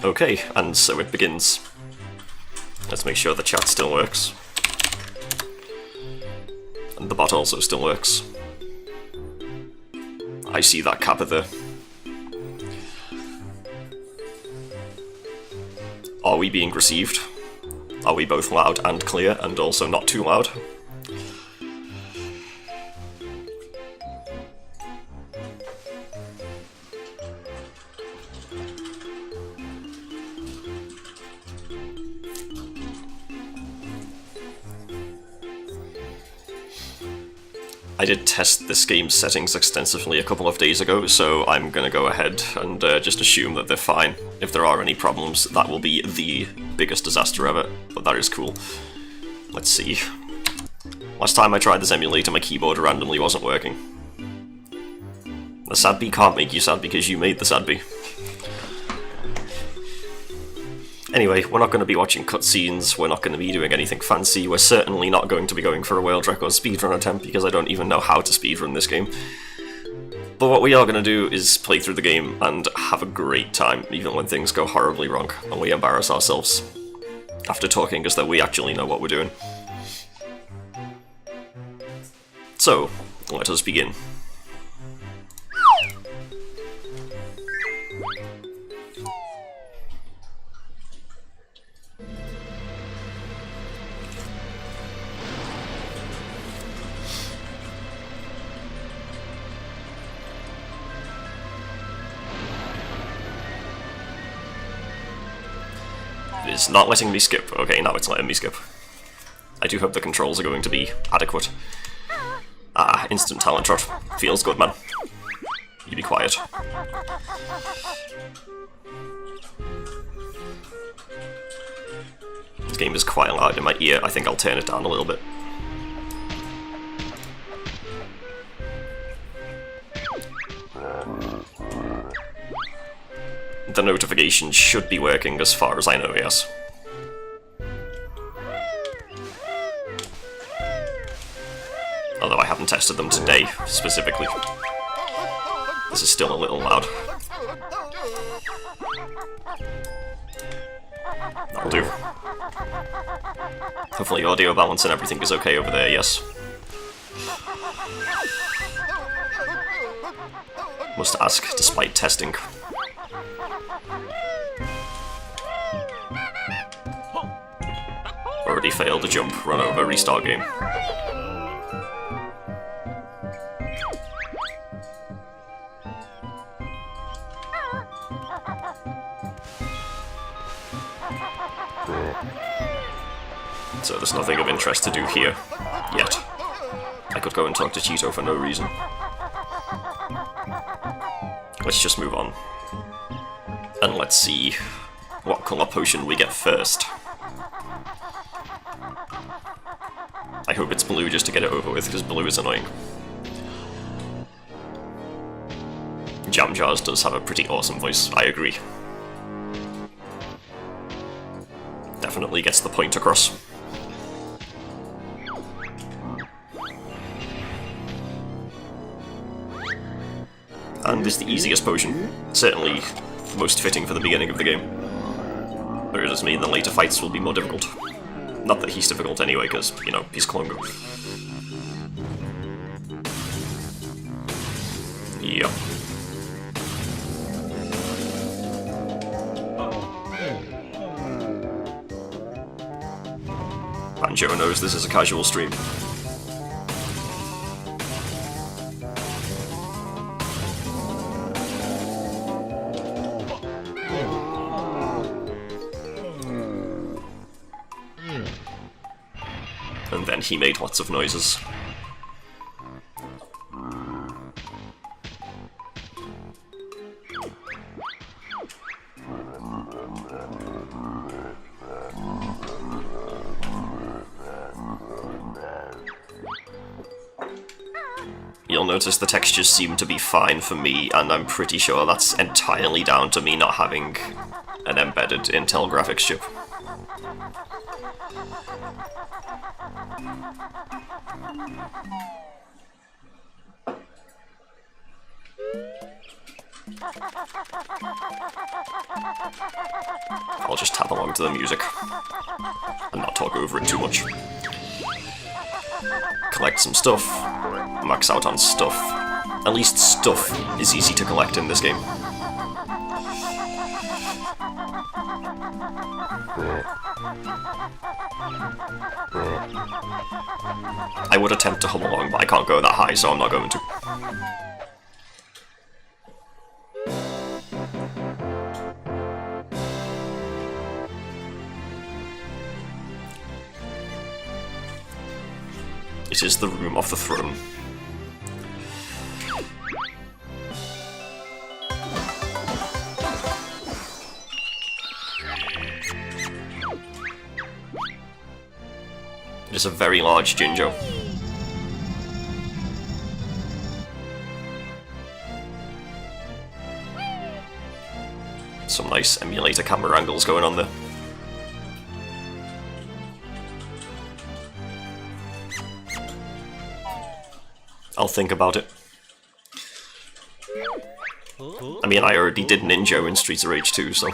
Okay, and so it begins. Let's make sure the chat still works. And the bot also still works. I see that kappa there. Are we being received? Are we both loud and clear, and also not too loud? I did test this game's settings extensively a couple of days ago, so I'm gonna go ahead and just assume that they're fine. If there are any problems, that will be the biggest disaster ever, but that is cool. Let's see. Last time I tried this emulator, my keyboard randomly wasn't working. The sad bee can't make you sad because you made the sad bee. Anyway, we're not going to be watching cutscenes, we're not going to be doing anything fancy, we're certainly not going to be going for a world record speedrun attempt because I don't even know how to speedrun this game. But what we are going to do is play through the game and have a great time, even when things go horribly wrong and we embarrass ourselves, after talking as though we actually know what we're doing. So, let us begin. It's not letting me skip. Okay, now it's letting me skip. I do hope the controls are going to be adequate. Ah, instant talent shot. Feels good, man. You be quiet. This game is quite loud in my ear. I think I'll turn it down a little bit. The notifications should be working as far as I know, yes. Although I haven't tested them today, specifically. This is still a little loud. That'll do. Hopefully audio balance and everything is okay over there, yes. Must ask, despite testing. Already failed a jump, run over, restart game. So there's nothing of interest to do here, yet. I could go and talk to Cheeto for no reason. Let's just move on. And let's see what colour potion we get first. I hope it's blue just to get it over with, because blue is annoying. Jam Jars does have a pretty awesome voice, I agree. Definitely gets the point across. And is the easiest potion. Certainly most fitting for the beginning of the game. But it does mean the later fights will be more difficult. Not that he's difficult anyway, because, you know, he's Klongo. Yep. Banjo knows this is a casual stream. And then he made lots of noises. You'll notice the textures seem to be fine for me, and I'm pretty sure that's entirely down to me not having an embedded Intel graphics chip. I'll just tap along to the music and not talk over it too much. Collect some stuff, max out on stuff. At least stuff is easy to collect in this game. I would attempt to hum along, but I can't go that high, so I'm not going to. It is the room of the throne. It is a very large Jinjo. Some nice emulator camera angles going on there. I'll think about it. I mean, I already did Ninja in Streets of Rage 2, so...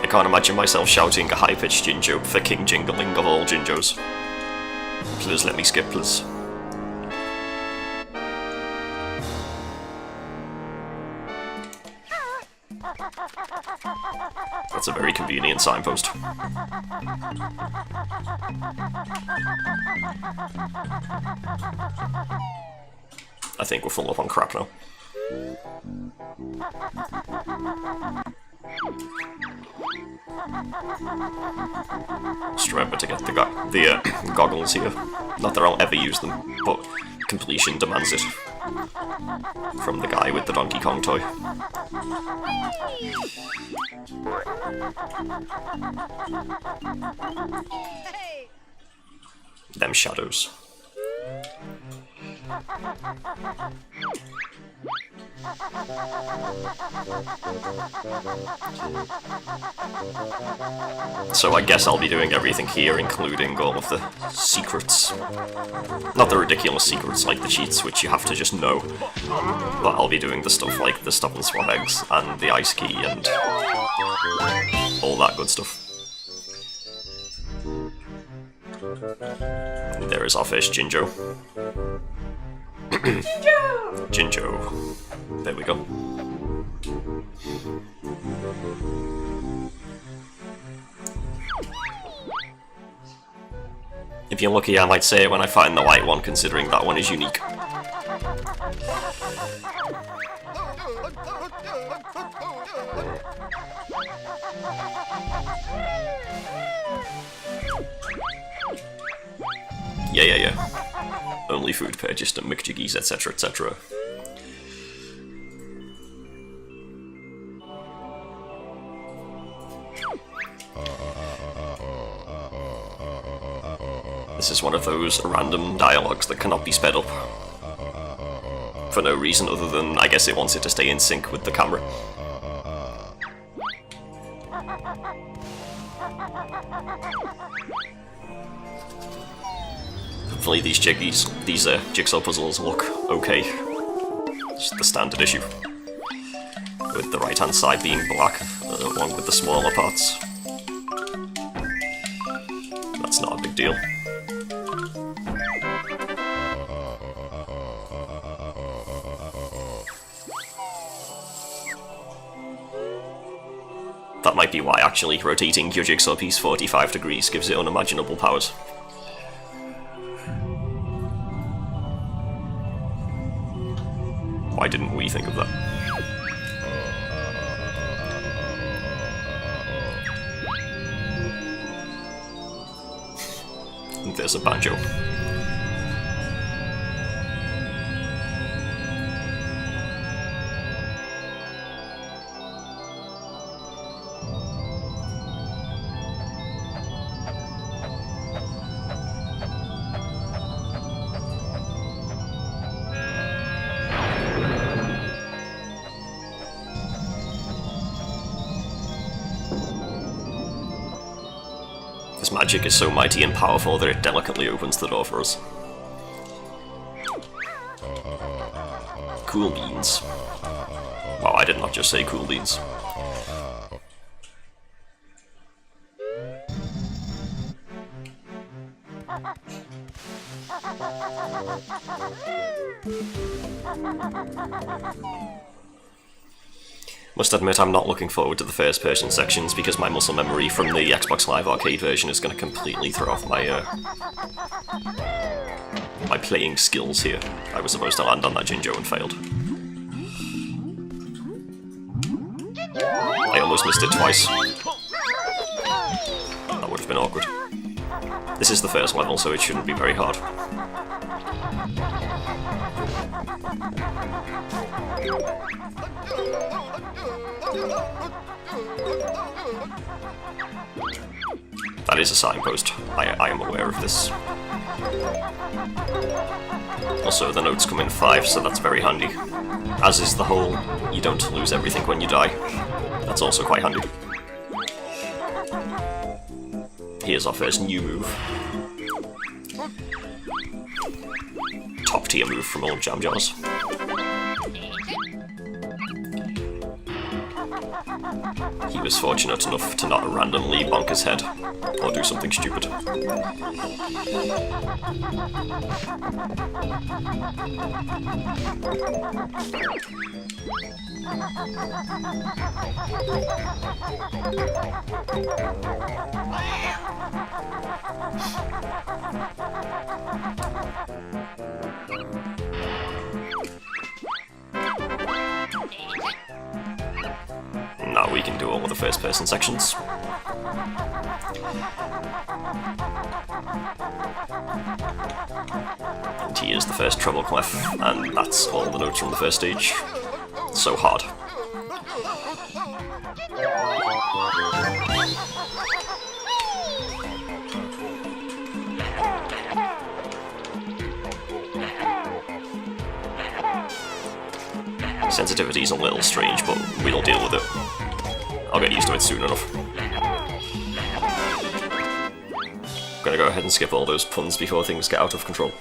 I can't imagine myself shouting a high-pitched Jinjo for King Jingling of all Jinjos. Please let me skip, please. That's a very convenient signpost. I think we're full up on crap now. Just remember to get the goggles here. Not that I'll ever use them, but completion demands it. From the guy with the Donkey Kong toy. Them shadows. So I guess I'll be doing everything here, including all of the secrets. Not the ridiculous secrets like the cheats, which you have to just know. But I'll be doing the stuff like the stop and swap eggs, and the ice key, and all that good stuff. There is our first Jinjo. Jinjo! There we go. If you're lucky, I might say it when I find the white one, considering that one is unique. Yeah. Only food purchased at McJiggy's, etc, etc. This is one of those random dialogues that cannot be sped up. For no reason other than, I guess it wants it to stay in sync with the camera. Hopefully these jigsaw puzzles look okay. It's the standard issue. With the right hand side being black, along with the smaller parts. That's not a big deal. That might be why actually rotating your jigsaw piece 45 degrees gives it unimaginable powers. Why didn't we think of that? And there's a banjo. magic is so mighty and powerful that it delicately opens the door for us. Cool beans. Wow, I did not just say cool beans. Must admit, I'm not looking forward to the first-person sections because my muscle memory from the Xbox Live Arcade version is going to completely throw off my my playing skills here. I was supposed to land on that Jinjo and failed. I almost missed it twice. That would have been awkward. This is the first level, so it shouldn't be very hard. That is a signpost. I am aware of this. Also, the notes come in 5, so that's very handy. As is the whole, you don't lose everything when you die. That's also quite handy. Here's our first new move. Top tier move from old Jam Jars. He was fortunate enough to not randomly bonk his head, or do something stupid. Now we can do all of the first-person sections. And here's the first treble clef, and that's all the notes from the first stage. So hard. Sensitivity's a little strange, but we'll deal with it. I'll get used to it soon enough. Gonna go ahead and skip all those puns before things get out of control.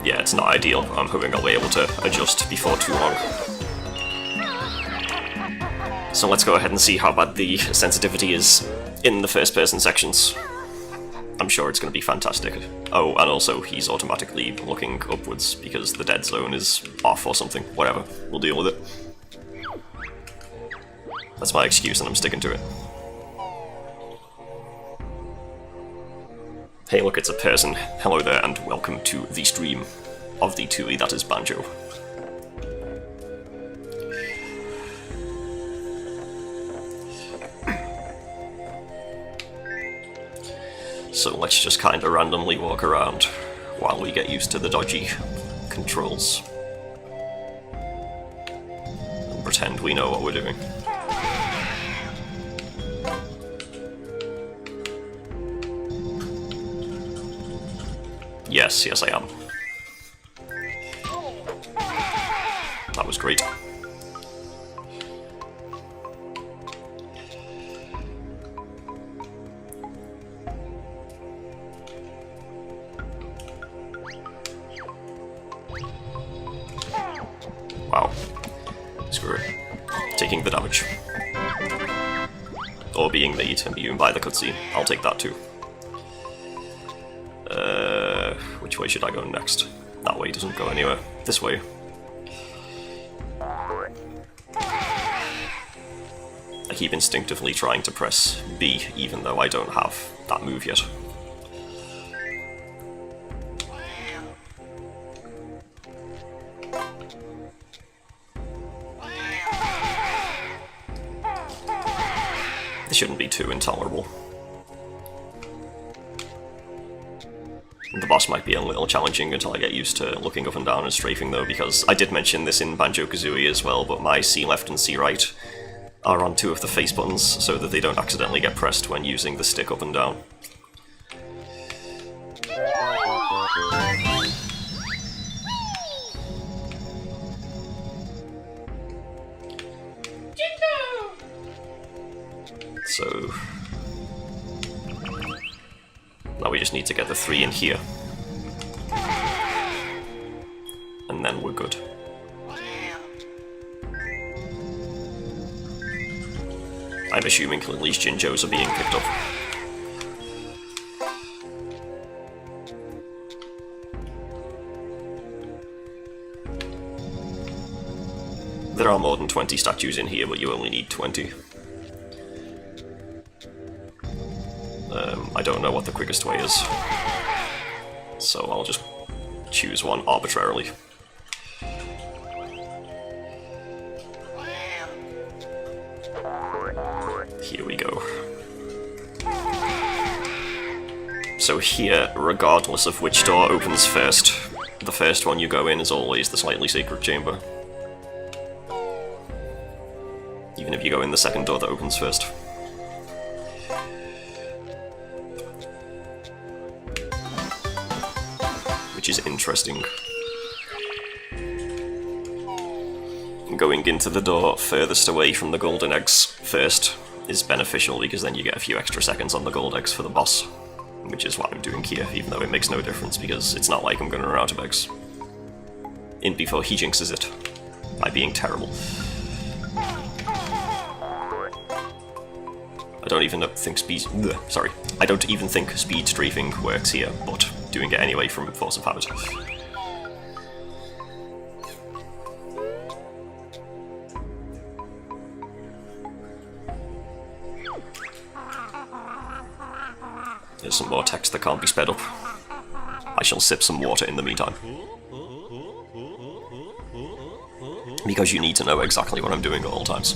Yeah, it's not ideal. I'm hoping I'll be able to adjust before too long. So let's go ahead and see how bad the sensitivity is in the first-person sections. I'm sure it's going to be fantastic. Oh, and also he's automatically looking upwards because the dead zone is off or something. Whatever, we'll deal with it. That's my excuse and I'm sticking to it. Hey look, it's a person. Hello there and welcome to the stream of the Tooie that is Banjo. So let's just kind of randomly walk around while we get used to the dodgy controls. And pretend we know what we're doing. Yes, yes I am. That was great. Wow. Screw it. Taking the damage. Or being made immune by the cutscene. I'll take that too. Which way should I go next? That way doesn't go anywhere. This way. I keep instinctively trying to press B, even though I don't have that move yet. This shouldn't be too intolerable. The boss might be a little challenging until I get used to looking up and down and strafing though, because I did mention this in Banjo-Kazooie as well, but my C left and C right are on 2 of the face buttons so that they don't accidentally get pressed when using the stick up and down. So now we just need to get the 3 in here. And then we're good. I'm assuming at least Jinjos are being picked up. There are more than 20 statues in here, but you only need 20. I don't know what the quickest way is, so I'll just choose one arbitrarily. Here we go. So here, regardless of which door opens first, the first one you go in is always the slightly sacred chamber. Even if you go in the second door that opens first. Which is interesting. Going into the door furthest away from the golden eggs first is beneficial because then you get a few extra seconds on the gold eggs for the boss, which is what I'm doing here, even though it makes no difference because it's not like I'm going to run out of eggs. In before he jinxes it by being terrible. I don't even think I don't even think speed strafing works here, but doing it anyway from force of habit. There's some more text that can't be sped up. I shall sip some water in the meantime. Because you need to know exactly what I'm doing at all times.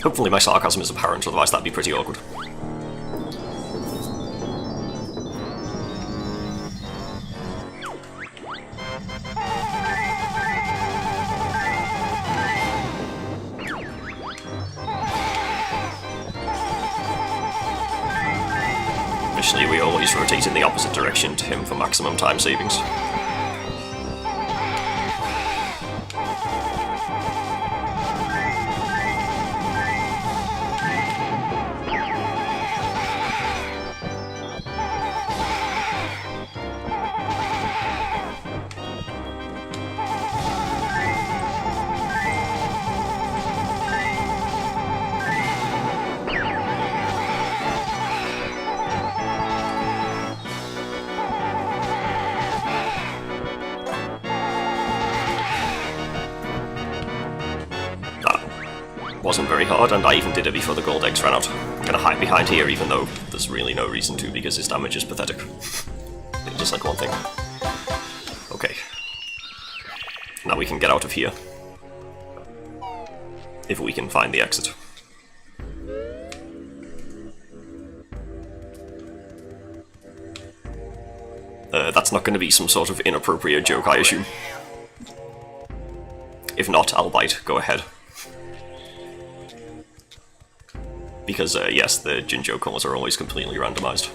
Hopefully my sarcasm is apparent, otherwise that'd be pretty awkward. Initially we always rotate in the opposite direction to him for maximum time savings. Wasn't very hard, and I even did it before the gold eggs ran out. I'm gonna hide behind here even though there's really no reason to because his damage is pathetic. Just like one thing. Okay. Now we can get out of here. If we can find the exit. That's not gonna be some sort of inappropriate joke, I assume. If not, I'll bite. Go ahead. Because, yes, the Jinjo calls are always completely randomized.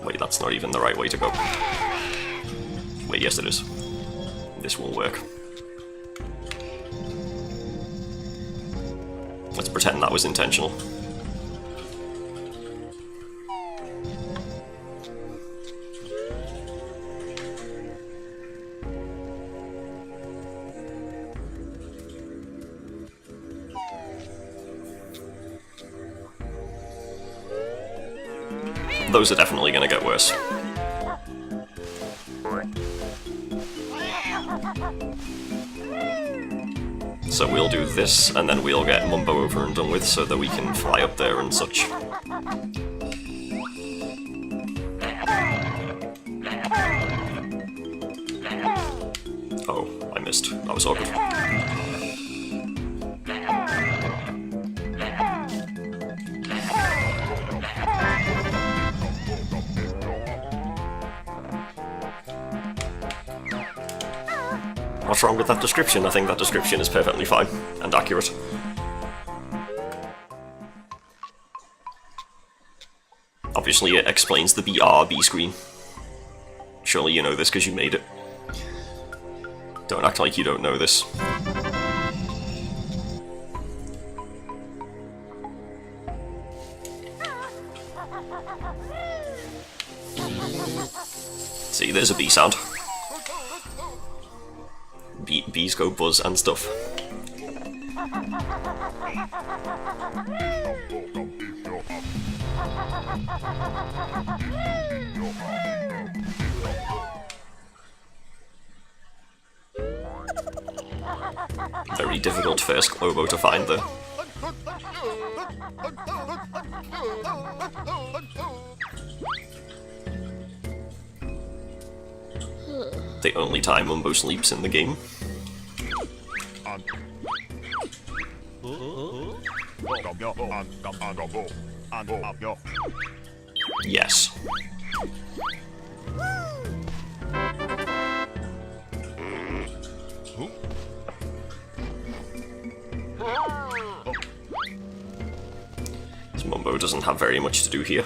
Wait, that's not even the right way to go. Wait, yes it is. This will work. Let's pretend that was intentional. Those are definitely gonna get worse. So we'll do this, and then we'll get Mumbo over and done with so that we can fly up there and such. missed. That was awkward. What's wrong with that description? I think that description is perfectly fine and accurate. Obviously it explains the BRB screen. Surely you know this because you made it. Don't act like you don't know this. See, there's a bee sound. Bees go buzz and stuff. Very difficult first Globo to find though. The only time Mumbo sleeps in the game. Yes. This Mumbo doesn't have very much to do here,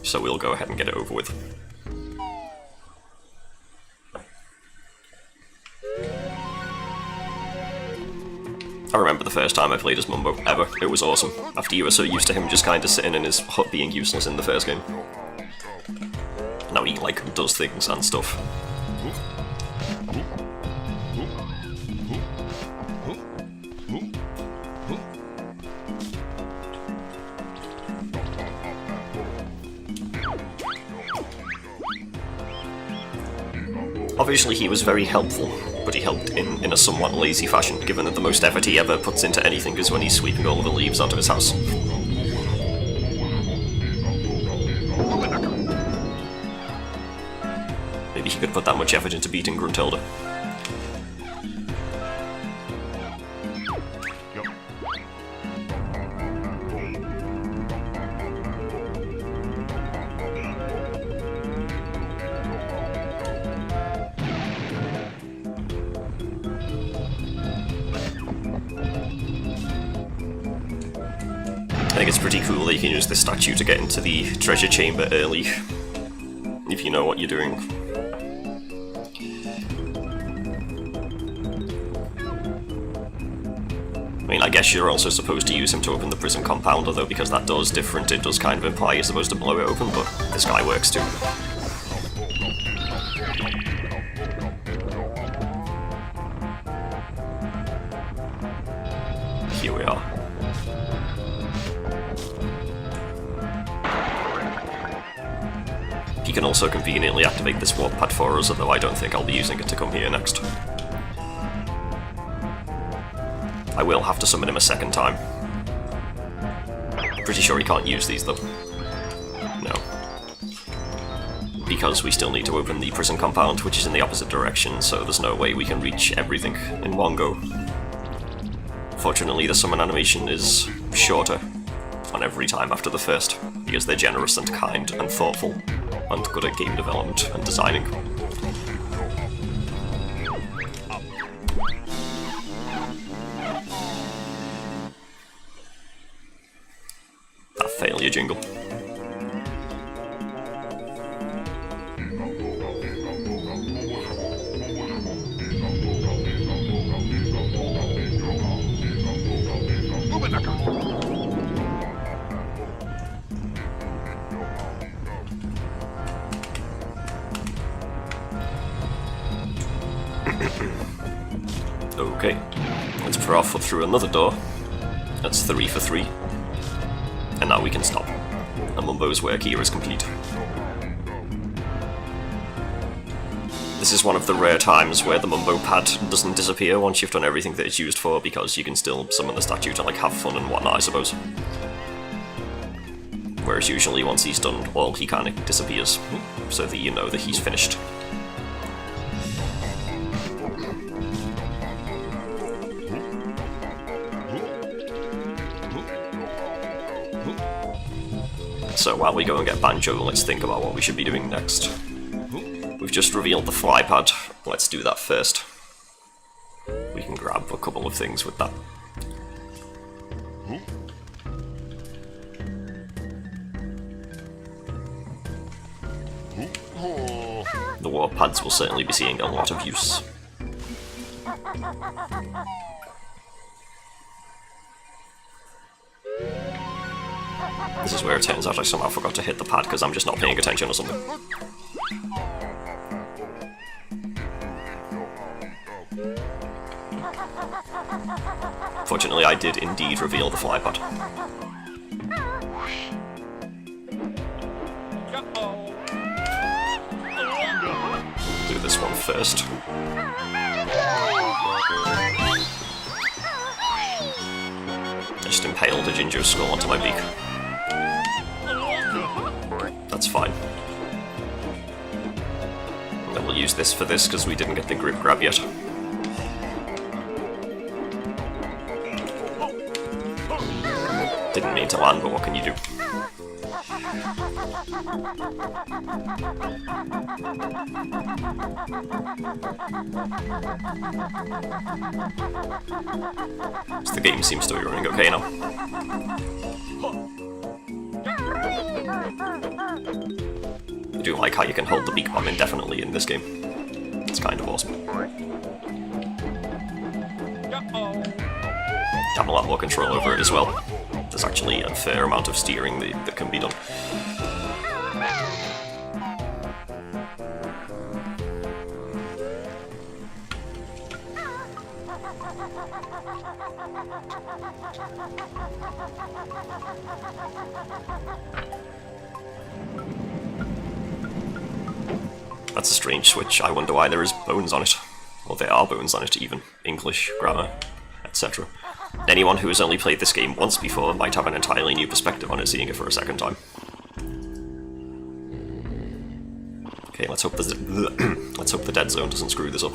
so we'll go ahead and get it over with. I remember the first time I played as Mumbo, ever. It was awesome, after you were so used to him just kind of sitting in his hut being useless in the first game. Now he, like, does things and stuff. Obviously he was very helpful, but he helped in a somewhat lazy fashion, given that the most effort he ever puts into anything is when he's sweeping all of the leaves out of his house. Maybe he could put that much effort into beating Gruntilda. I think it's pretty cool that you can use this statue to get into the treasure chamber early, if you know what you're doing. I mean, I guess you're also supposed to use him to open the prison compound, although because that door's different, it does kind of imply you're supposed to blow it open, but this guy works too. Here we are. You can also conveniently activate this warp pad for us, although I don't think I'll be using it to come here next. I will have to summon him a second time. Pretty sure he can't use these though. No. Because we still need to open the prison compound, which is in the opposite direction, so there's no way we can reach everything in one go. Fortunately, the summon animation is shorter on every time after the first, because they're generous and kind and thoughtful, and good at game development and designing. That failure jingle. Okay, let's profit through another door. That's 3 for 3. And now we can stop. And Mumbo's work here is complete. This is one of the rare times where the Mumbo pad doesn't disappear once you've done everything that it's used for, because you can still summon the statue to like have fun and whatnot, I suppose. Whereas usually once he's done all, he kind of disappears, so that you know that he's finished. So while we go and get Banjo, let's think about what we should be doing next. We've just revealed the fly pad. Let's do that first. We can grab a couple of things with that. The warp pads will certainly be seeing a lot of use. This is where it turns out I somehow forgot to hit the pad because I'm just not paying attention or something. Fortunately, I did indeed reveal the fly pad. Do this one first. I just impaled a ginger skull onto my beak. That's fine. And then we'll use this for this because we didn't get the grip grab yet. Didn't mean to land, but what can you do? So the game seems to be running okay now. I do like how you can hold the beak bomb indefinitely in this game. It's kind of awesome. Have a lot more control over it as well. There's actually a fair amount of steering that can be done. That's a strange switch. I wonder why there is bones on it. Well, there are bones on it even. English, grammar, etc. Anyone who has only played this game once before might have an entirely new perspective on it seeing it for a second time. Okay, let's hope the dead zone doesn't screw this up.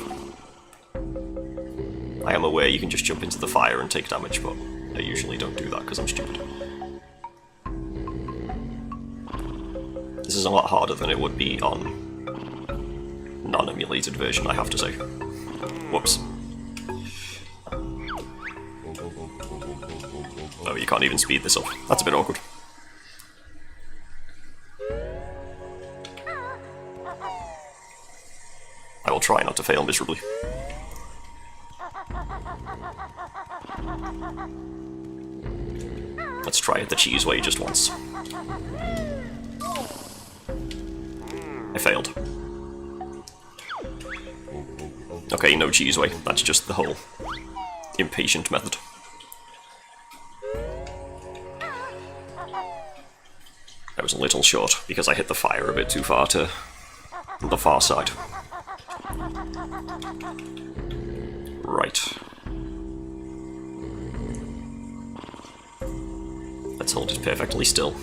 I am aware you can just jump into the fire and take damage, but I usually don't do that because I'm stupid. This is a lot harder than it would be on non-emulated version, I have to say. Whoops. Oh, you can't even speed this up. That's a bit awkward. I will try not to fail miserably. Let's try it the cheese way just once. I failed. Okay, no cheese way. That's just the whole impatient method. I was a little short because I hit the fire a bit too far to the far side. Right. Let's hold it perfectly still.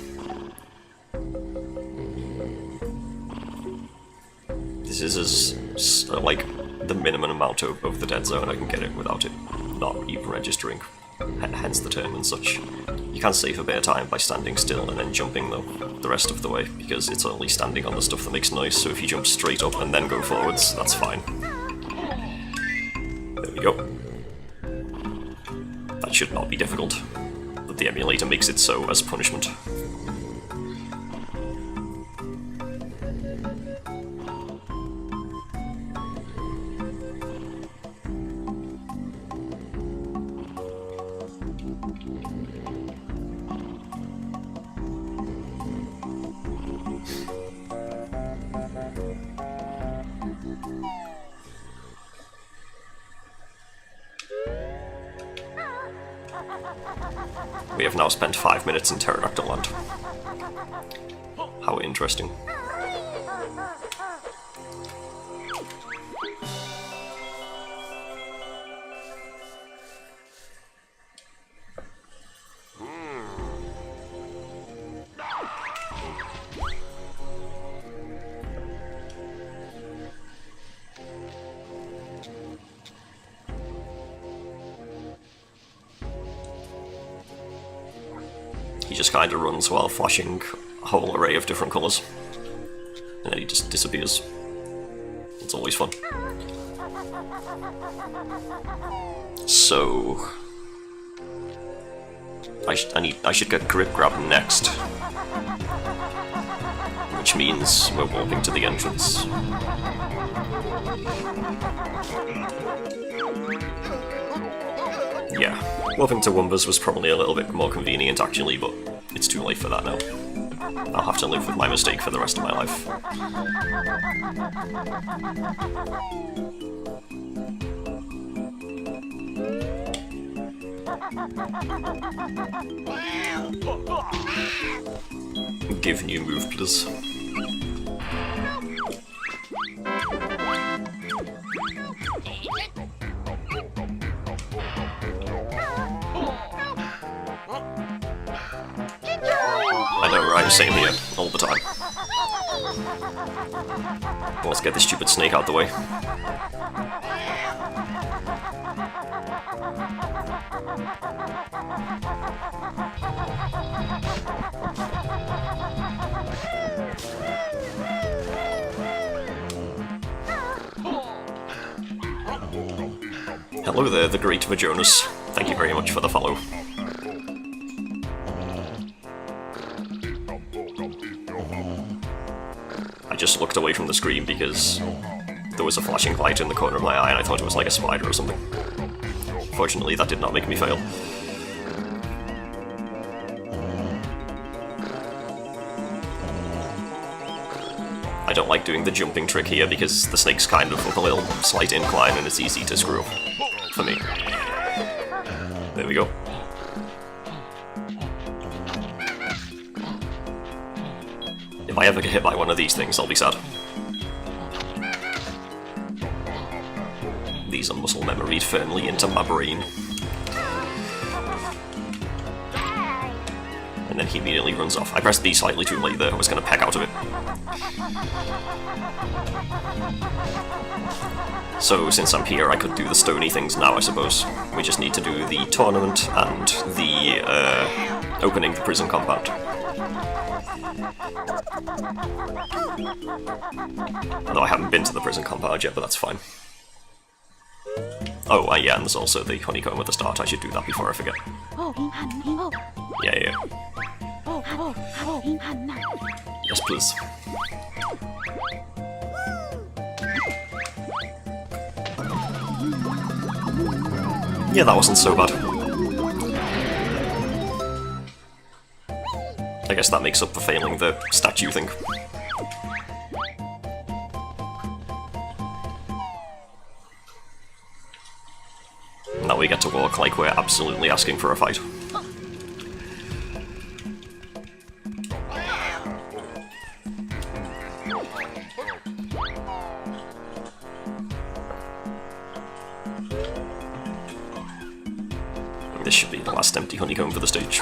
This is like the minimum amount of the dead zone I can get it without it not even registering. Hence the term and such. You can save a bit of time by standing still and then jumping though, the rest of the way, because it's only standing on the stuff that makes noise, so if you jump straight up and then go forwards, that's fine. There we go. That should not be difficult, but the emulator makes it so as punishment. We have now spent 5 minutes in Pterodactyl Land. How interesting. He just kind of runs while flashing a whole array of different colours. And then he just disappears. It's always fun. So... I should get Grip Grab next. Which means we're walking to the entrance. Yeah, walking to Wombas was probably a little bit more convenient actually, but it's too late for that now. I'll have to live with my mistake for the rest of my life. Give new move, please. I know, right? Same here, all the time. Let's get this stupid snake out the way. Hello there, the great Vajonas. Thank you very much for the follow. I just looked away from the screen because there was a flashing light in the corner of my eye and I thought it was like a spider or something. Fortunately, that did not make me fail. I don't like doing the jumping trick here because the snake's kind of up a little slight incline and it's easy to screw up. For me. There we go. If I ever get hit by one of these things, I'll be sad. These are muscle memoried firmly into my brain. And then he immediately runs off. I pressed B slightly too late there, I was going to peck out of it. So, since I'm here, I could do the stony things now, I suppose. We just need to do the tournament and the, opening the prison compound. Although I haven't been to the prison compound yet, but that's fine. Oh, yeah, and there's also the honeycomb at the start. I should do that before I forget. Yeah. Yes, please. Yeah, that wasn't so bad. I guess that makes up for failing the statue thing. Now we get to walk like we're absolutely asking for a fight. This should be the last empty honeycomb for the stage.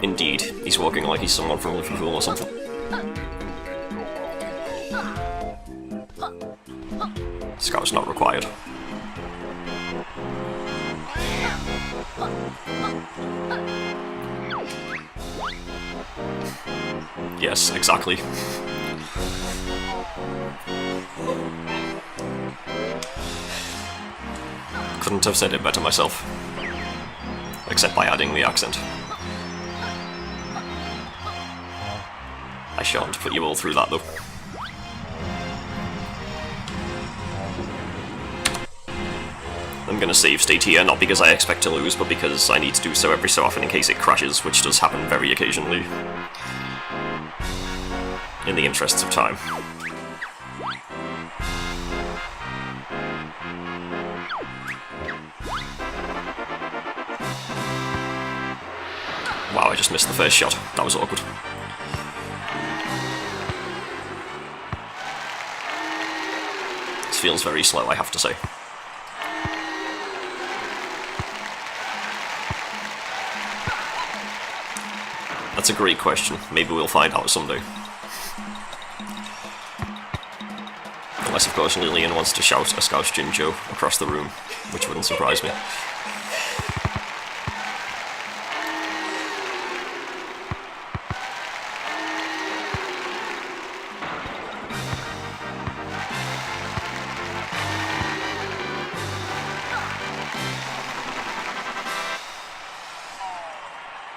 Indeed, he's walking like he's someone from Liverpool or something. Scout's not required. Yes, exactly. Couldn't have said it better myself. Except by adding the accent. I shan't put you all through that though. I'm gonna save state here, not because I expect to lose, but because I need to do so every so often in case it crashes, which does happen very occasionally. In the interests of time. Wow, I just missed the first shot. That was awkward. This feels very slow, I have to say. That's a great question. Maybe we'll find out someday. Unless, of course, Lillian wants to shout a Scouse Jinjo across the room, which wouldn't surprise me.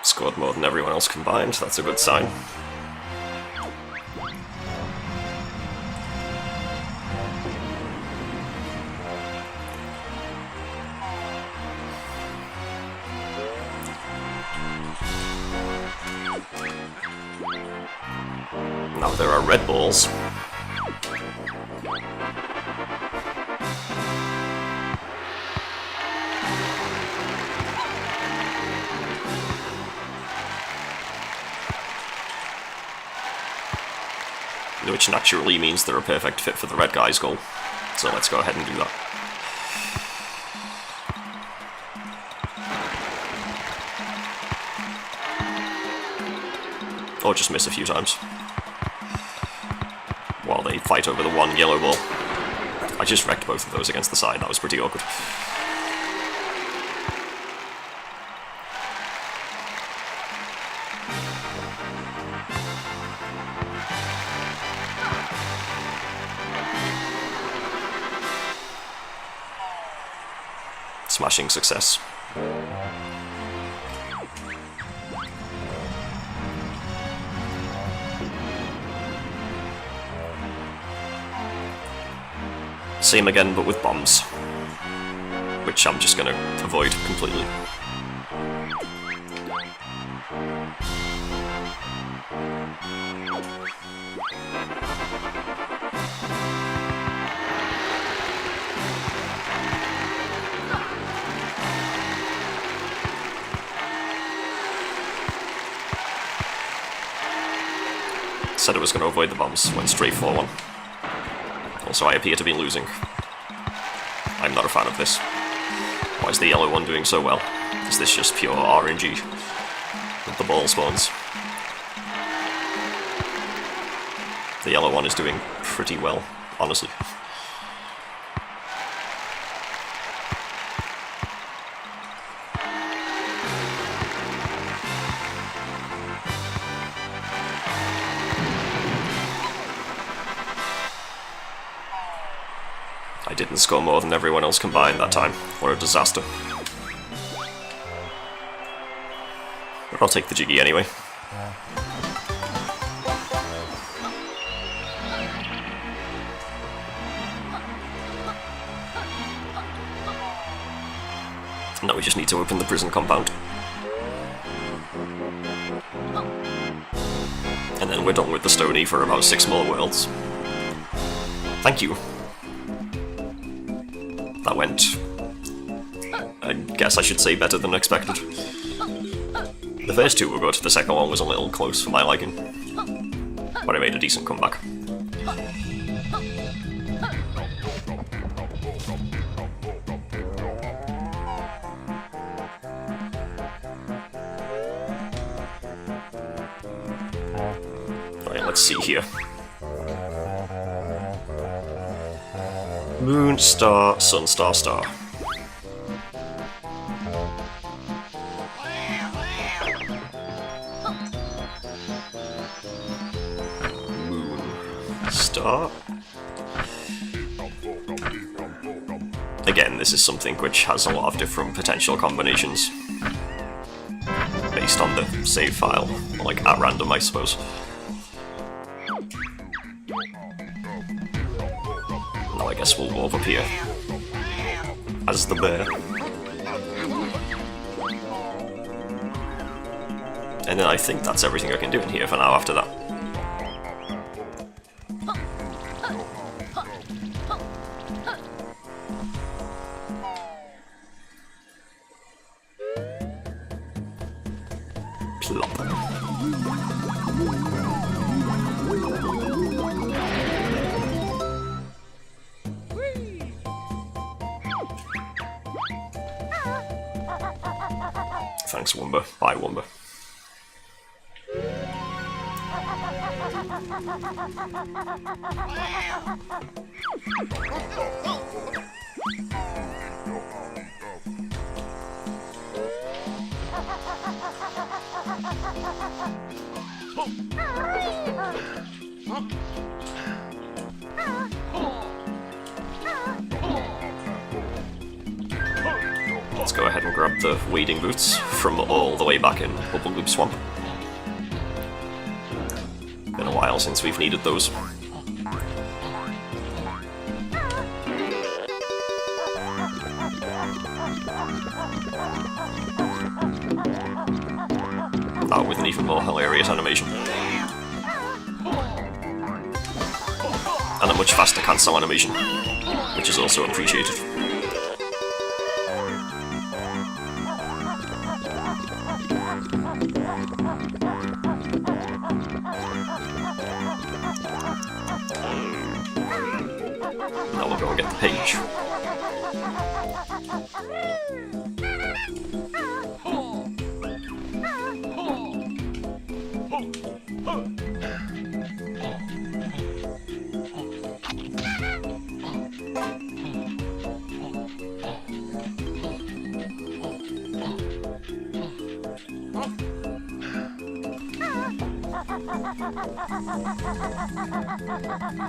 Scored more than everyone else combined, that's a good sign. Now there are red balls. Which naturally means they're a perfect fit for the red guy's goal. So let's go ahead and do that. Or just miss a few times. While they fight over the one yellow ball. I just wrecked both of those against the side, that was pretty awkward. Smashing success. Same again, but with bombs. Which I'm just gonna avoid completely. Said I was going to avoid the bombs, went straight for one. Also, I appear to be losing. I'm not a fan of this. Why is the yellow one doing so well? Is this just pure RNG with the ball spawns? The yellow one is doing pretty well, honestly. I didn't score more than everyone else combined that time. What a disaster. But I'll take the jiggy anyway. Now we just need to open the prison compound. And then we're done with the Stony for about 6 more worlds. Thank you. That went, I guess I should say, better than expected. The first 2 were good, the second one was a little close for my liking. But I made a decent comeback. Right, let's see here. Moon, star, sun, star, star. Moon, star. Again, this is something which has a lot of different potential combinations. Based on the save file, like at random, I suppose. Now I guess we'll move up here as the bear. And then I think that's everything I can do in here for now after that. Plop. Thanks, Wumba. Bye, Wumba. Let's go ahead and grab the wading boots from all the way back in Bubble Loop Swamp. Been a while since we've needed those. Now with an even more hilarious animation. And a much faster cancel animation, which is also appreciated. Now we'll go and get the page.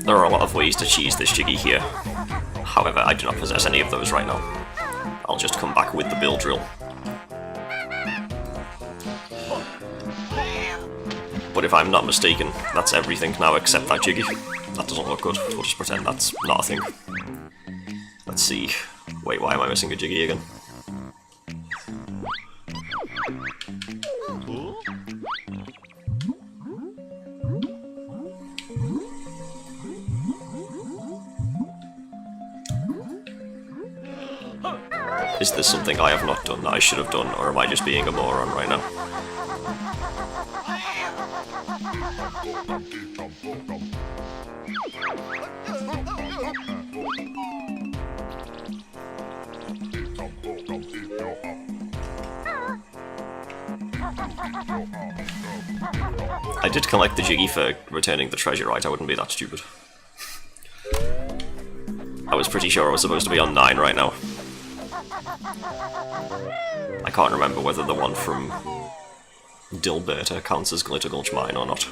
There are a lot of ways to cheese this Jiggy here. However, I do not possess any of those right now. I'll just come back with the bill drill. But if I'm not mistaken, that's everything now except that Jiggy. That doesn't look good. We'll just pretend that's not a thing. Let's see. Wait, why am I missing a Jiggy again? Is this something I have not done that I should have done, or am I just being a moron right now? I did collect the Jiggy for returning the treasure, right? I wouldn't be that stupid. I was pretty sure I was supposed to be on 9 right now. I can't remember whether the one from Dilberta counts as Glitter Gulch Mine or not.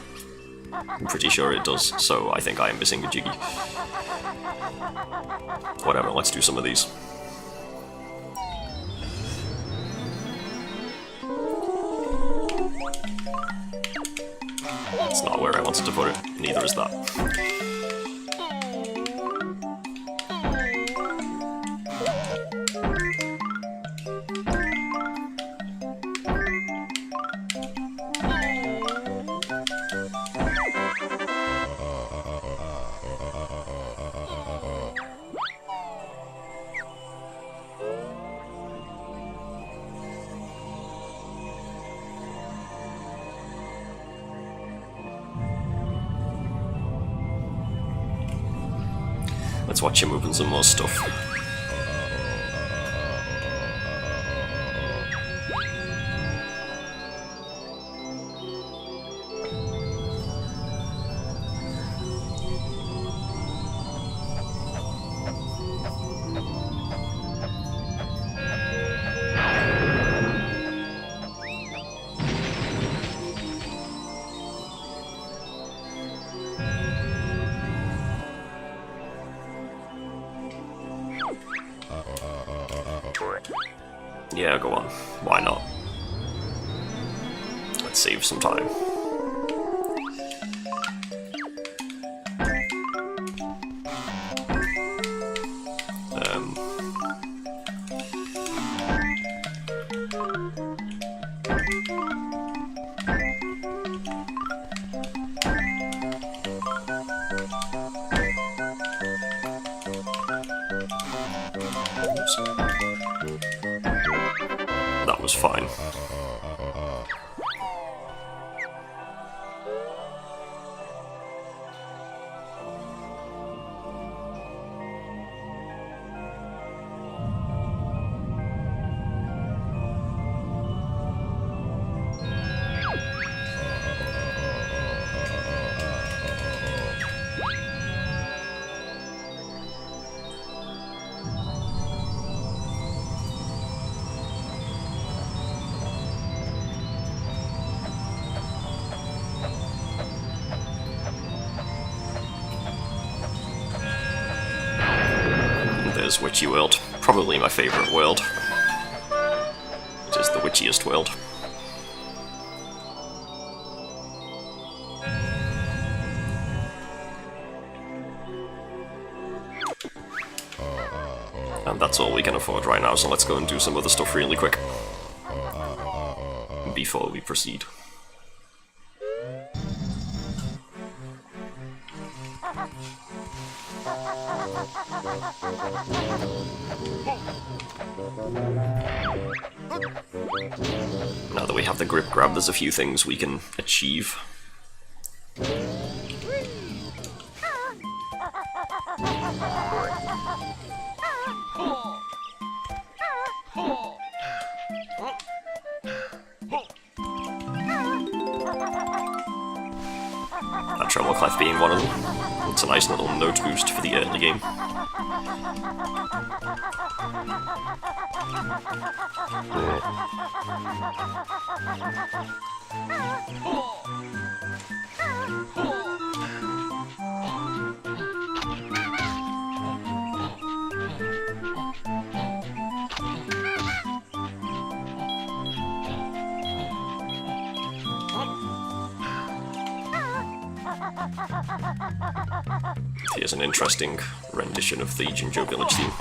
I'm pretty sure it does, so I think I am missing a Jiggy. Whatever, let's do some of these. That's not where I wanted to put it, neither is that. Let's watch him open some more stuff. Yeah, go on. Why not? Let's save some time. That was fine. is Witchy World. Probably my favourite world. It is the witchiest world. And that's all we can afford right now, so let's go and do some other stuff really quick before we proceed. Now that we have the grip grab, there's a few things we can achieve. That treble clef being one of them. It's a nice little note boost for the early game. Here's an interesting rendition of the Jinjo Village theme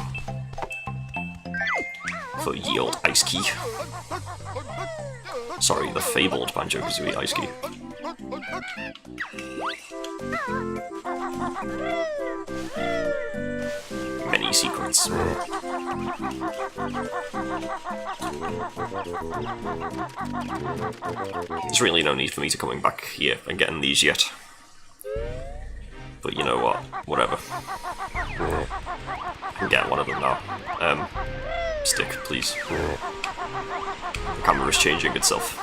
for ye old ice key. Sorry, the fabled Banjo-Kazooie ice key. Many secrets. There's really no need for me to coming back here and getting these yet. But you know what? Whatever. I can get one of them now. Stick, please. The camera is changing itself.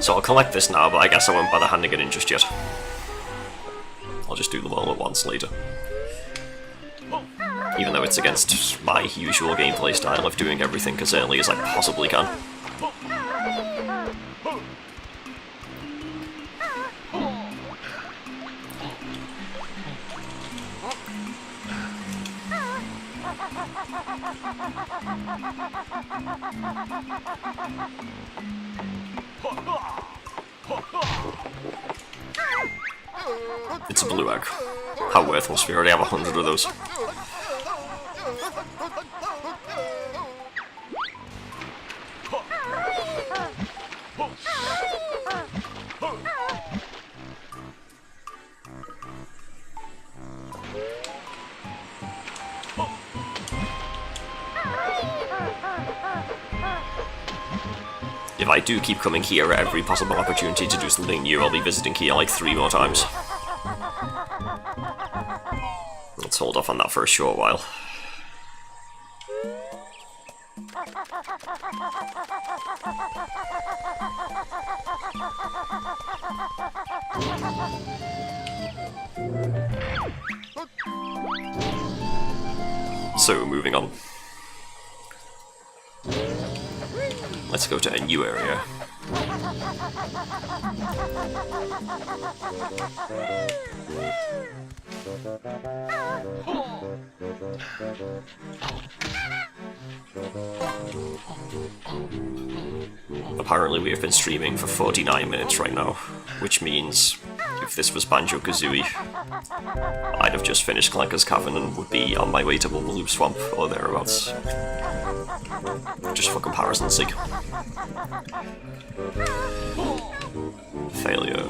So I'll collect this now, but I guess I won't bother handing it in just yet. I'll just do them all at once later. Even though it's against my usual gameplay style of doing everything as early as I possibly can. It's a blue egg. How worthless, we already have 100 of those. If I do keep coming here at every possible opportunity to do something new, I'll be visiting here like 3 more times. Let's hold off on that for a short while. So, moving on. Let's go to a new area. Apparently we have been streaming for 49 minutes right now, which means if this was Banjo-Kazooie, I'd have just finished Clanker's Cavern and would be on my way to Bubbleloo Swamp or thereabouts. Just for comparison's sake. Failure.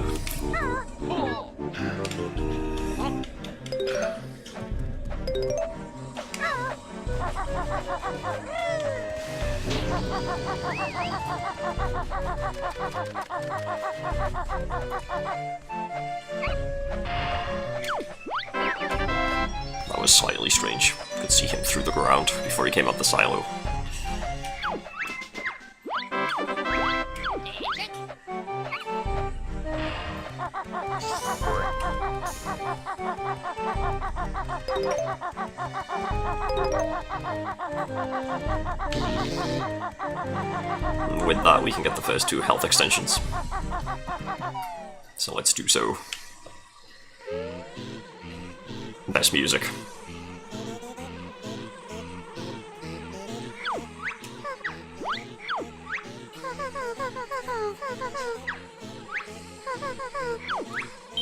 That was slightly strange. Could see him through the ground before he came up the silo. And with that, we can get the first 2 health extensions. So let's do so. Best music.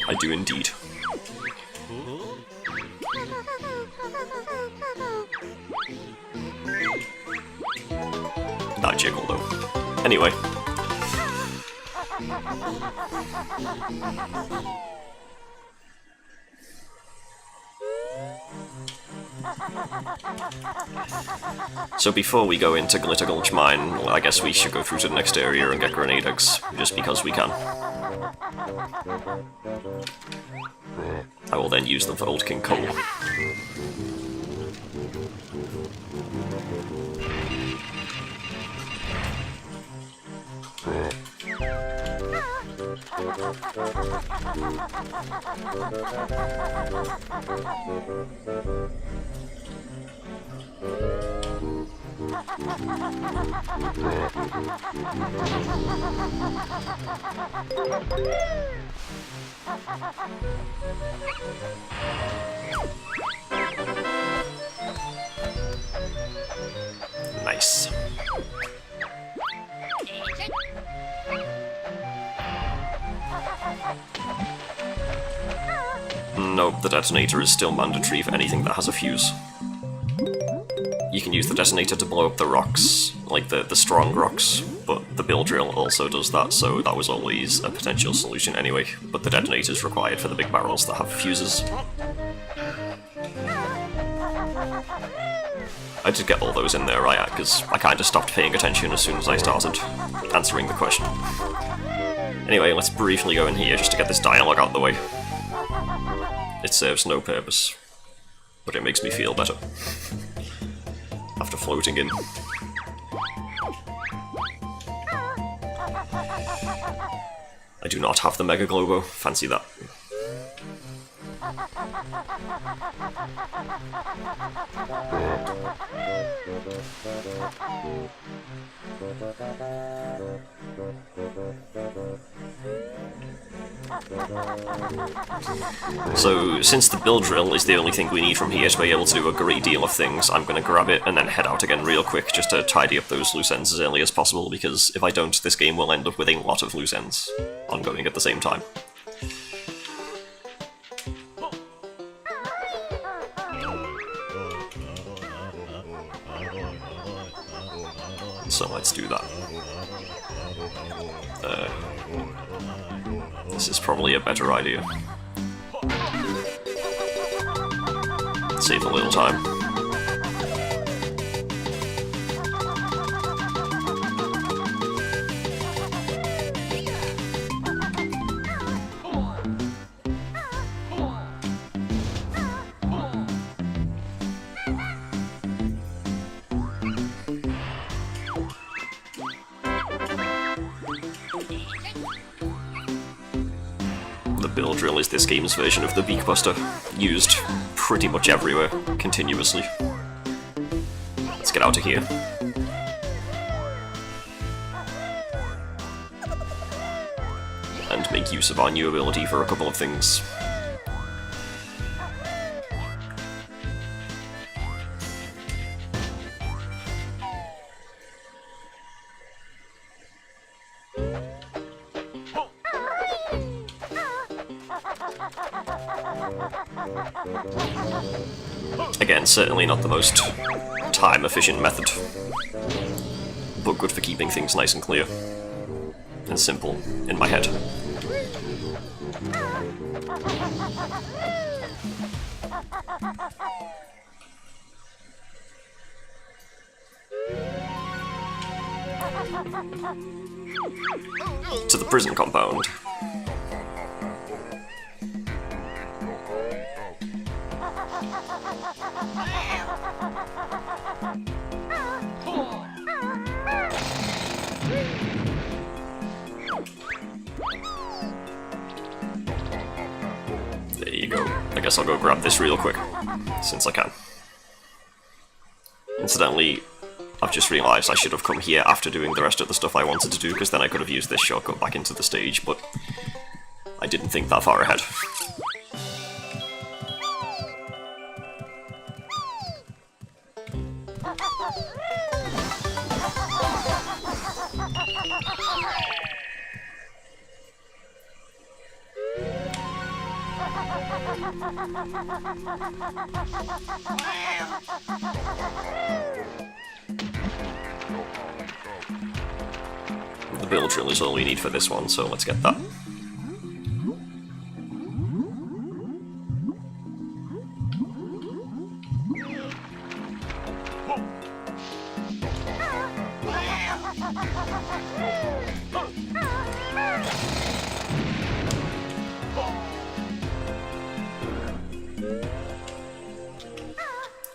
I do indeed. That jiggle though. Anyway. So before we go into Glitter Gulch Mine, well, I guess we should go through to the next area and get grenade eggs, just because we can. I will then use them for Old King Cole. Nice. Nope, the detonator is still mandatory for anything that has a fuse. You can use the detonator to blow up the rocks, like the strong rocks, but the bill drill also does that, so that was always a potential solution anyway. But the detonator is required for the big barrels that have fuses. I did get all those in there, right? Because I kind of stopped paying attention as soon as I started answering the question. Anyway, let's briefly go in here just to get this dialogue out of the way. It serves no purpose, but it makes me feel better after floating in. I do not have the Mega Globo, fancy that. So, since the bill drill is the only thing we need from here to be able to do a great deal of things, I'm going to grab it and then head out again real quick just to tidy up those loose ends as early as possible, because if I don't, this game will end up with a lot of loose ends ongoing at the same time. So let's do that. This is probably a better idea. Save a little time. The bill drill is this game's version of the Beak Buster, used pretty much everywhere, continuously. Let's get out of here. And make use of our new ability for a couple of things. Again, certainly not the most time-efficient method, but good for keeping things nice and clear and simple in my head. To the prison compound. There you go. I guess I'll go grab this real quick, since I can. Incidentally, I've just realised I should have come here after doing the rest of the stuff I wanted to do, because then I could have used this shortcut back into the stage, but I didn't think that far ahead. The build drill is all we need for this one, so let's get that.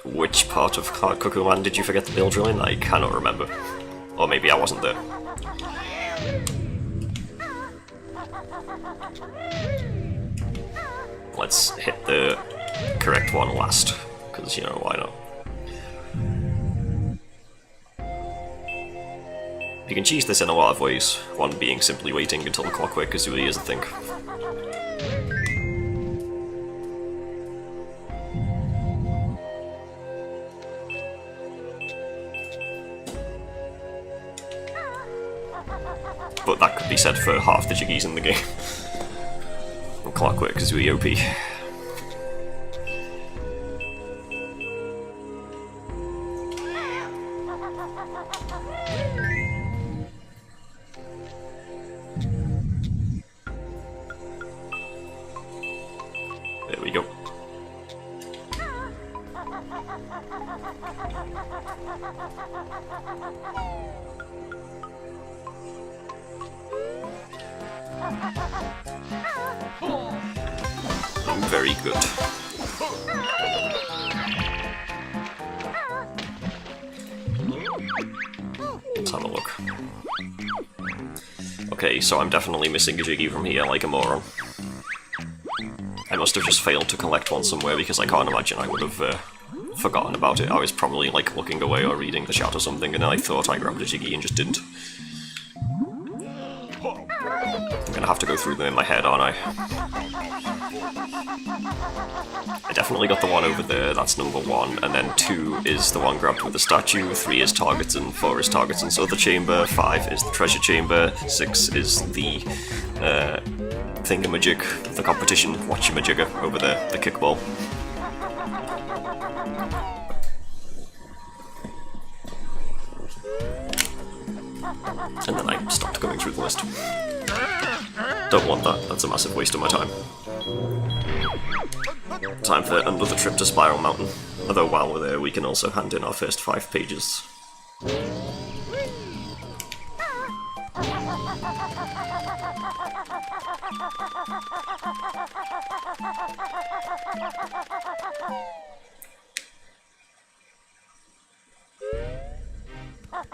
Which part of Cuckoo Man did you forget the build drill in? I cannot remember. Or maybe I wasn't there. Let's hit the correct one last, because, you know, why not? You can cheese this in a lot of ways, one being simply waiting until the clockwork kazooie is a thing. But that could be said for half the jiggies in the game. Clockwork Kazooie OP. There we go. Very good. Let's have a look. Okay, so I'm definitely missing a jiggy from here like a moron. I must have just failed to collect one somewhere because I can't imagine I would have forgotten about it. I was probably like looking away or reading the chat or something and I thought I grabbed a jiggy and just didn't. I'm gonna have to go through them in my head, aren't I? I definitely got the one over there, that's number 1, and then 2 is the one grabbed with the statue, 3 is targets, and 4 is targets and other chamber, 5 is the treasure chamber, 6 is the thingamajig, the competition watchamajigger over there, the kickball. And then I stopped going through the list. Don't want that, that's a massive waste of my time. Time for another trip to Spiral Mountain, although while we're there we can also hand in our first 5 pages.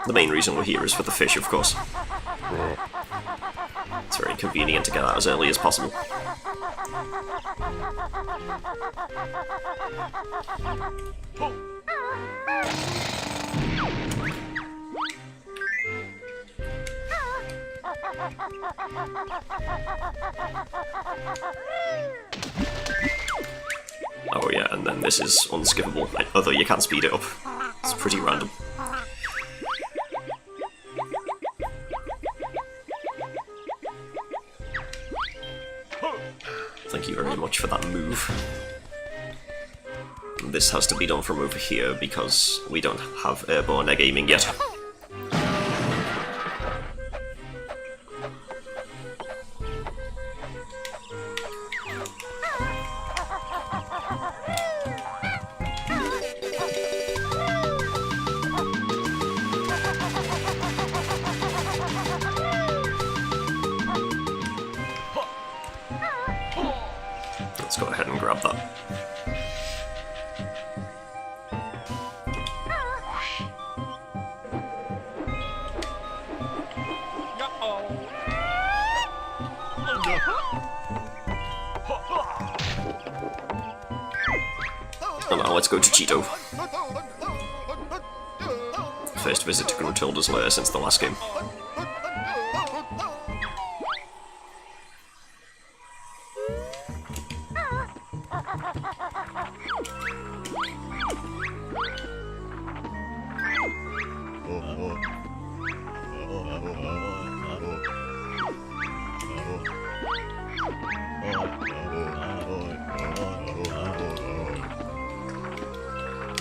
The main reason we're here is for the fish, of course. It's very convenient to get out as early as possible. Oh yeah, and then this is unskippable, although you can speed it up. It's pretty random. Thank you very much for that move. This has to be done from over here because we don't have airborne egg aiming yet. Let's go ahead and grab that. And now let's go to Cheeto. first visit to Gruntilda's lair since the last game.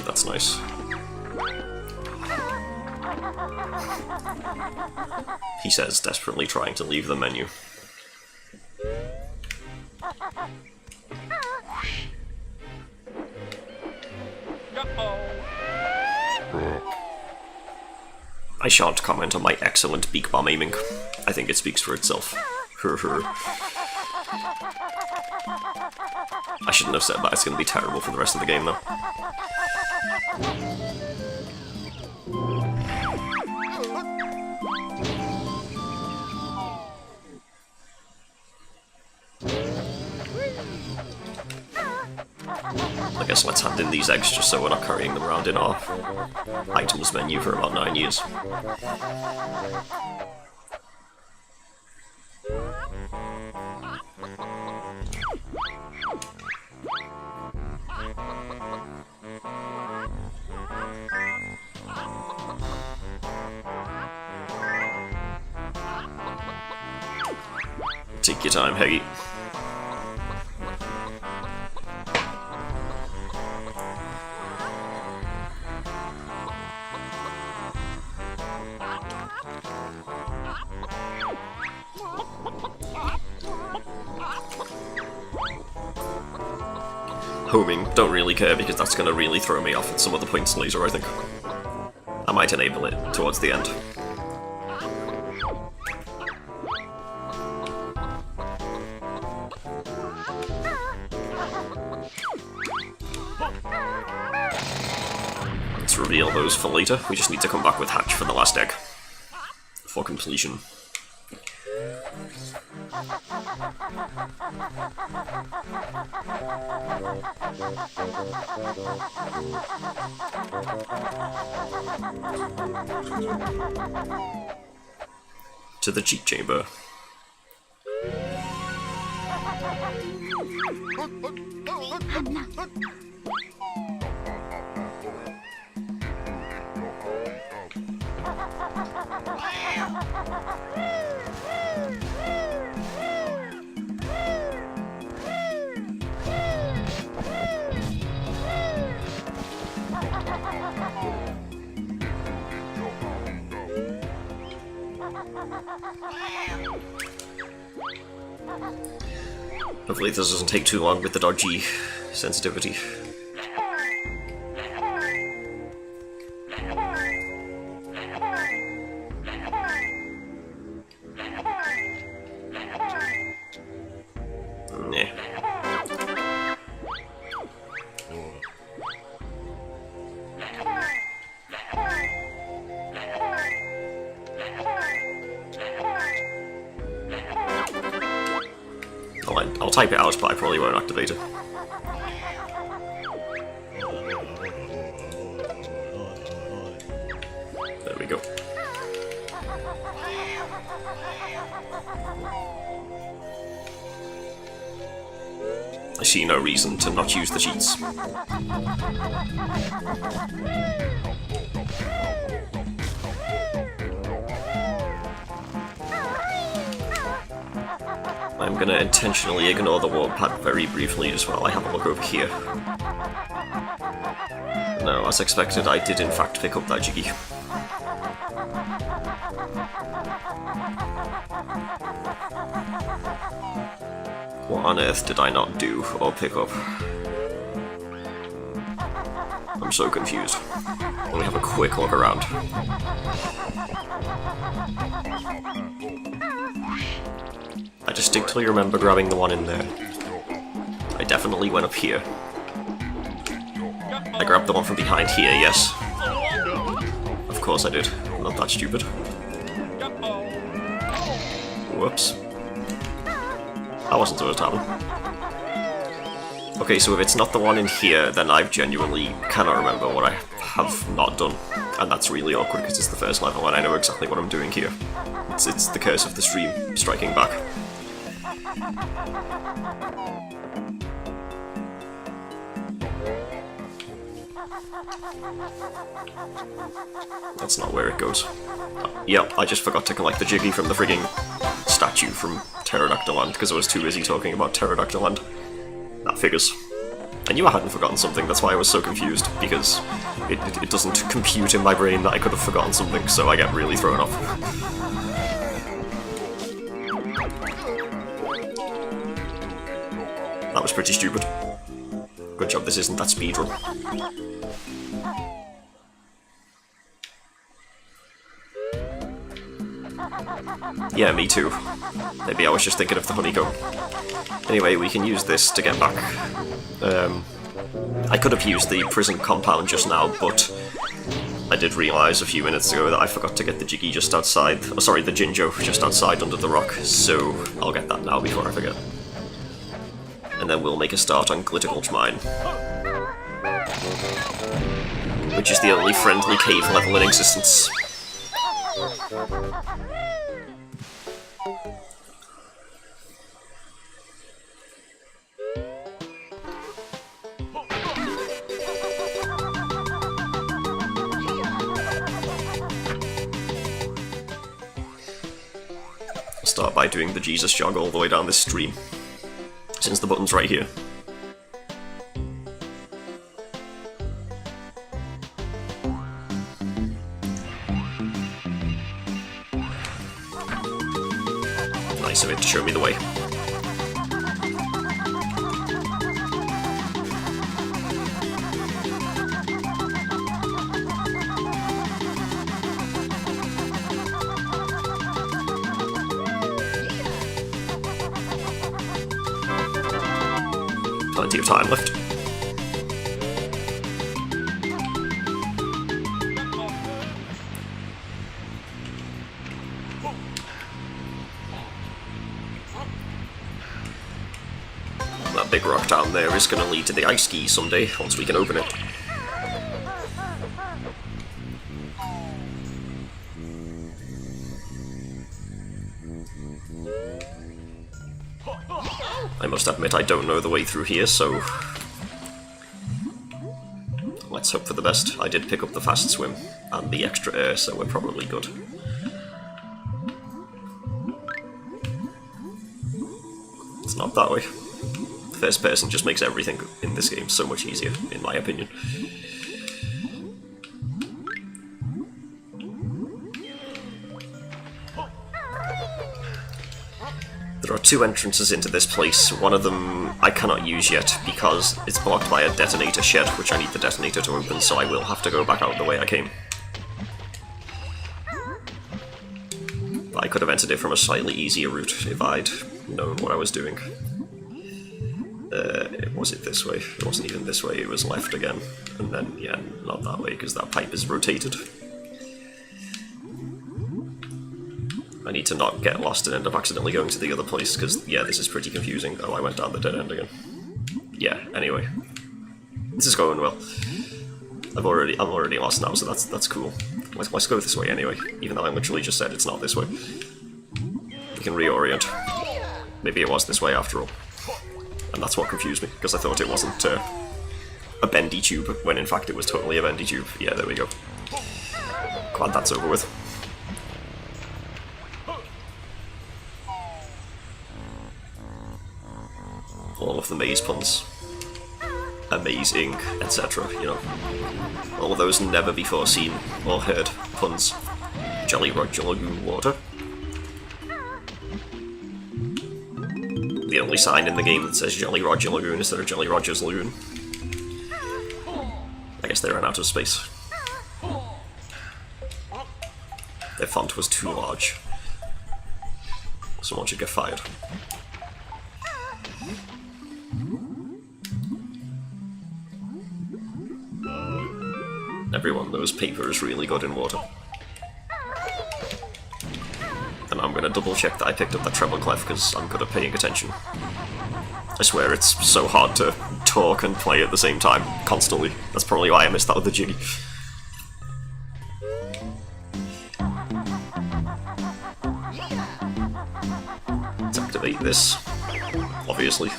That's nice. He says, desperately trying to leave the menu. I shan't comment on my excellent beak bomb aiming. I think it speaks for itself. I shouldn't have said that, it's going to be terrible for the rest of the game though. I guess let's hand in these eggs just so we're not carrying them around in our items menu for about 9 years. Take your time, Heggy. Homing, don't really care because that's going to really throw me off at some of the points later, I think. I might enable it towards the end. Let's reveal those for later. We just need to come back with Hatch for the last egg. For completion. To the cheat chamber. Hopefully this doesn't take too long with the dodgy sensitivity. Nah. I'll type it out, but I probably won't activate it. There we go. I see no reason to not use the cheats. I'm gonna intentionally ignore the warp pad very briefly just while I have a look over here. No, as expected, I did in fact pick up that Jiggy. What on earth did I not do or pick up? I'm so confused. Let me have a quick look around. I distinctly remember grabbing the one in there. I definitely went up here. I grabbed the one from behind here, yes. Of course I did. I'm not that stupid. Whoops. That wasn't supposed to happen. Okay, so if it's not the one in here, then I genuinely cannot remember what have not done, and that's really awkward because it's the first level and I know exactly what I'm doing here. It's the curse of the stream striking back. That's not where it goes. Yep, I just forgot to collect the Jiggy from the frigging statue from Pterodactyl Land because I was too busy talking about Pterodactyl Land. That figures. I knew I hadn't forgotten something, that's why I was so confused, because it doesn't compute in my brain that I could have forgotten something, so I get really thrown off. That was pretty stupid. Good job this isn't that speedrun. Yeah, me too. Maybe I was just thinking of the honeycomb. Anyway, we can use this to get back. I could have used the prison compound just now, but I did realise a few minutes ago that I forgot to get the Jiggy just outside. Oh, sorry, the Jinjo just outside under the rock, so I'll get that now before I forget. And then we'll make a start on Glitter Gulch Mine, which is the only friendly cave level in existence. Start by doing the Jesus jog all the way down this stream, since the button's right here. Nice of it to show me the way. Plenty of time left. That big rock down there is going to lead to the ice ski someday, once we can open it. I must admit I don't know the way through here, so let's hope for the best. I did pick up the fast swim and the extra air, so we're probably good. It's not that way. First person just makes everything in this game so much easier, in my opinion. There are two entrances into this place. One of them I cannot use yet because it's blocked by a detonator shed, which I need the detonator to open, so I will have to go back out the way I came. But I could have entered it from a slightly easier route if I'd known what I was doing. Was it this way? It wasn't even this way, it was left again. And then, yeah, not that way, because that pipe is rotated. I need to not get lost and end up accidentally going to the other place, because, yeah, this is pretty confusing. Oh, I went down the dead end again. Yeah, anyway. This is going well. I'm already lost now, so that's cool. Let's go this way anyway, even though I literally just said it's not this way. We can reorient. Maybe it was this way after all. And that's what confused me, because I thought it wasn't a bendy tube, when in fact it was totally a bendy tube. Yeah, there we go. Glad that's over with. All of the maze puns. Amazing, etc., you know. All of those never before seen or heard puns. Jolly Roger Lagoon water. The only sign in the game that says Jolly Roger Lagoon instead of Jolly Roger's Lagoon. I guess they ran out of space. Their font was too large. Someone should get fired. Everyone knows paper is really good in water. And I'm gonna double check that I picked up that treble clef because I'm good at paying attention. I swear it's so hard to talk and play at the same time, constantly. That's probably why I missed that with the Jiggy. bait this, obviously.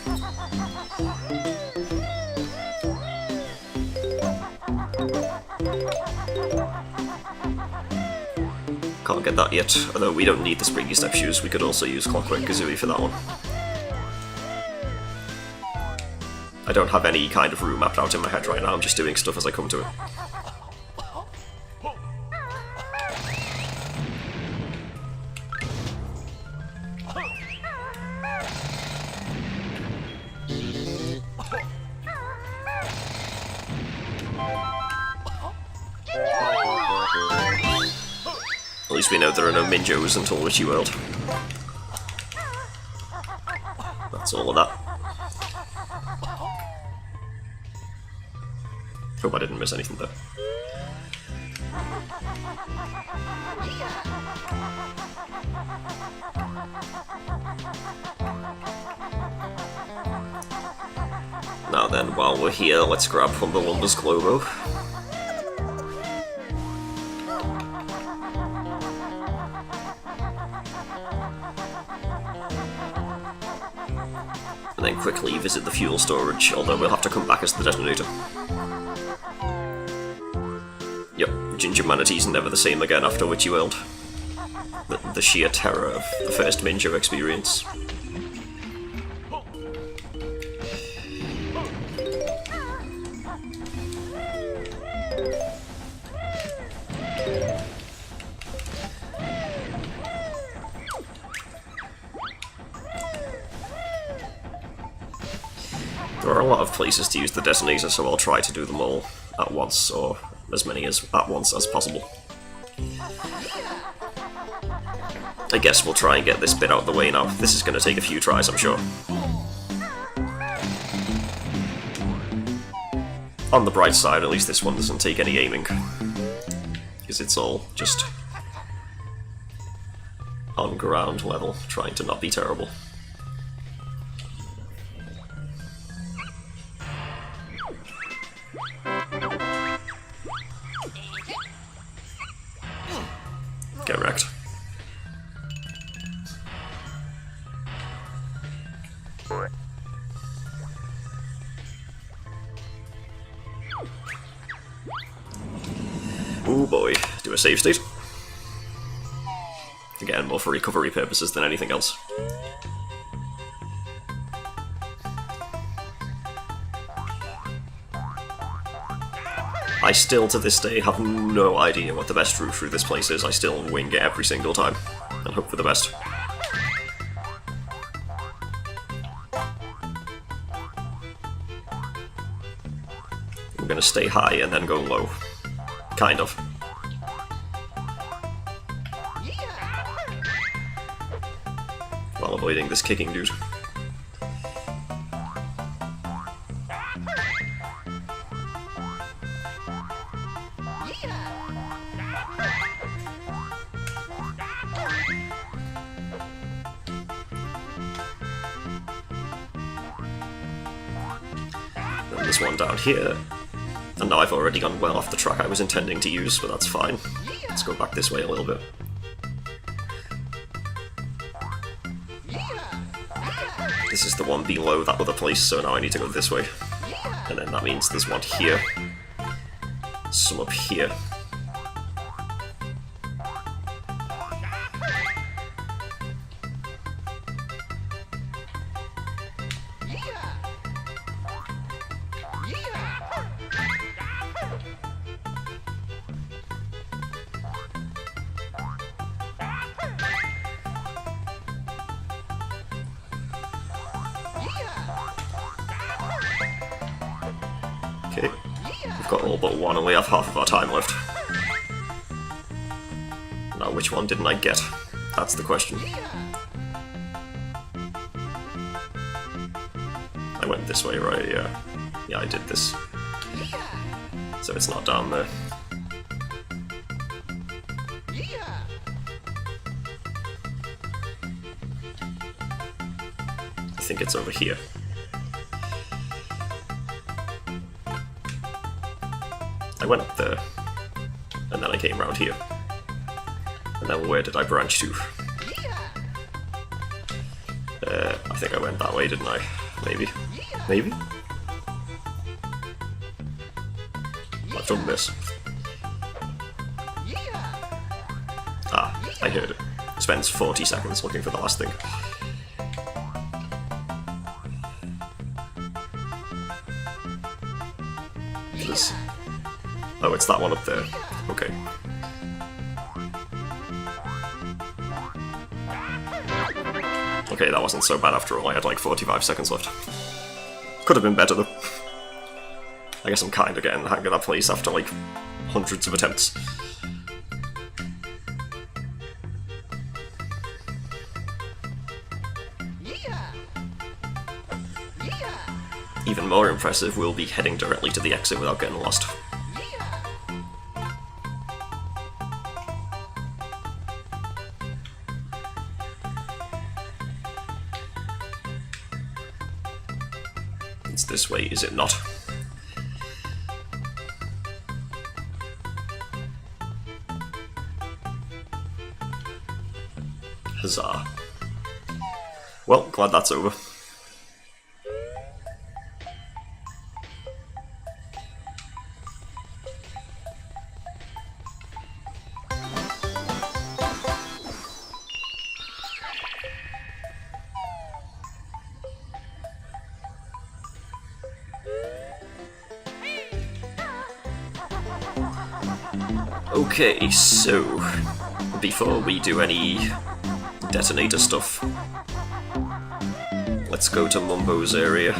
Can't get that yet, although we don't need the springy step shoes, we could also use Clockwork Kazooie for that one. I don't have any kind of route mapped out in my head right now, I'm just doing stuff as I come to it. At least we know there are no Minjos until Witchy World. That's all of that. Hope I didn't miss anything there. Now then, while we're here, let's grab Humberwumber's Globo. And then quickly visit the fuel storage, although we'll have to come back as the detonator. Yep, Ginger Manatee's never the same again after Witchy World. The sheer terror of the first Minjo experience. There are a lot of places to use the detonator, so I'll try to do them all at once, or as many as at once as possible. I guess we'll try and get this bit out of the way now. This is going to take a few tries, I'm sure. On the bright side, at least this one doesn't take any aiming, because it's all just on ground level, trying to not be terrible. Get wrecked. Oh boy, do a save state. Again, more for recovery purposes than anything else. I still, to this day, have no idea what the best route through this place is. I still wing it every single time, and hope for the best. I'm gonna stay high and then go low. Kind of. While avoiding this kicking dude. Then there's one down here. And now I've already gone well off the track I was intending to use, but that's fine. Let's go back this way a little bit. This is the one below that other place, so now I need to go this way. And then that means there's one here. Some up here. Okay, we've got all but one and we have half of our time left. Now which one didn't I get? That's the question. I went this way, right? Yeah. Yeah, I did this. So it's not down there. I think it's over here. I went up there, and then I came around here. And then where did I branch to? I think I went that way, didn't I? Maybe. Maybe? I've done this. Ah, I heard it. Spends 40 seconds looking for the last thing. This. Oh, it's that one up there. Okay. Okay, that wasn't so bad after all. I had like 45 seconds left. Could have been better though. I guess I'm kind of getting the hang of that place after like hundreds of attempts. Even more impressive, we'll be heading directly to the exit without getting lost. It's this way, is it not? Huzzah. Well, glad that's over. Okay, so before we do any detonator stuff, let's go to Mumbo's area.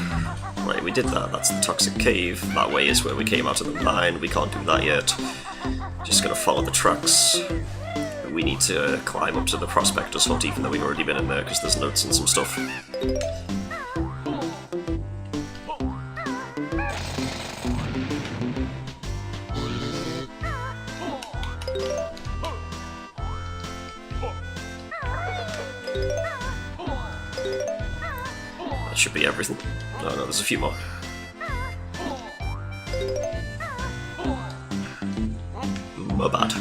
Right, we did that. That's the Toxic Cave. That way is where we came out of the mine. We can't do that yet. Just gonna follow the tracks. We need to climb up to the Prospector's hut, even though we've already been in there, because there's notes and some stuff. Should be everything. Oh no, there's a few more. My bad.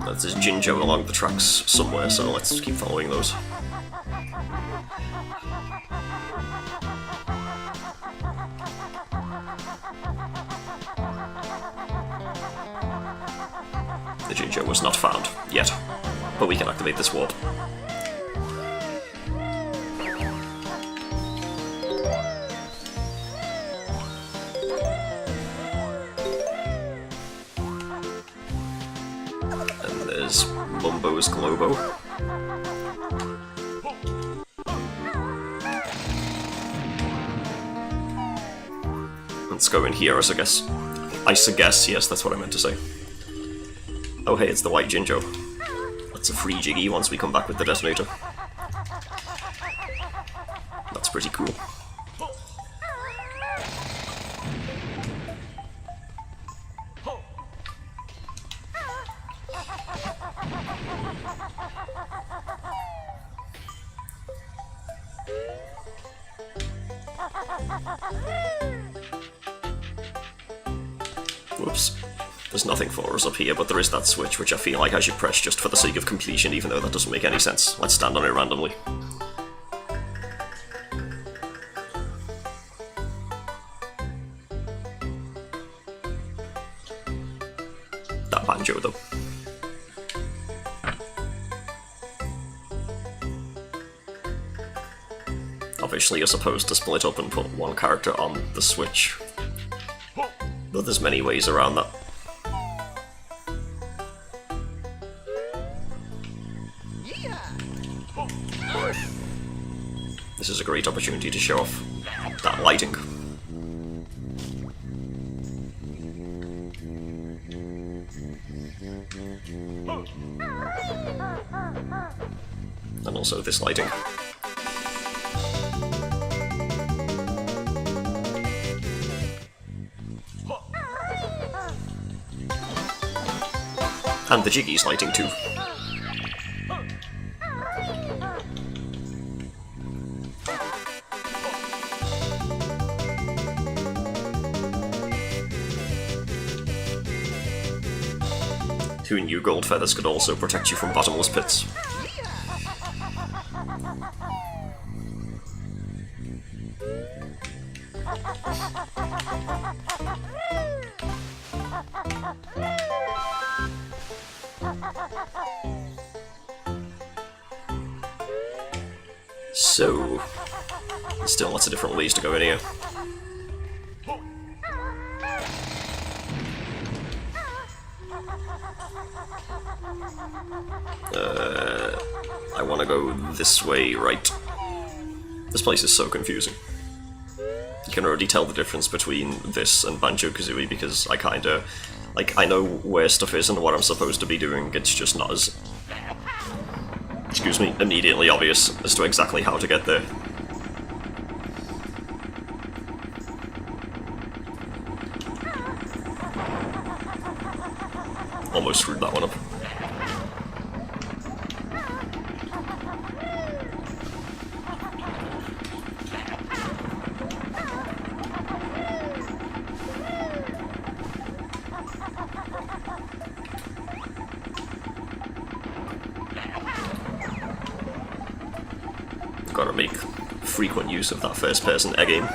There's Jinjo along the tracks somewhere, so let's keep following those. The Jinjo was not found, yet, but we can activate this warp. And there's Mumbo's Globo. Let's go in here, as I guess. Yes, that's what I meant to say. Oh hey, it's the white Jinjo. That's a free Jiggy once we come back with the detonator. That's pretty cool. Whoops. There's nothing for us up here, but there is that switch, which I feel like I should press just for the sake of completion, even though that doesn't make any sense. Let's stand on it randomly. That banjo, though. Obviously, you're supposed to split up and put one character on the switch, but there's many ways around that. This is a great opportunity to show off that lighting. And also this lighting. And the Jiggy's lighting too. Who knew gold feathers could also protect you from bottomless pits? So, there's still lots of different ways to go in here. I want to go this way, right? This place is so confusing. You can already tell the difference between this and Banjo-Kazooie because I kinda... like, I know where stuff is and what I'm supposed to be doing, it's just not as... excuse me, immediately obvious as to exactly how to get there. Almost screwed that one up. Gotta make frequent use of that first-person egg aim.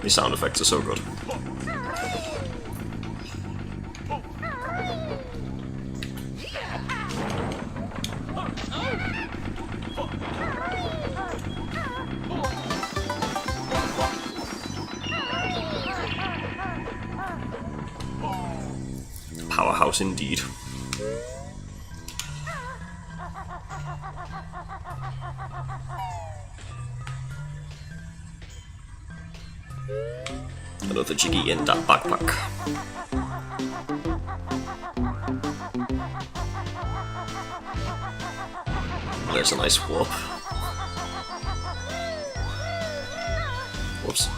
These sound effects are so good. Powerhouse indeed. Another jiggy in that backpack. There's a nice whoop. Whoops.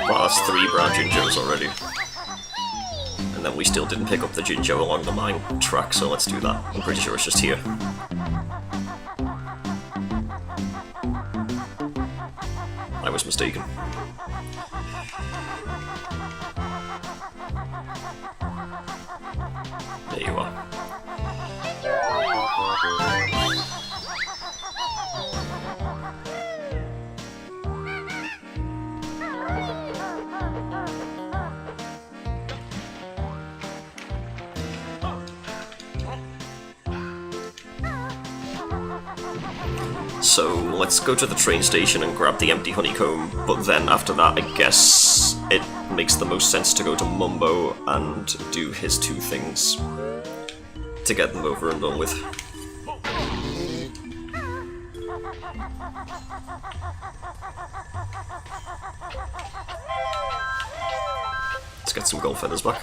Wow, that's 3 brown Jinjos already. And then we still didn't pick up the Jinjo along the mine track, so let's do that. I'm pretty sure it's just here. I was mistaken. There you are. So let's go to the train station and grab the empty honeycomb, but then after that I guess it makes the most sense to go to Mumbo and do his 2 things to get them over and done with. Let's get some gold feathers back.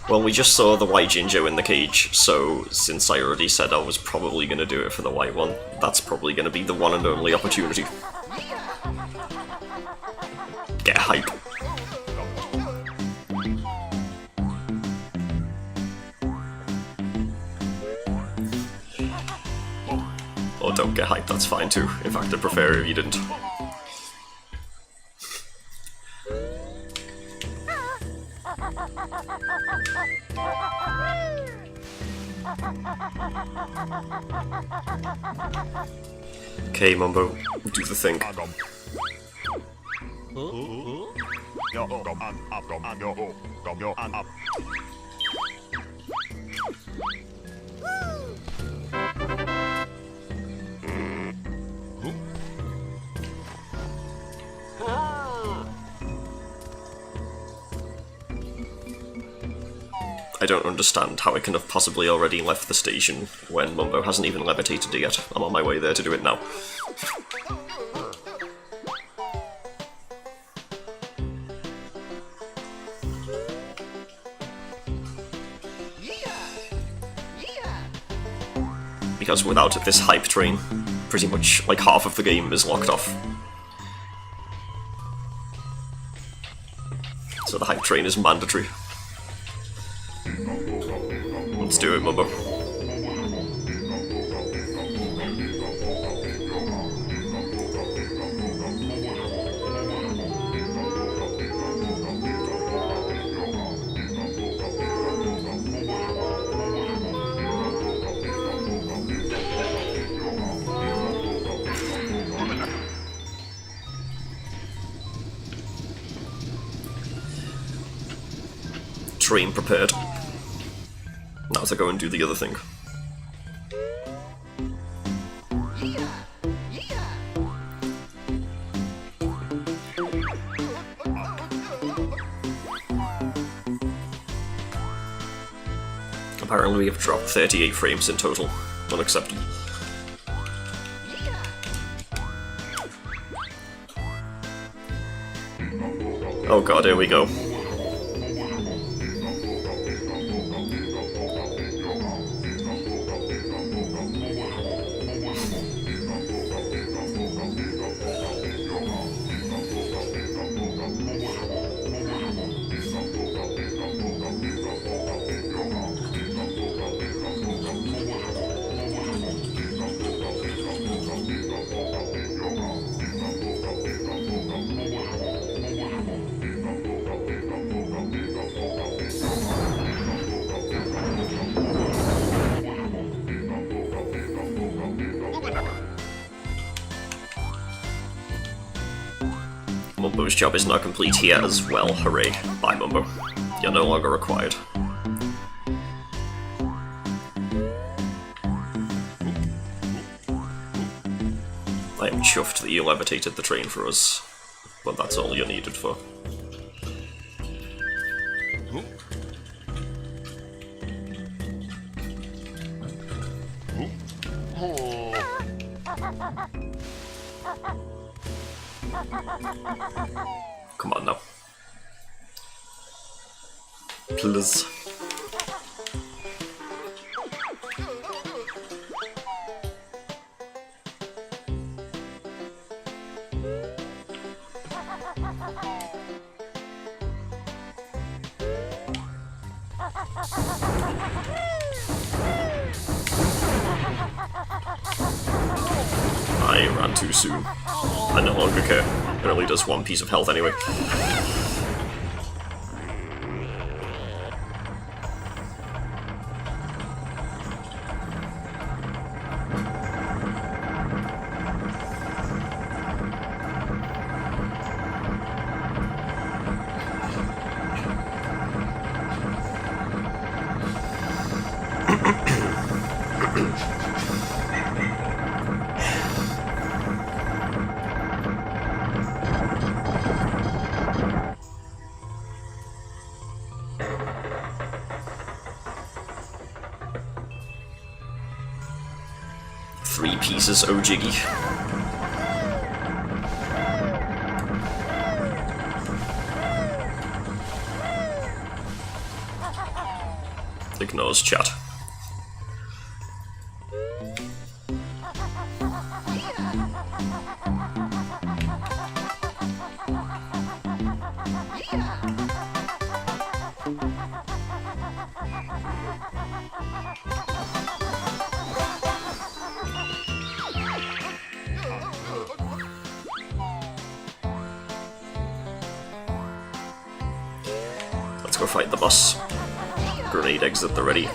Well, we just saw the white Jinjo in the cage, so since I already said I was probably going to do it for the white one, that's probably going to be the one and only opportunity. Get hype. Or don't get hype, that's fine too. In fact, I'd prefer if you didn't. Okay, Mumbo, do the thing. I don't understand how I can have possibly already left the station when Mumbo hasn't even levitated it yet. I'm on my way there to do it now. Because without this hype train, pretty much like half of the game is locked off. So the hype train is mandatory. Let's do it, Mumbo. Train prepared. Now to go and do the other thing. Apparently we have dropped 38 frames in total. Unacceptable. Oh god, here we go. Mumbo's job is now complete here as well. Hooray. Bye, Mumbo. You're no longer required. I am chuffed that you levitated the train for us, but that's all you're needed for. Come on now. Please. I ran too soon. I no longer care. It only does one piece of health anyway. Three pieces, oh jiggy. Ignores chat. Let's go fight the boss. Grenade eggs at the ready.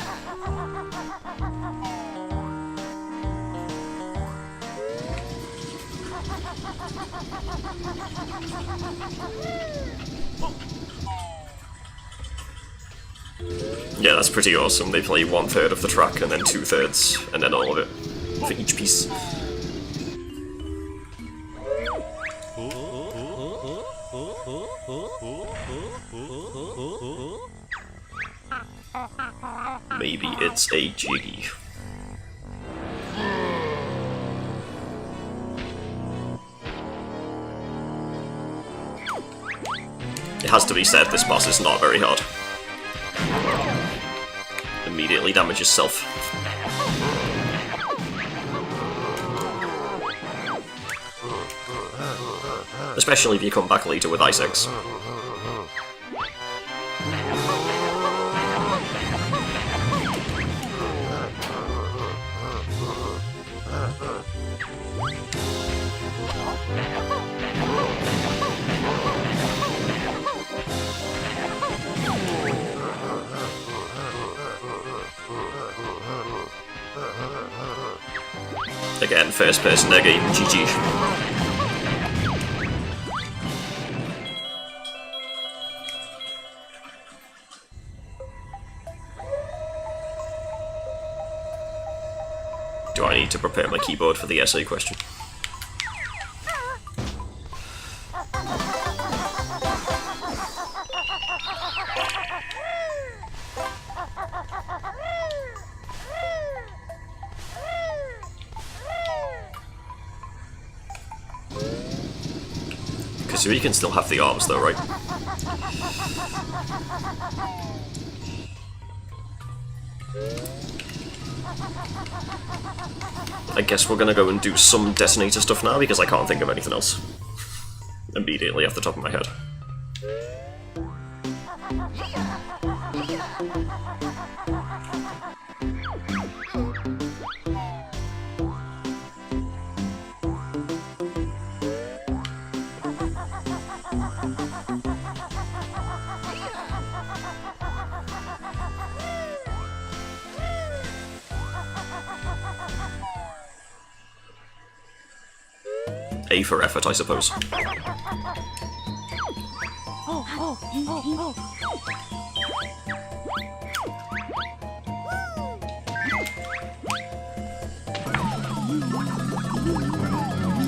Yeah, that's pretty awesome. They play 1/3 of the track and then 2/3, and then all of it for each piece. Maybe it's a jiggy. It has to be said, this boss is not very hard. Immediately damages self. Especially if you come back later with ice eggs. Again, first person their game, GG. Do I need to prepare my keyboard for the essay question? Kazooie can still have the arms though, right? I guess we're gonna go and do some detonator stuff now because I can't think of anything else immediately off the top of my head. A for effort, I suppose.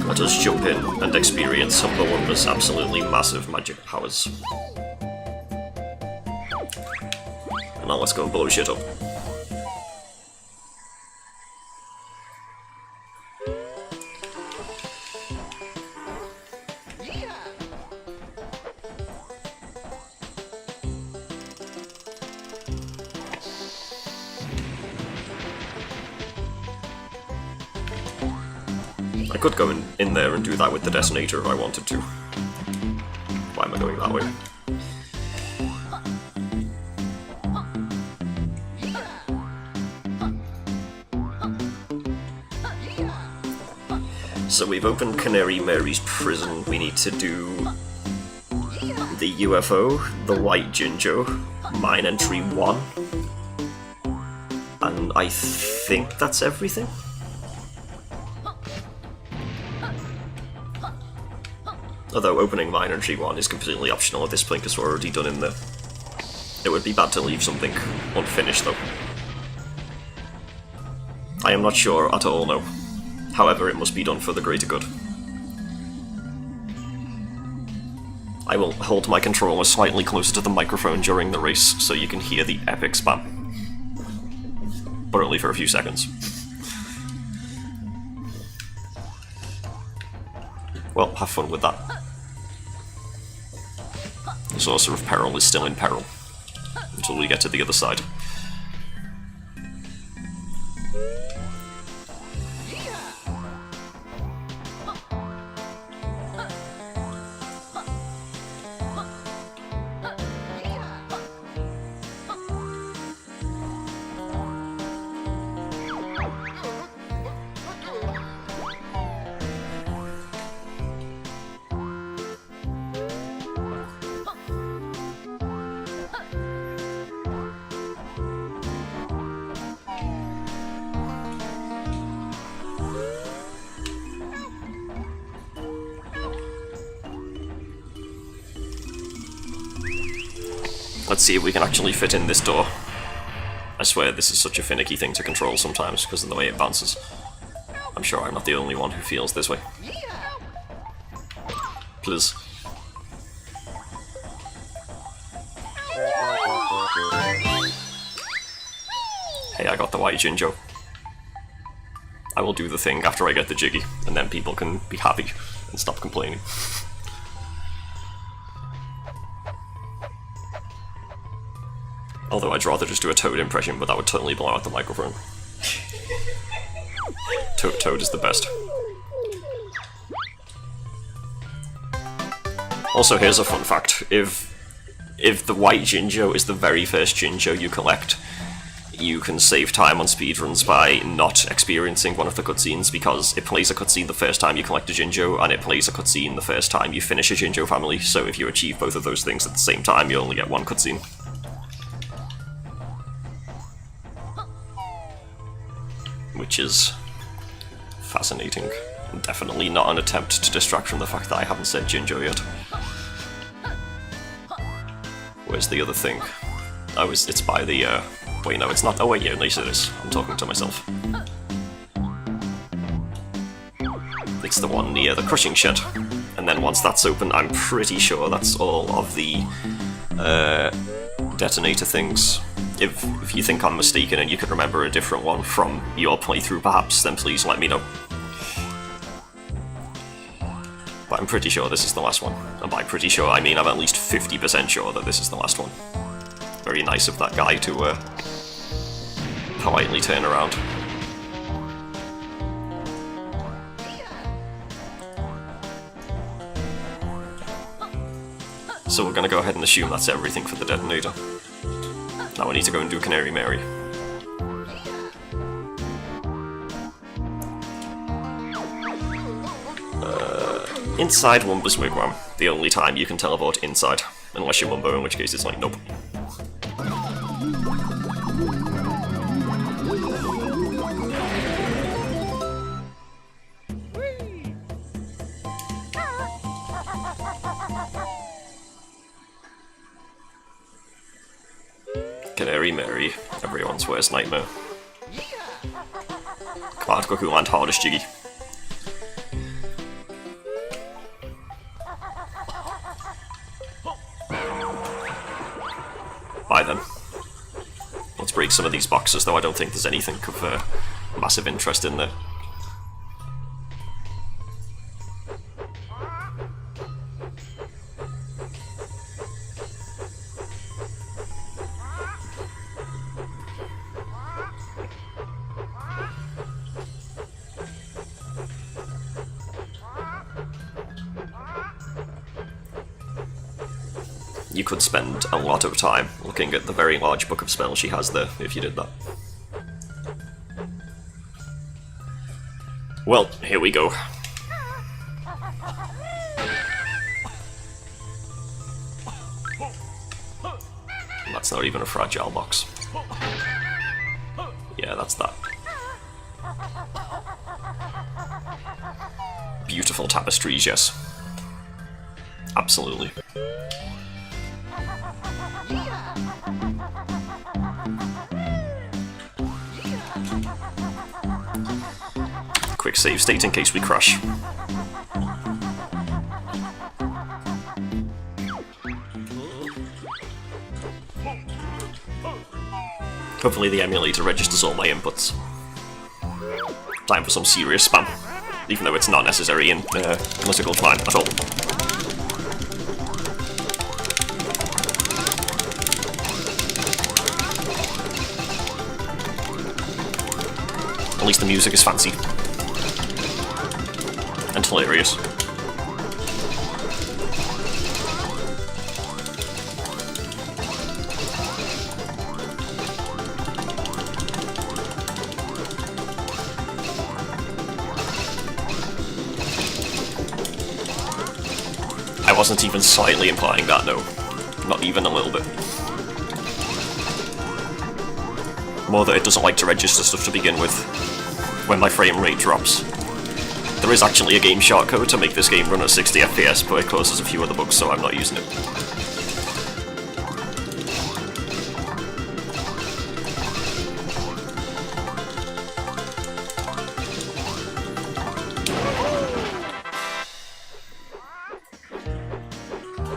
Let us jump in and experience some of the wondrous, absolutely massive magic powers. And now let's go and blow shit up. I could go in there and do that with the detonator if I wanted to. Why am I going that way? So we've opened Canary Mary's prison. We need to do the UFO, the White Jinjo, mine entry 1. And I think that's everything? Although opening mine entry 1 is completely optional at this point because we're already done in there. It would be bad to leave something unfinished though. I am not sure at all, no. However, it must be done for the greater good. I will hold my controller slightly closer to the microphone during the race so you can hear the epic spam. But only for a few seconds. Well, have fun with that. The Sorcerer of Peril is still in peril until we get to the other side. Let's see if we can actually fit in this door. I swear this is such a finicky thing to control sometimes because of the way it bounces. I'm sure I'm not the only one who feels this way. Please. Hey, I got the White Jinjo. I will do the thing after I get the Jiggy, and then people can be happy and stop complaining. Although I'd rather just do a Toad impression, but that would totally blow out the microphone. Toad is the best. Also, here's a fun fact. If the White Jinjo is the very first Jinjo you collect, you can save time on speedruns by not experiencing one of the cutscenes, because it plays a cutscene the first time you collect a Jinjo, and it plays a cutscene the first time you finish a Jinjo family, so if you achieve both of those things at the same time, you only get one cutscene. Which is fascinating. Definitely not an attempt to distract from the fact that I haven't said Jinjo yet. Where's the other thing? Oh, it's by the, wait, no, it's not. Oh, wait, yeah, at least it is. I'm talking to myself. It's the one near the crushing shed. And then once that's open, I'm pretty sure that's all of the detonator things. If you think I'm mistaken and you could remember a different one from your playthrough perhaps, then please let me know. But I'm pretty sure this is the last one. And by pretty sure, I mean I'm at least 50% sure that this is the last one. Very nice of that guy to politely turn around. So we're gonna go ahead and assume that's everything for the detonator. Now we need to go and do Canary Mary. Inside Wumba's wigwam. The only time you can teleport inside. Unless you're Wumba, in which case it's like, nope. Canary Mary, everyone's worst nightmare. Come on, Goku land hardest Jiggy. Bye then. Let's break some of these boxes, though I don't think there's anything of massive interest in there. You could spend a lot of time looking at the very large book of spells she has there, if you did that. Well, here we go. That's not even a fragile box. Yeah, that's that. Beautiful tapestries, yes. Absolutely. Quick save state in case we crash. Hopefully the emulator registers all my inputs. Time for some serious spam, even though it's not necessary in musical time at all. At least the music is fancy. And hilarious. I wasn't even slightly implying that, no. Not even a little bit. More that it doesn't like to register stuff to begin with, when my frame rate drops. There is actually a game shortcode to make this game run at 60 FPS, but it causes a few other bugs, so I'm not using it.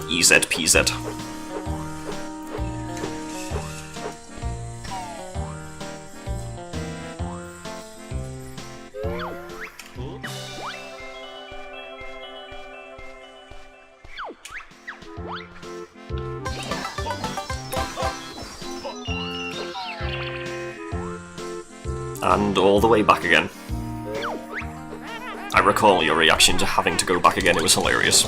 EZPZ. And all the way back again. I recall your reaction to having to go back again, it was hilarious.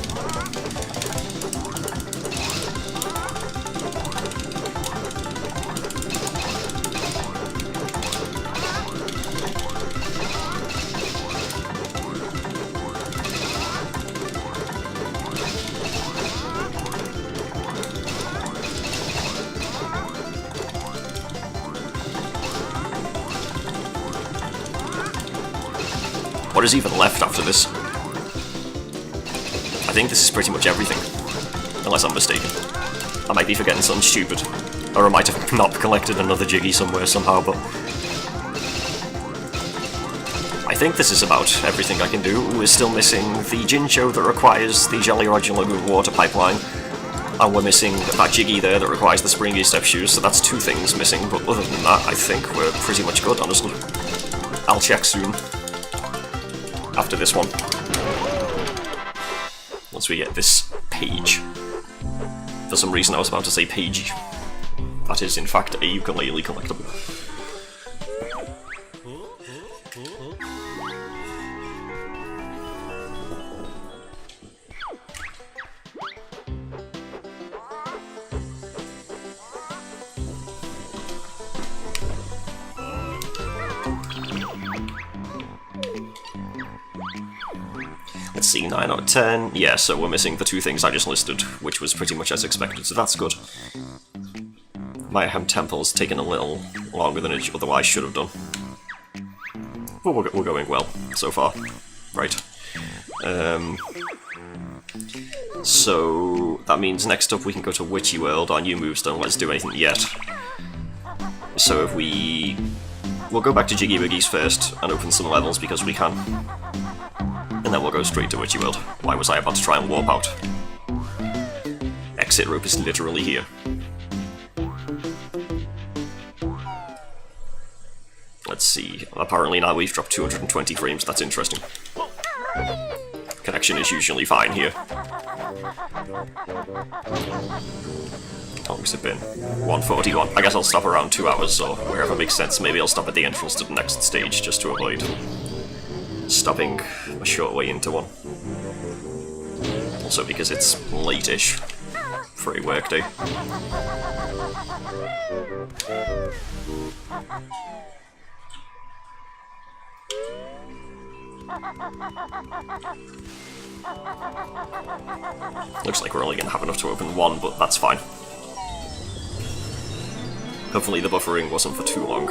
What is even left after this? I think this is pretty much everything. Unless I'm mistaken. I might be forgetting something stupid. Or I might have not collected another Jiggy somewhere somehow, but... I think this is about everything I can do. We're still missing the Jincho that requires the Jolly Roger Lagoon water pipeline. And we're missing that Jiggy there that requires the Springy Step Shoes, so that's 2 things missing, but other than that, I think we're pretty much good, honestly. I'll check soon. After this one. Once we get this page. For some reason I was about to say pagey. That is in fact a ukulele collectible. Let's see, 9 out of 10. Yeah, so we're missing the 2 things I just listed, which was pretty much as expected, so that's good. Mayhem Temple's taken a little longer than it otherwise should have done. But we're going well, so far. Right. So, that means next up we can go to Witchy World. Our new moves don't let us do anything yet. So if we'll go back to Jiggy Wiggy's first and open some levels because we can. And then we'll go straight to Witchy World. Why was I about to try and warp out? Exit rope is literally here. Let's see. Apparently now we've dropped 220 frames. That's interesting. Connection is usually fine here. How long has it been? 1:41. I guess I'll stop around 2 hours or wherever makes sense. Maybe I'll stop at the entrance to the next stage just to avoid stopping a short way into one. Also because it's late-ish for a workday. Looks like we're only going to have enough to open 1, but that's fine. Hopefully the buffering wasn't for too long.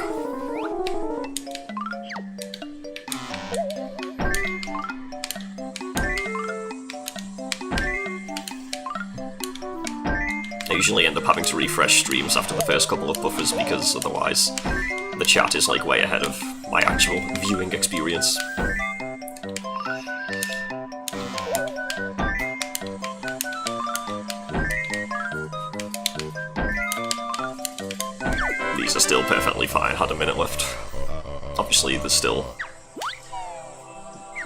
I usually end up having to refresh streams after the first couple of buffers because otherwise the chat is like way ahead of my actual viewing experience. These are still perfectly fine, had a minute left. Obviously there's still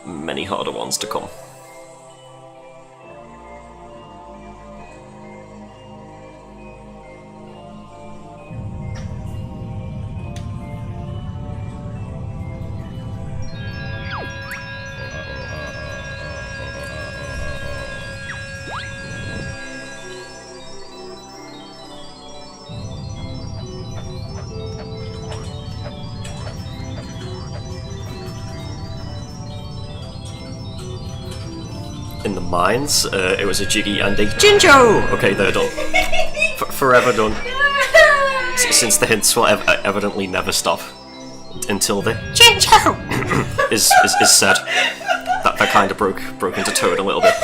many harder ones to come. In the mines, it was a Jiggy and a Jinjo! Okay, they're done. Forever done. Since the hints will evidently never stop until the Jinjo is said. That kind of broke into Toad a little bit.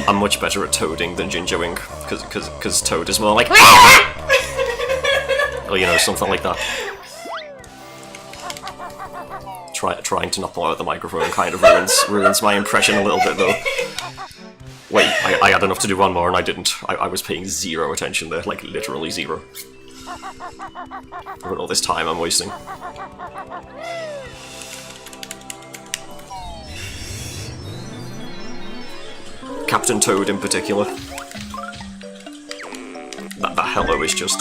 I'm much better at toading than Jinjoing, because Toad is more like or you know, something like that. Trying to not blow out the microphone kind of ruins my impression a little bit, though. Wait, I had enough to do 1 more and I didn't. I was paying 0 attention there, like literally 0. Look at all this time I'm wasting. Captain Toad in particular. That hello is just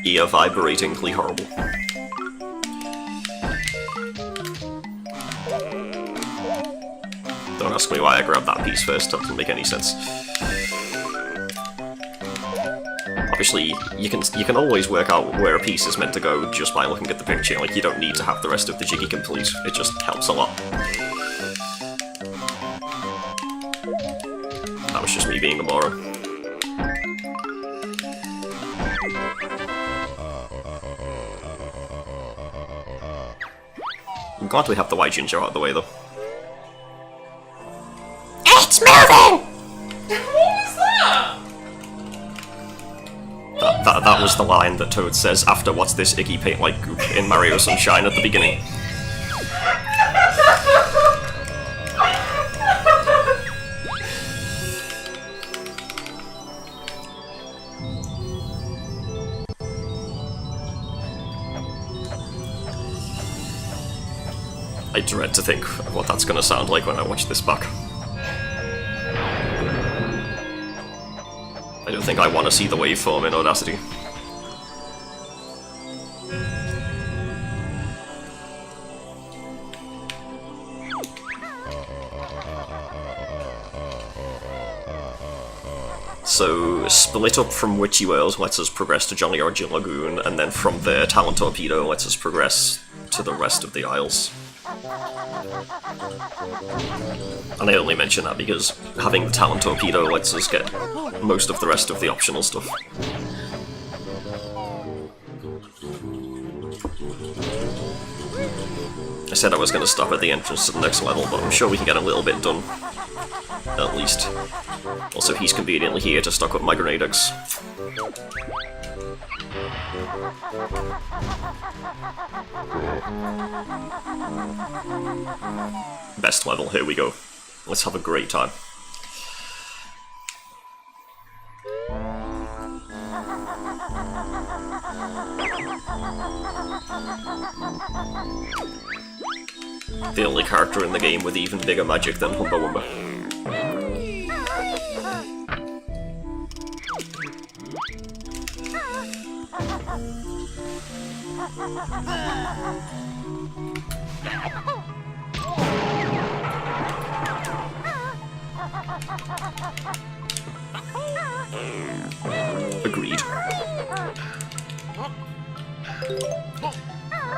ear-vibratingly horrible. Don't ask me why I grabbed that piece first, that doesn't make any sense. Obviously, you can always work out where a piece is meant to go just by looking at the picture, like you don't need to have the rest of the Jiggy complete, it just helps a lot. That was just me being a moron. I'm glad we have the white ginger out of the way, though. It's moving! What was that? That was the line that Toad says after "What's this icky paint-like goop" in Mario Sunshine at the beginning. I dread to think of what that's gonna sound like when I watch this back. I don't think I want to see the waveform in Audacity. So, split up from Witchy World lets us progress to Jolly Orgy Lagoon, and then from there, Talent Torpedo lets us progress to the rest of the Isles. And I only mention that because having the Talent Torpedo lets us get most of the rest of the optional stuff. I said I was going to stop at the entrance to the next level, but I'm sure we can get a little bit done. At least. Also, he's conveniently here to stock up my grenade eggs. Best level, here we go. Let's have a great time. The only character in the game with even bigger magic than Humba Wumba. Agreed.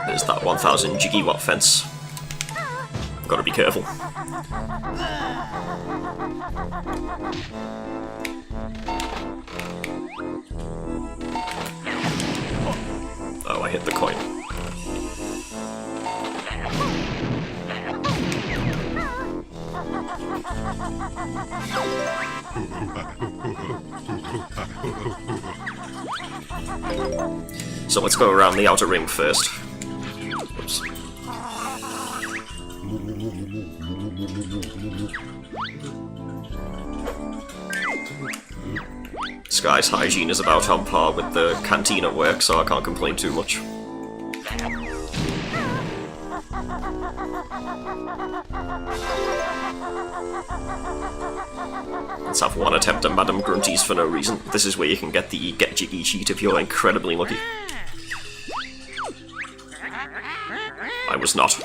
There's that 1000 gigawatt fence. Gotta be careful. Oh, I hit the coin. So let's go around the outer ring first. Oops. Sky's hygiene is about on par with the canteen at work, so I can't complain too much. Let's have one attempt at Madame Grunty's for no reason. This is where you can get the Get Jiggy cheat if you're incredibly lucky. I was not.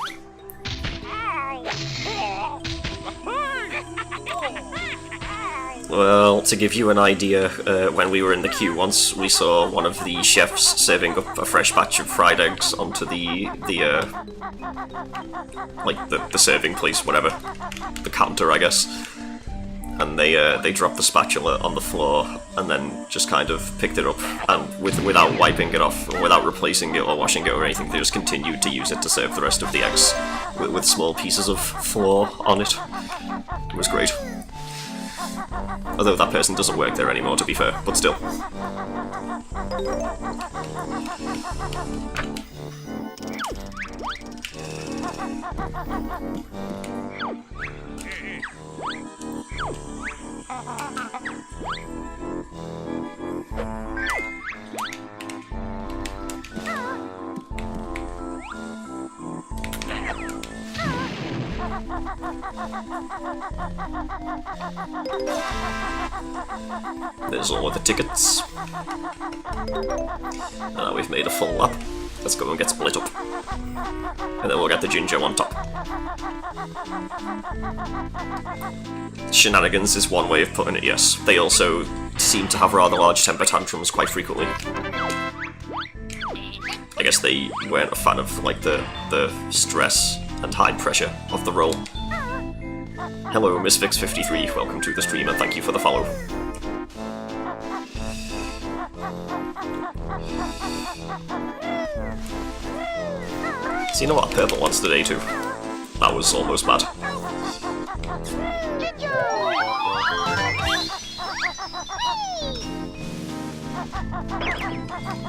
Well, to give you an idea, when we were in the queue once, we saw one of the chefs serving up a fresh batch of fried eggs onto the serving place, whatever. The counter, I guess. And they dropped the spatula on the floor and then just kind of picked it up and without wiping it off, or without replacing it or washing it or anything, they just continued to use it to serve the rest of the eggs with small pieces of flour on it. It was great. Although that person doesn't work there anymore, to be fair, but still. There's all of the tickets. Now we've made a full lap. Let's go and get split up. And then we'll get the ginger on top. Shenanigans is one way of putting it, yes. They also seem to have rather large temper tantrums quite frequently. I guess they weren't a fan of like the stress and high pressure of the role. Hello, MissFix53, welcome to the stream and thank you for the follow. So you know what? Purple wants today too. That was almost bad.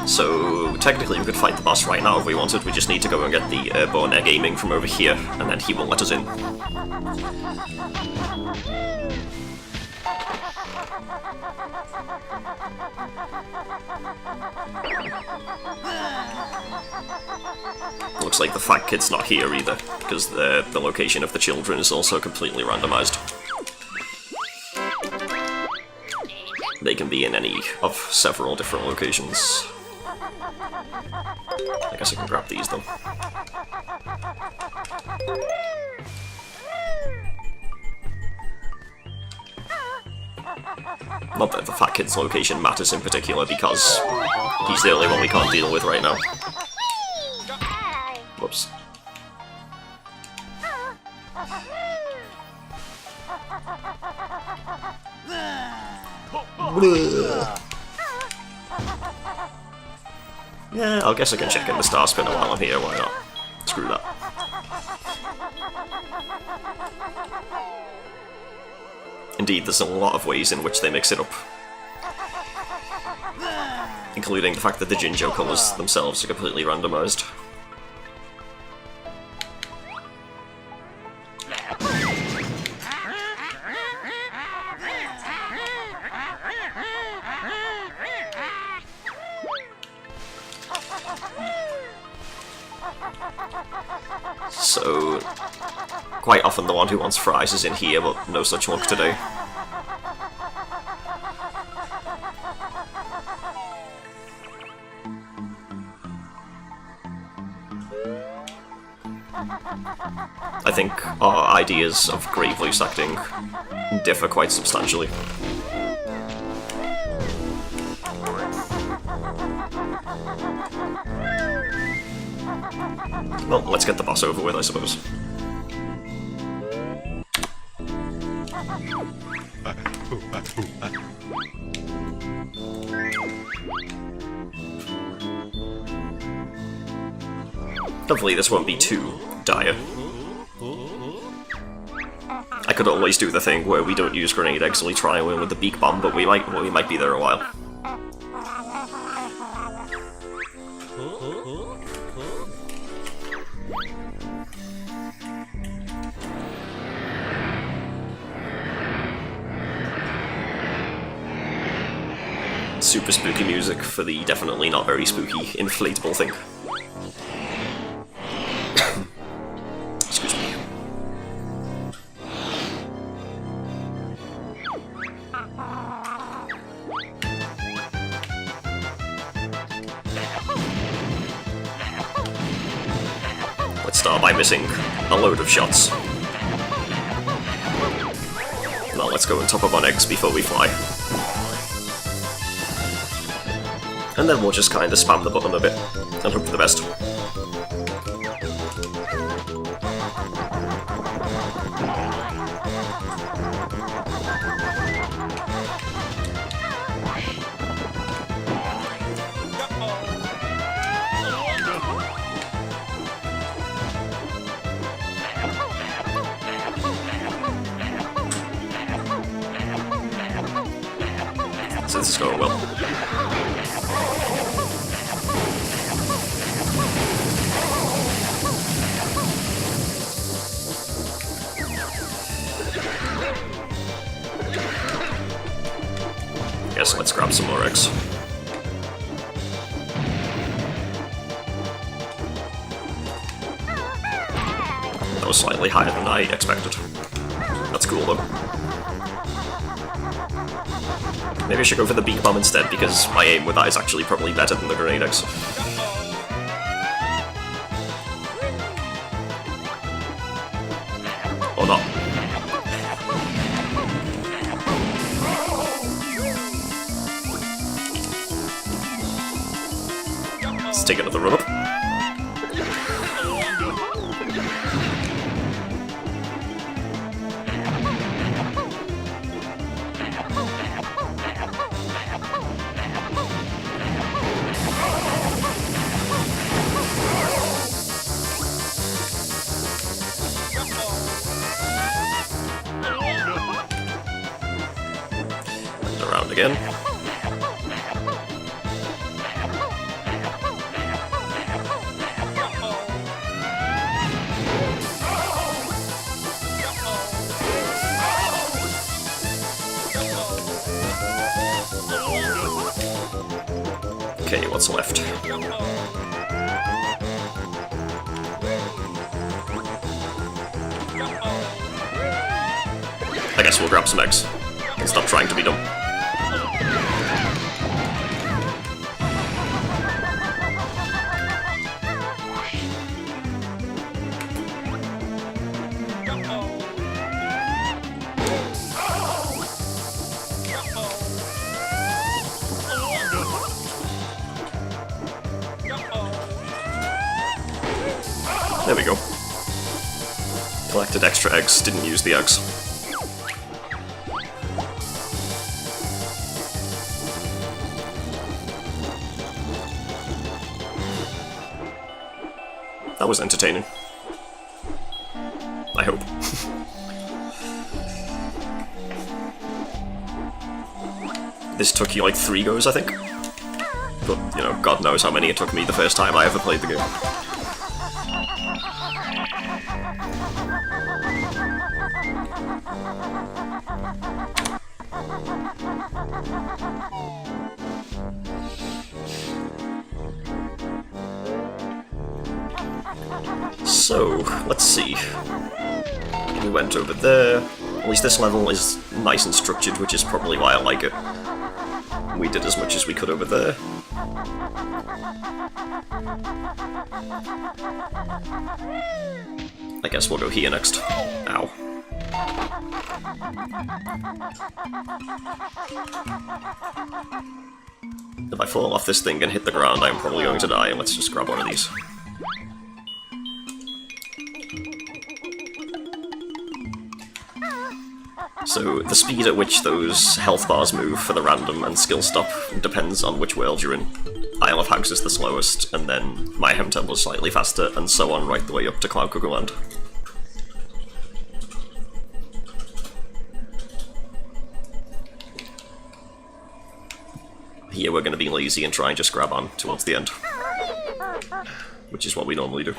So technically we could fight the boss right now if we wanted. We just need to go and get the airborne egg aiming from over here, and then he will let us in. Looks like the fat kid's not here either, because the location of the children is also completely randomized. They can be in any of several different locations. I guess I can grab these though. Not that the fat kid's location matters in particular, because he's the only one we can't deal with right now. Whoops. Yeah, I guess I can check in the star spinner while I'm here, why not? Screw that. Indeed, there's a lot of ways in which they mix it up. Including the fact that the Jinjo colours themselves are completely randomised. So, quite often the one who wants fries is in here, but no such luck today. I think our ideas of grave loose acting differ quite substantially. Well, let's get the boss over with, I suppose. Hopefully this won't be too dire. I could always do the thing where we don't use grenade eggs, we try and win with the beak bomb, but we might be there a while. Super spooky music for the definitely not very spooky inflatable thing. Excuse me. Let's start by missing a load of shots. Now let's go on top of our eggs before we fly. And then we'll just kind of spam the button a bit, and hope for the best. So this is going well. Guess let's grab some more eggs. That was slightly higher than I expected. That's cool though. Maybe I should go for the beak bomb instead, because my aim with that is actually probably better than the grenade eggs. Or not. Let's take another run up. around again. Okay, what's left? I guess we'll grab some eggs and stop trying to be dumb. There we go. Collected extra eggs, didn't use the eggs. That was entertaining. I hope. This took you like 3 goes, I think. But, you know, God knows how many it took me the first time I ever played the game. So, let's see. We went over there. At least this level is nice and structured, which is probably why I like it. We did as much as we could over there. I guess we'll go here next. Ow. If I fall off this thing and hit the ground, I'm probably going to die. Let's just grab one of these. So, the speed at which those health bars move for the random and skill stop depends on which world you're in. Isle of House is the slowest, and then Mayhem Temple is slightly faster, and so on right the way up to Cloud Cuckoo Land. Here we're going to be lazy and try and just grab on towards the end. Which is what we normally do.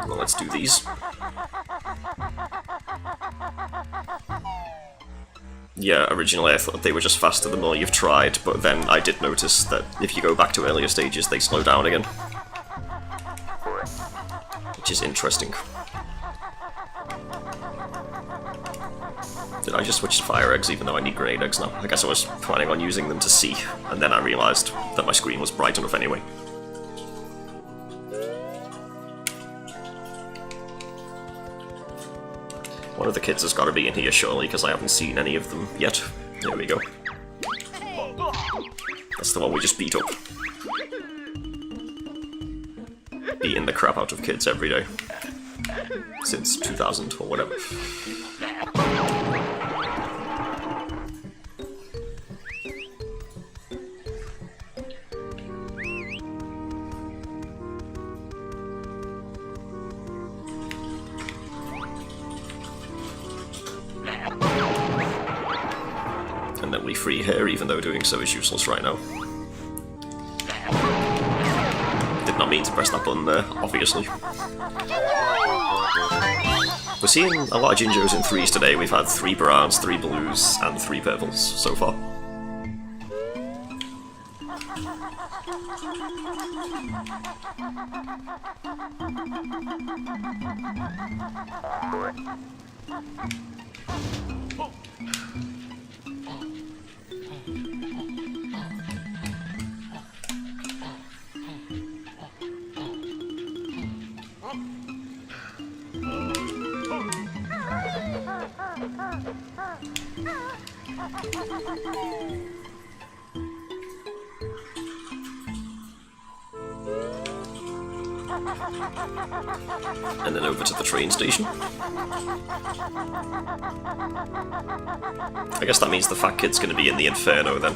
Well, let's do these. Yeah, originally I thought they were just faster the more you've tried, but then I did notice that if you go back to earlier stages, they slow down again. Which is interesting. Did I just switch to fire eggs even though I need grenade eggs now? I guess I was planning on using them to see, and then I realised that my screen was bright enough anyway. One of the kids has got to be in here, surely, because I haven't seen any of them yet. There we go. That's the one we just beat up. Beating the crap out of kids every day. Since 2000 or whatever. And then we free her, even though doing so is useless right now. Did not mean to press that button there, obviously. We're seeing a lot of Jinjos in 3s today. We've had 3 browns, 3 blues, and 3 purples so far. And then over to the train station. I guess that means the fat kid's gonna be in the Inferno then.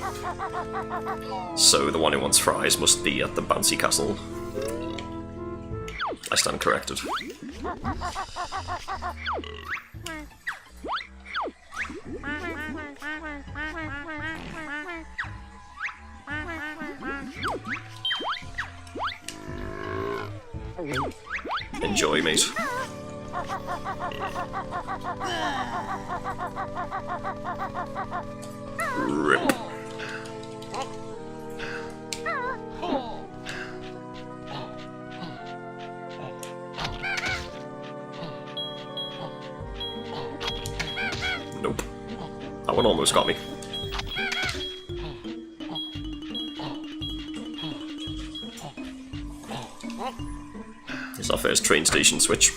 So the one who wants fries must be at the bouncy castle. I stand corrected. Enjoy, mate. Rip. Nope. That one almost got me. It's our first train station switch.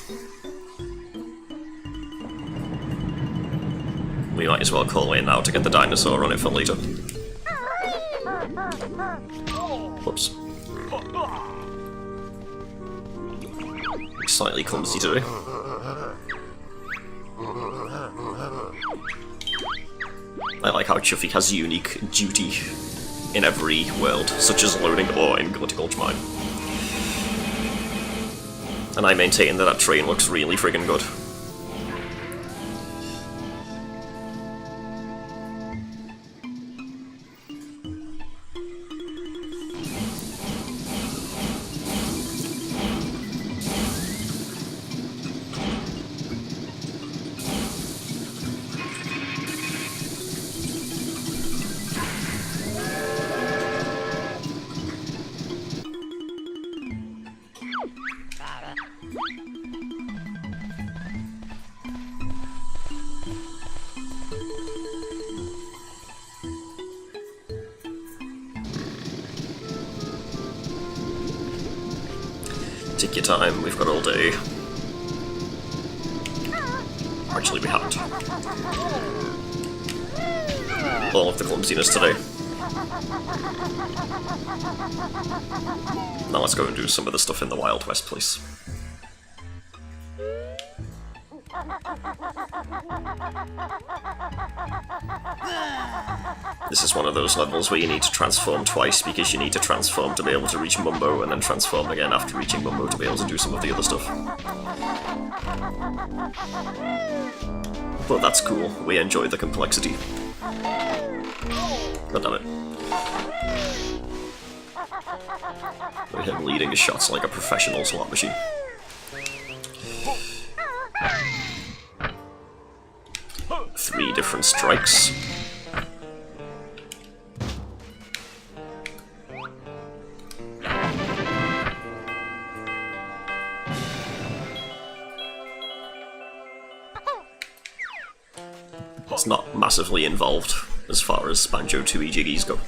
We might as well call in now to get the dinosaur on it for later. Whoops. Slightly clumsy today. I like how Chuffy has a unique duty in every world, such as loading ore in Gully Gulch Mine. And I maintain that that train looks really friggin' good. Take your time, we've got all day. Actually, we haven't. All of the clumsiness today. Now let's go and do some of the stuff in the Wild West, please. This is one of those levels where you need to transform twice because you need to transform to be able to reach Mumbo and then transform again after reaching Mumbo to be able to do some of the other stuff. But that's cool, we enjoy the complexity. God damn it. Look at him leading his shots like a professional slot machine. Three different strikes. It's not massively involved as far as Banjo-Tooie jiggies go.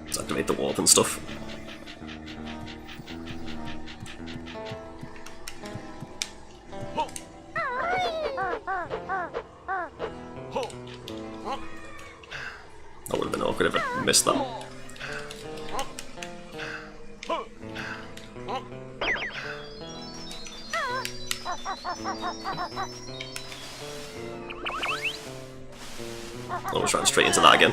Let's activate the warp and stuff. That would have been awkward if I missed that. Almost ran straight into that again.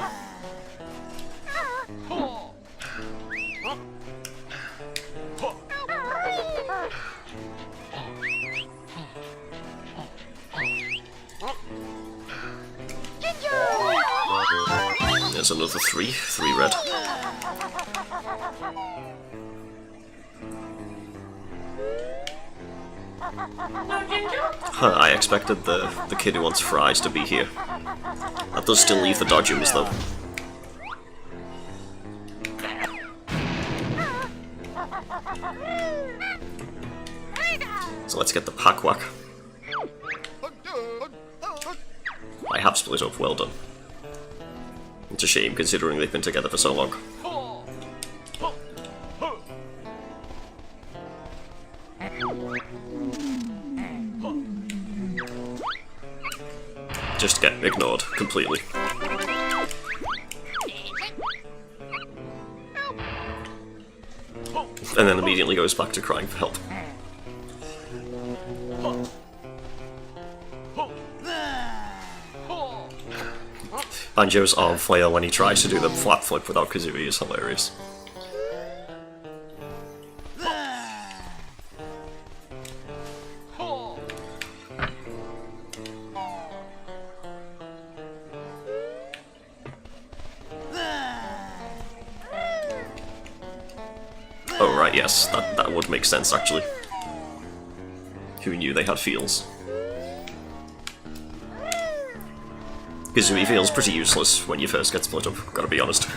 There's another three red. Huh, I expected the kid who wants fries to be here. That does still leave the Dodgems though. So let's get the pack whack. I have split up, well done. It's a shame considering they've been together for so long. just get ignored completely. And then immediately goes back to crying for help. Banjo's arm flail when he tries to do the flat flip without Kazooie is hilarious. Oh right, yes, that would make sense actually. Who knew they had feels? Kazooie feels pretty useless when you first get split up, gotta be honest.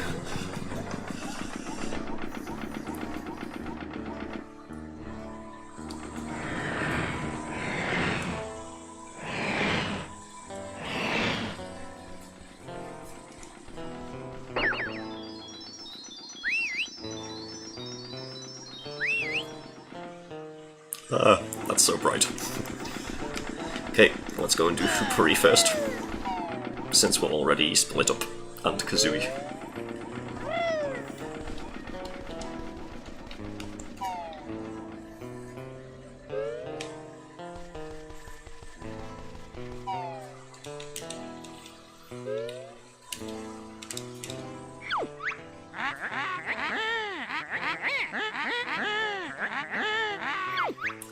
That's so bright. Okay, let's go and do Hoopery first, since we're already split up, and Kazooie.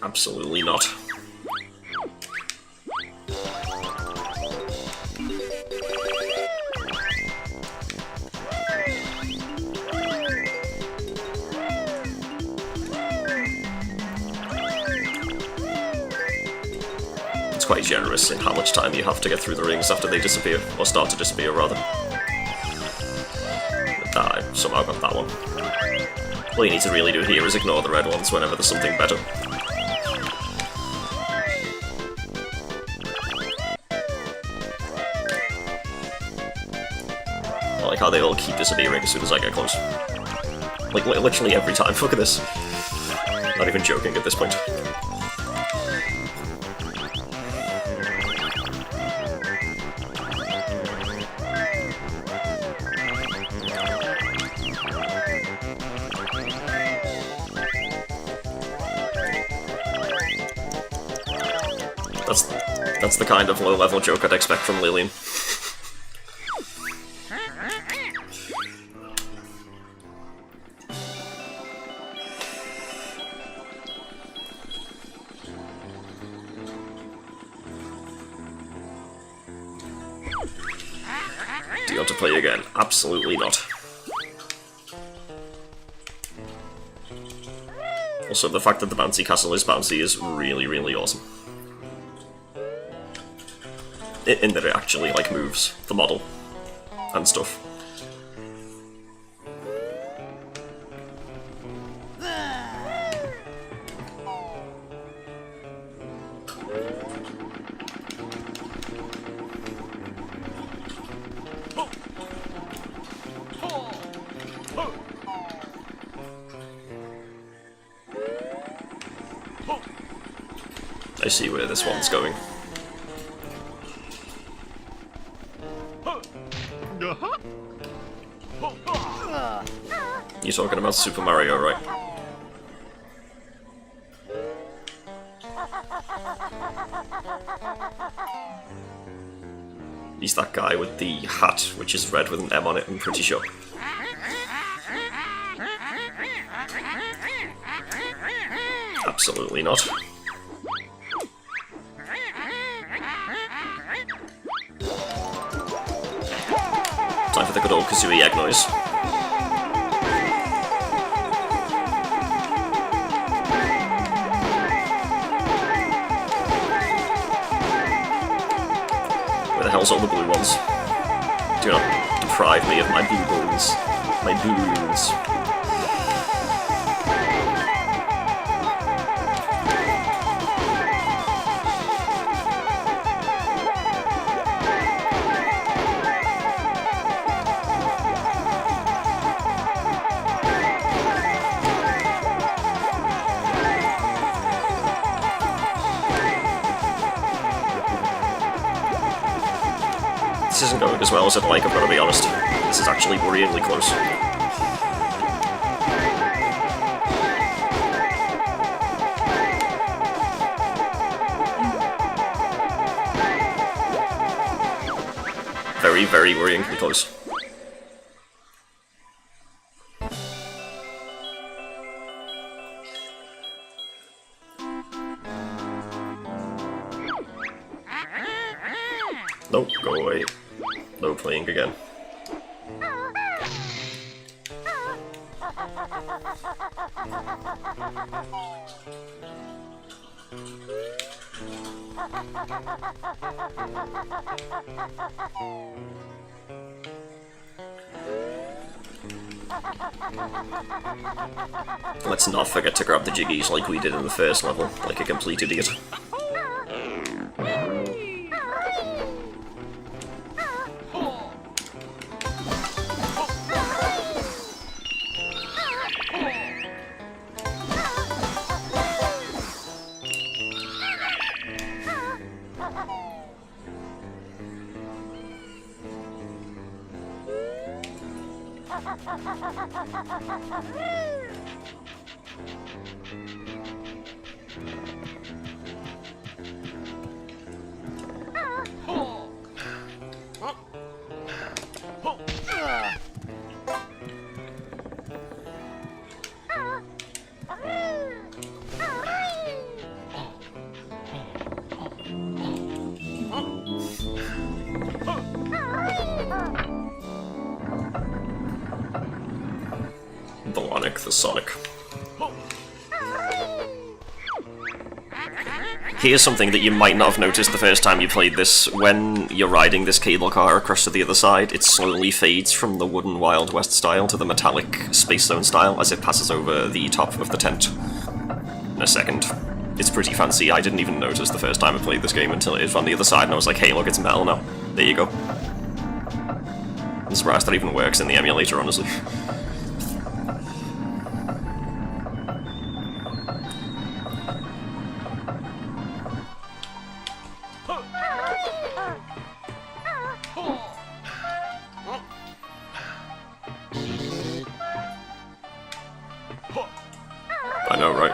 Absolutely not. It's quite generous in how much time you have to get through the rings after they disappear, or start to disappear rather. I somehow got that one. All you need to really do here is ignore the red ones whenever there's something better. I like how they all keep disappearing as soon as I get close. Like, literally every time. Look at this. Not even joking at this point. That's the kind of low-level joke I'd expect from Lillian. Do you want to play again? Absolutely not. Also, the fact that the bouncy castle is bouncy is really, really awesome. In that it actually, like, moves the model and stuff. I see where this one's going. You're talking about Super Mario, right? He's that guy with the hat, which is red with an M on it, I'm pretty sure. Absolutely not. Time for the good old Kazooie egg noise. Where the hell's all the blue ones? Do not deprive me of my blue balls. My balloons. as well as I'd like, I've got to be honest. This is actually worryingly close. Very, very worryingly close. Nope, go away. No playing again. Let's not forget to grab the jiggies like we did in the first level, like a complete idiot. The Sonic. Here's something that you might not have noticed the first time you played this. When you're riding this cable car across to the other side, it slowly fades from the wooden Wild West style to the metallic Space Zone style as it passes over the top of the tent. In a second. It's pretty fancy. I didn't even notice the first time I played this game until it was on the other side and I was like, hey look, it's metal now. There you go. I'm surprised that even works in the emulator, honestly. I know, right?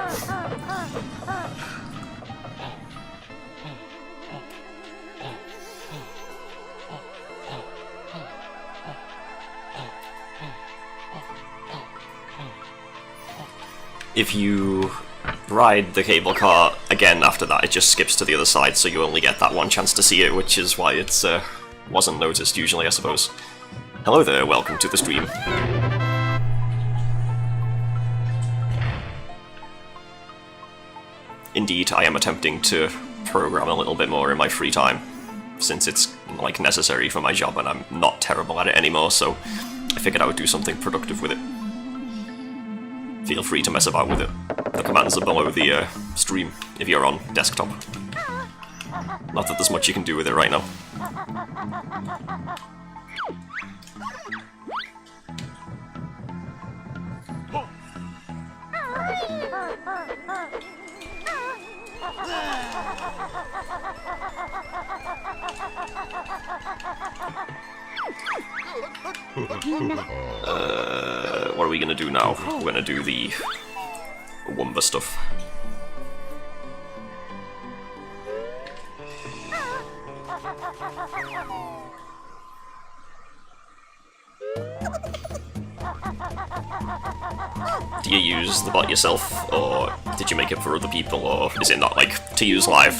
If you ride the cable car again after that, it just skips to the other side, so you only get that one chance to see it, which is why it's wasn't noticed usually, I suppose. Hello there, welcome to the stream. Indeed, I am attempting to program a little bit more in my free time, since it's, like, necessary for my job and I'm not terrible at it anymore, so I figured I would do something productive with it. Feel free to mess about with it. The commands are below the stream, if you're on desktop. Not that there's much you can do with it right now. What are we gonna do now? We're gonna do the Wumba stuff. Do you use the bot yourself, or did you make it for other people, or is it not, like, to use live?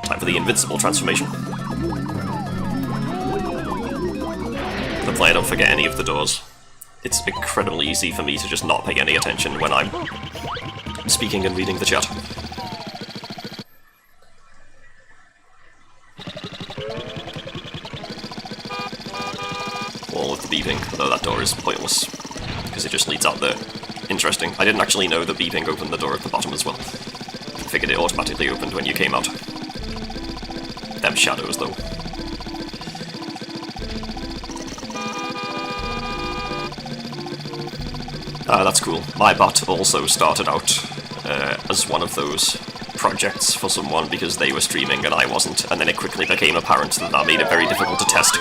Time for the invincible transformation. The player don't forget any of the doors. It's incredibly easy for me to just not pay any attention when I'm speaking and reading the chat. All of the beeping, although that door is pointless, because it just leads out there. Interesting. I didn't actually know that beeping opened the door at the bottom as well. I figured it automatically opened when you came out. Them shadows, though. That's cool. My bot also started out as one of those projects for someone because they were streaming and I wasn't, and then it quickly became apparent that that made it very difficult to test.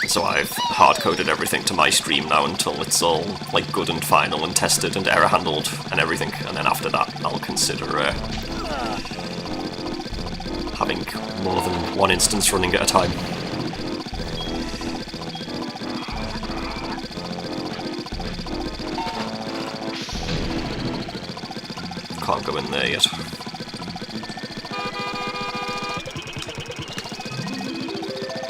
So I've hard-coded everything to my stream now until it's all like good and final and tested and error-handled and everything, and then after that I'll consider having more than one instance running at a time. Can't go in there yet.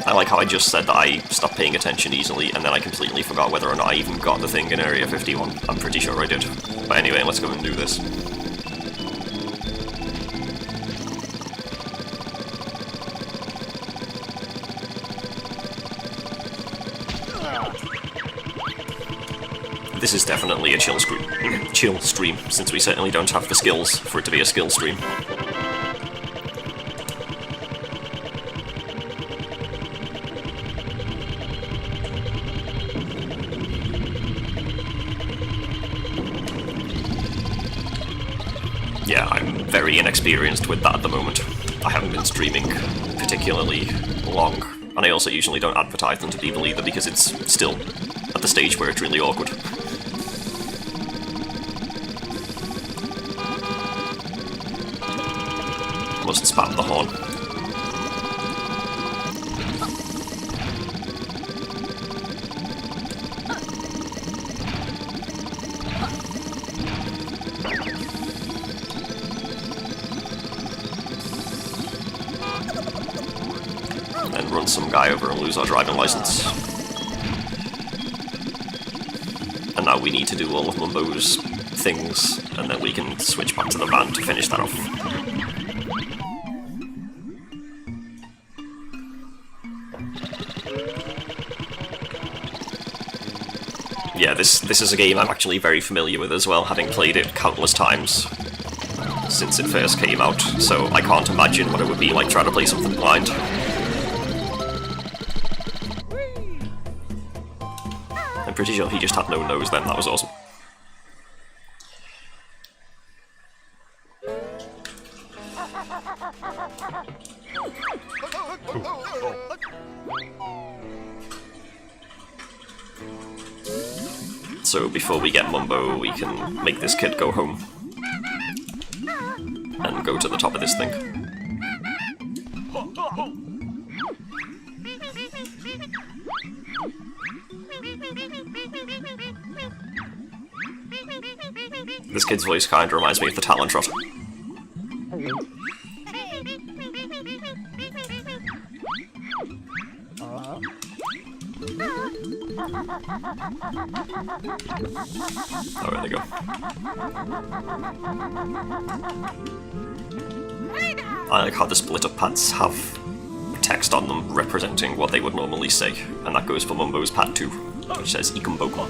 I like how I just said that I stopped paying attention easily, and then I completely forgot whether or not I even got the thing in Area 51. I'm pretty sure I did. But anyway, let's go and do this. This is definitely a chill stream, since we certainly don't have the skills for it to be a skill stream. Yeah, I'm very inexperienced with that at the moment. I haven't been streaming particularly long, and I also usually don't advertise them to people either because it's still at the stage where it's really awkward. Must spam the horn. And run some guy over and lose our driving license. And now we need to do all of Mumbo's things, and then we can switch back to the van to finish that off. Yeah, this is a game I'm actually very familiar with as well, having played it countless times since it first came out, so I can't imagine what it would be like trying to play something blind. I'm pretty sure he just had no nose then, that was awesome. So before we get Mumbo, we can make this kid go home and go to the top of this thing. This kid's voice kind of reminds me of the Talon Trot. Oh, there they go. I like how the split-up pads have text on them representing what they would normally say, and that goes for Mumbo's pad too, which says Ikumboko.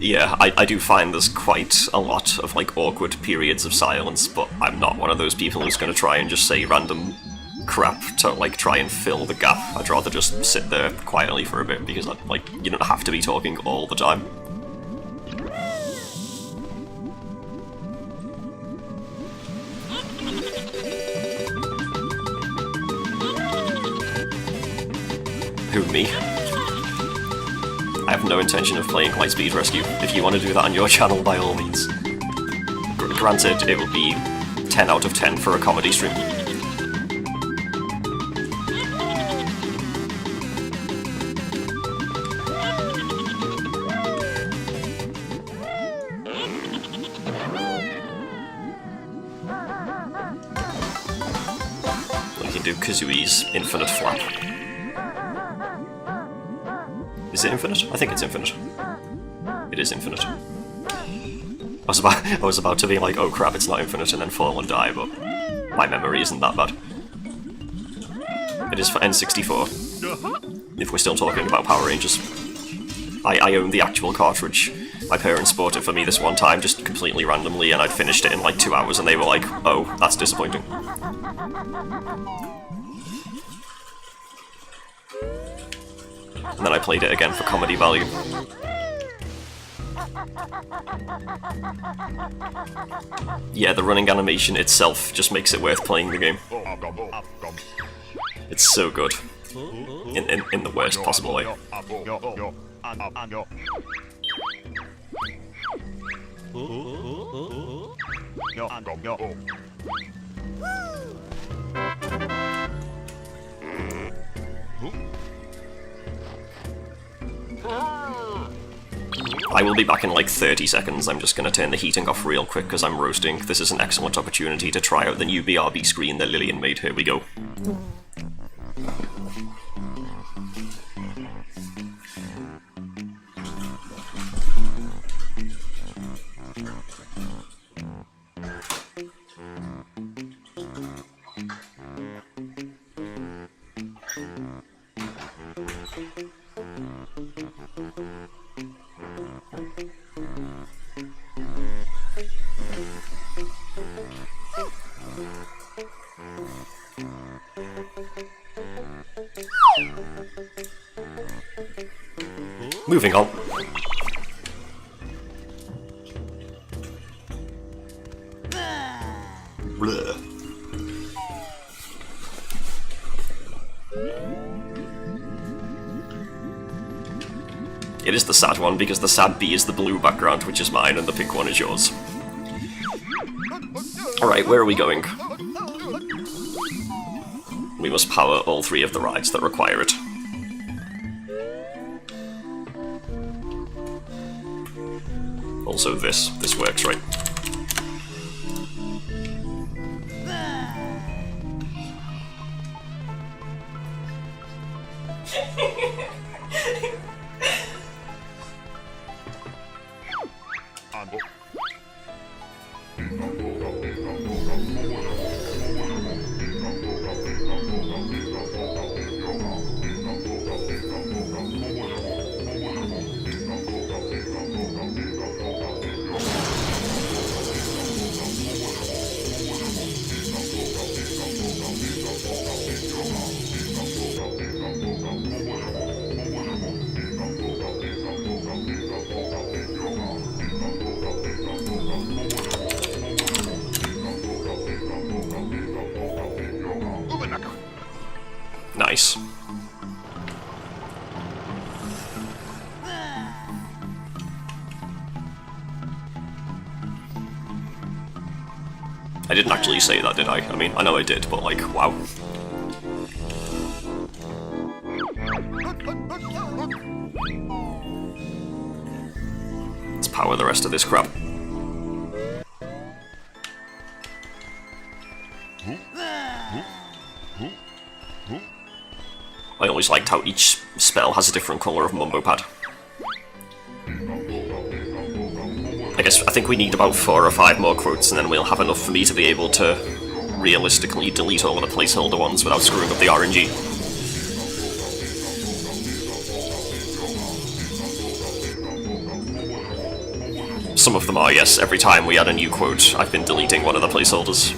Yeah, I do find there's quite a lot of like awkward periods of silence, but I'm not one of those people who's going to try and just say random crap to like try and fill the gap. I'd rather just sit there quietly for a bit because like you don't have to be talking all the time. Who, me? I have no intention of playing Lightspeed Rescue. If you want to do that on your channel, by all means. Granted, it would be 10 out of 10 for a comedy stream. We can do Kazooie's infinite flap. Is it infinite? I think it's infinite. It is infinite. I was about to be like, oh crap, it's not infinite, and then fall and die, but my memory isn't that bad. It is for N64, if we're still talking about Power Rangers. I own the actual cartridge. My parents bought it for me this one time, just completely randomly, and I'd finished it in like 2 hours, and they were like, oh, that's disappointing. and then I played it again for comedy value. Yeah, the running animation itself just makes it worth playing the game. It's so good. In the worst possible way. I will be back in like 30 seconds. I'm just going to turn the heating off real quick because I'm roasting. This is an excellent opportunity to try out the new BRB screen that Lillian made. Here we go. Moving on. Bleh. It is the sad one because the sad bee is the blue background, which is mine, and the pink one is yours. Alright, where are we going? We must power all 3 of the rides that require it. Also this works, right? Nice. I didn't actually say that, did I? I mean, I know I did, but like, wow. Let's power the rest of this crap. I always liked how each spell has a different colour of Mumbo Pad. I think we need about 4 or 5 more quotes and then we'll have enough for me to be able to realistically delete all of the placeholder ones without screwing up the RNG. Some of them are, yes. Every time we add a new quote, I've been deleting one of the placeholders.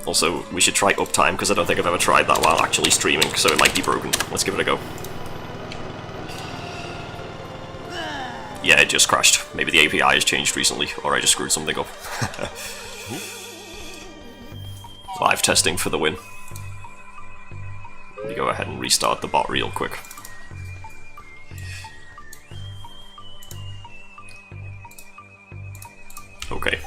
Also, we should try uptime, because I don't think I've ever tried that while actually streaming, so it might be broken. Let's give it a go. Yeah, it just crashed. Maybe the API has changed recently, or I just screwed something up. Live testing for the win. Let me go ahead and restart the bot real quick. Okay.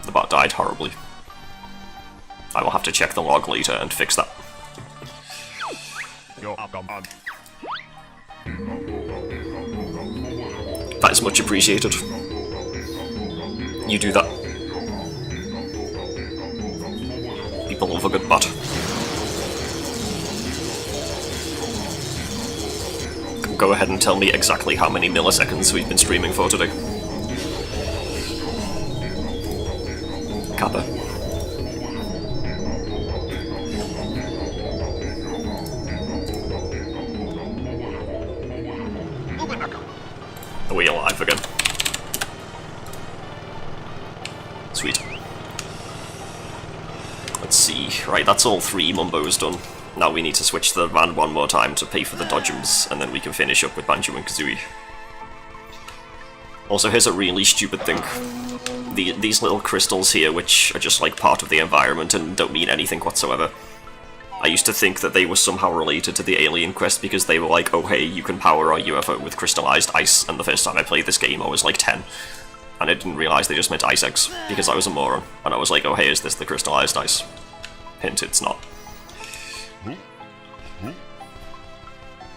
The bot died horribly. I will have to check the log later and fix that. That is much appreciated. You do that. People love a good bot. Go ahead and tell me exactly how many milliseconds we've been streaming for today. Kappa. Are we alive again? Sweet. see. Right, that's all 3 Mumbos done. Now we need to switch to the van one more time to pay for the dodgems, and then we can finish up with Banjo and Kazooie. Also, here's a really stupid thing. These little crystals here, which are just like part of the environment and don't mean anything whatsoever. I used to think that they were somehow related to the Alien Quest because they were like, oh hey, you can power our UFO with crystallized ice, and the first time I played this game I was like 10. And I didn't realise they just meant ice eggs, because I was a moron. And I was like, oh hey, is this the crystallized ice? Hint, it's not.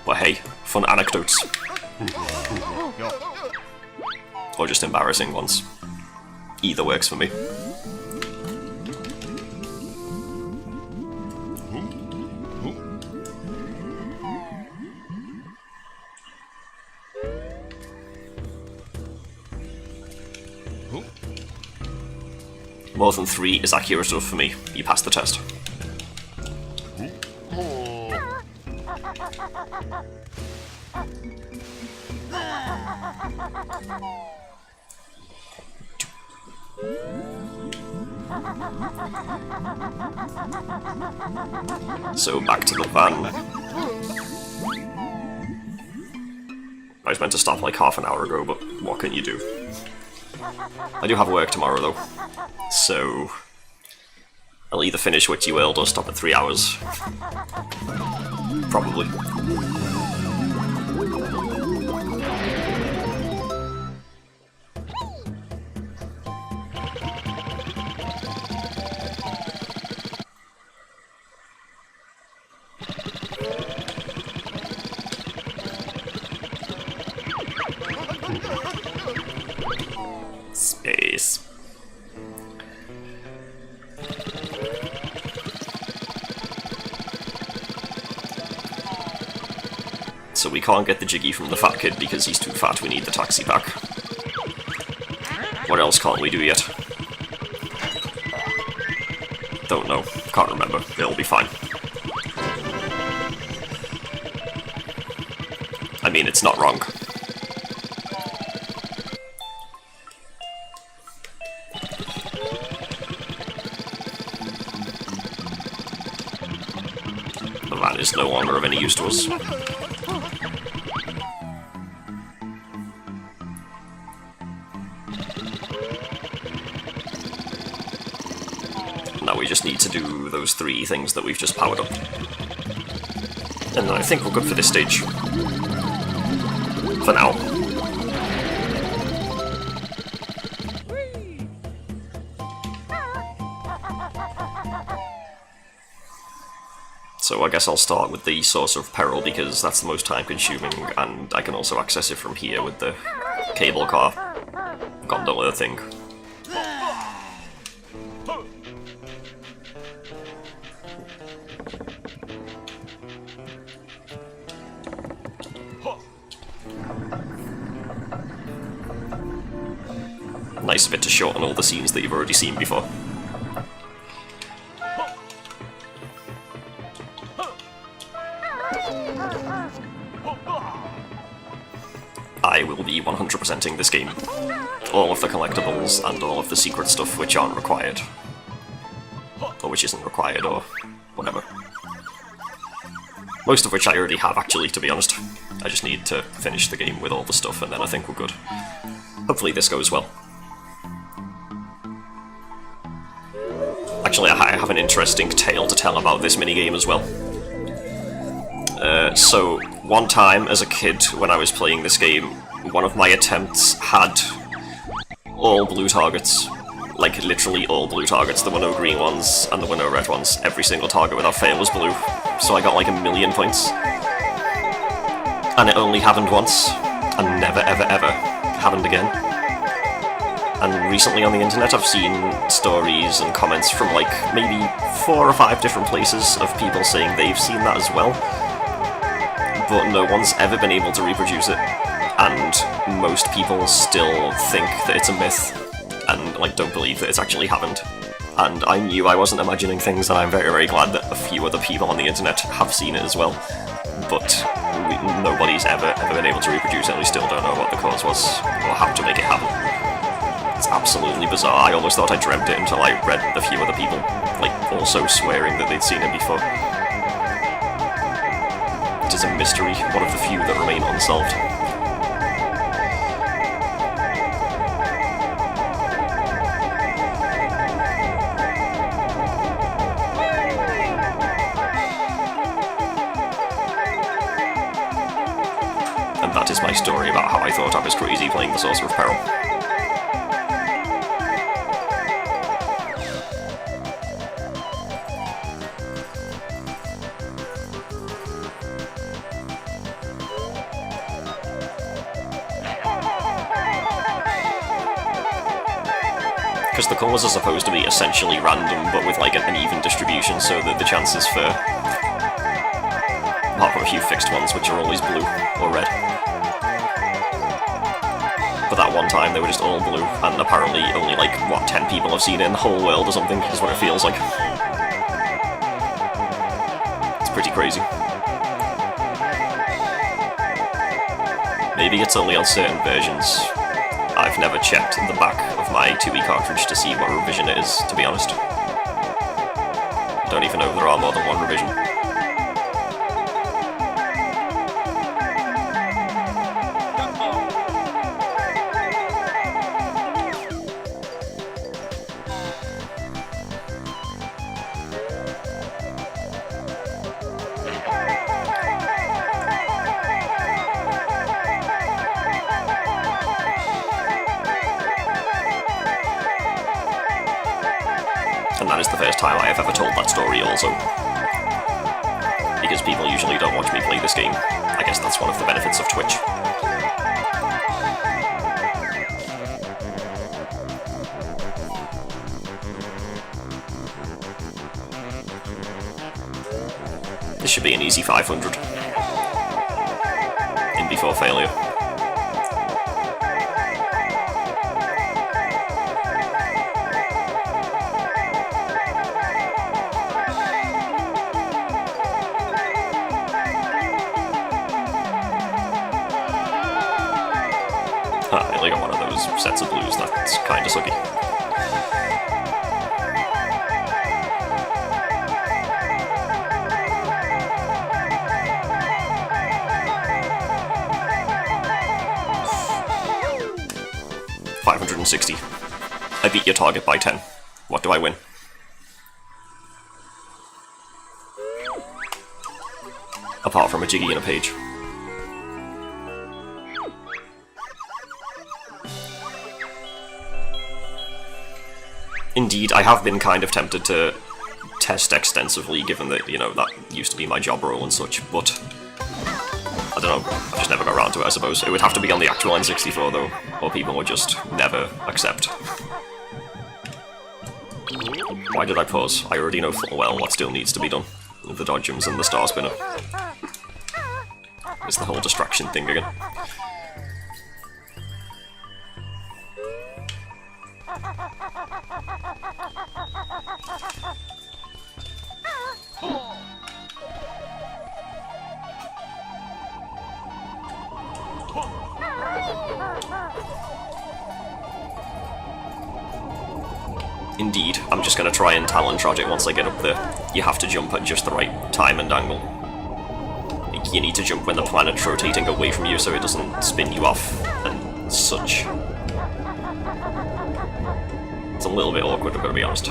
But hey, fun anecdotes. Or just embarrassing ones. Either works for me. More than 3 is accurate enough for me. You passed the test. So back to the van. I was meant to stop like half an hour ago, but what can you do? I do have work tomorrow though, so I'll either finish Witchy World or stop at 3 hours. Probably. Space. So we can't get the Jiggy from the fat kid because he's too fat, we need the taxi pack. What else can't we do yet? Don't know, can't remember, it'll be fine. I mean, it's not wrong. The van is no longer of any use to us. Now we just need to do those 3 things that we've just powered up. And then I think we're good for this stage. For now. So I guess I'll start with the Source of Peril because that's the most time consuming, and I can also access it from here with the cable car gondola thing. Nice of it to shorten all the scenes that you've already seen before. I will be 100%ing this game. All of the collectibles and all of the secret stuff which aren't required. Or which isn't required, or whatever. Most of which I already have, actually, to be honest. I just need to finish the game with all the stuff, and then I think we're good. Hopefully this goes well. Actually, I have an interesting tale to tell about this minigame as well. So, one time as a kid, when I was playing this game, one of my attempts had all blue targets. Like, literally all blue targets. There were no green ones, and there were no red ones. Every single target without fail was blue. So I got like 1,000,000 points. And it only happened once, and never ever ever happened again. And recently on the internet I've seen stories and comments from like maybe 4 or 5 different places of people saying they've seen that as well. But no one's ever been able to reproduce it. And most people still think that it's a myth, and like don't believe that it's actually happened. And I knew I wasn't imagining things, and I'm very, very glad that a few other people on the internet have seen it as well. But nobody's ever been able to reproduce it, and we still don't know what the cause was, or how to make it happen. It's absolutely bizarre. I almost thought I dreamt it until I read a few other people, like also swearing that they'd seen him before. It is a mystery, one of the few that remain unsolved. And that is my story about how I thought I was crazy playing the Sorcerer of Peril. Because the colours are supposed to be essentially random, but with like an even distribution, so that the chances for, apart from a few fixed ones, which are always blue or red. But that one time they were just all blue, and apparently only like, what, 10 people have seen it in the whole world or something, is what it feels like. It's pretty crazy. Maybe it's only on certain versions. I've never checked the back of my 2E cartridge to see what revision it is, to be honest. I don't even know if there are more than one revision. And that is the first time I have ever told that story also. Because people usually don't watch me play this game. I guess that's one of the benefits of Twitch. This should be an easy 500. In before failure. I only got one of those sets of blues, that's kinda sucky. $560. I beat your target by 10. What do I win? Apart from a Jiggy and a page. Indeed, I have been kind of tempted to test extensively, given that, you know, that used to be my job role and such, but I don't know, I just never got around to it, I suppose. It would have to be on the actual N64, though, or people would just never accept. Why did I pause? I already know full well what still needs to be done. The dodgems and the star spinner. It's the whole distraction thing again. Indeed, I'm just going to try and talon trot it once I get up there. You have to jump at just the right time and angle. You need to jump when the planet's rotating away from you so it doesn't spin you off and such. It's a little bit awkward, I've got to be honest.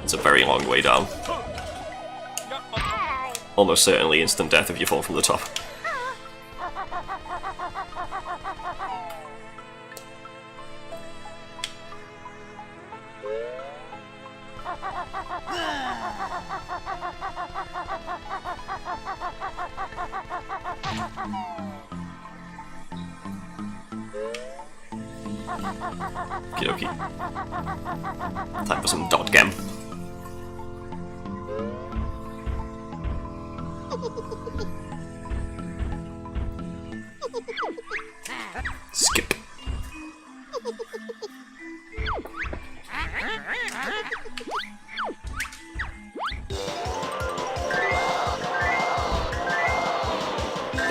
It's a very long way down. Almost certainly instant death if you fall from the top. Okie dokie. Time for some dot gem. Skip.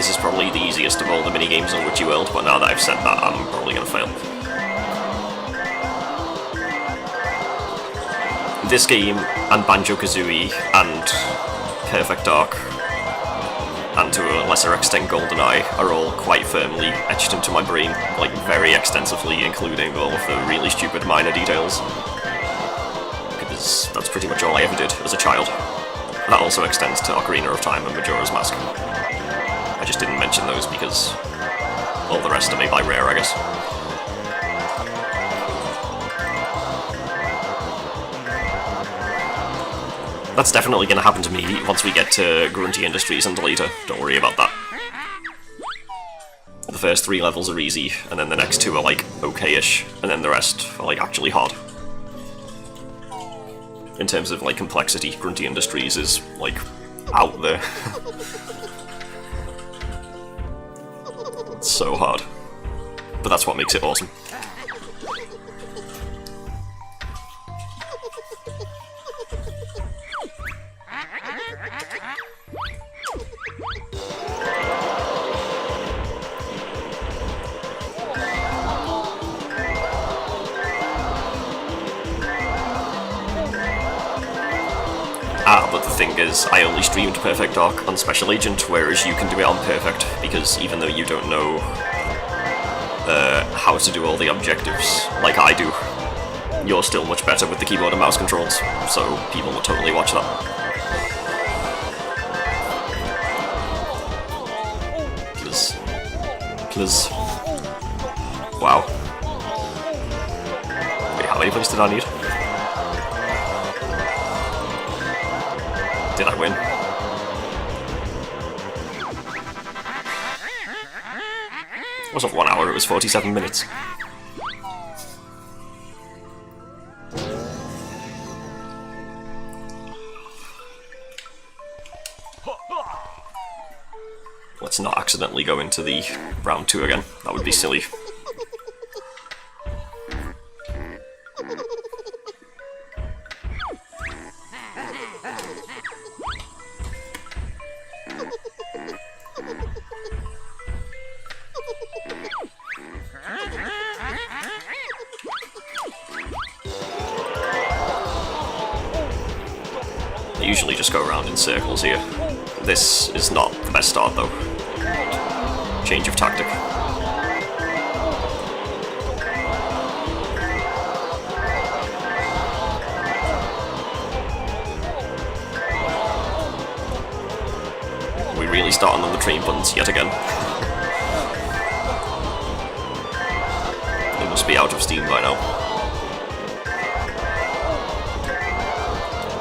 This is probably the easiest of all the minigames in Witchy World, but now that I've said that, I'm probably going to fail. This game, and Banjo-Kazooie, and Perfect Dark, and to a lesser extent GoldenEye, are all quite firmly etched into my brain, like very extensively, including all of the really stupid minor details. Because that's pretty much all I ever did as a child. That also extends to Ocarina of Time and Majora's Mask. I just didn't mention those because all the rest are made by Rare, I guess. That's definitely going to happen to me once we get to Grunty Industries and later. Don't worry about that. The first 3 levels are easy, and then the next 2 are like okay-ish, and then the rest are like actually hard. In terms of like complexity, Grunty Industries is like out there. It's so hard. But that's what makes it awesome. But the thing is, I only streamed Perfect Dark on Special Agent, whereas you can do it on Perfect, because even though you don't know how to do all the objectives like I do, you're still much better with the keyboard and mouse controls, so people will totally watch that. Please. Please. Wow. Wait, how many points did I need? Did I win? It wasn't 1 hour, it was 47 minutes. Let's not accidentally go into the round 2 again. That would be silly. I usually just go around in circles here. This is not the best start though. Change of tactic. We really starting on the train buttons yet again. It must be out of steam by now.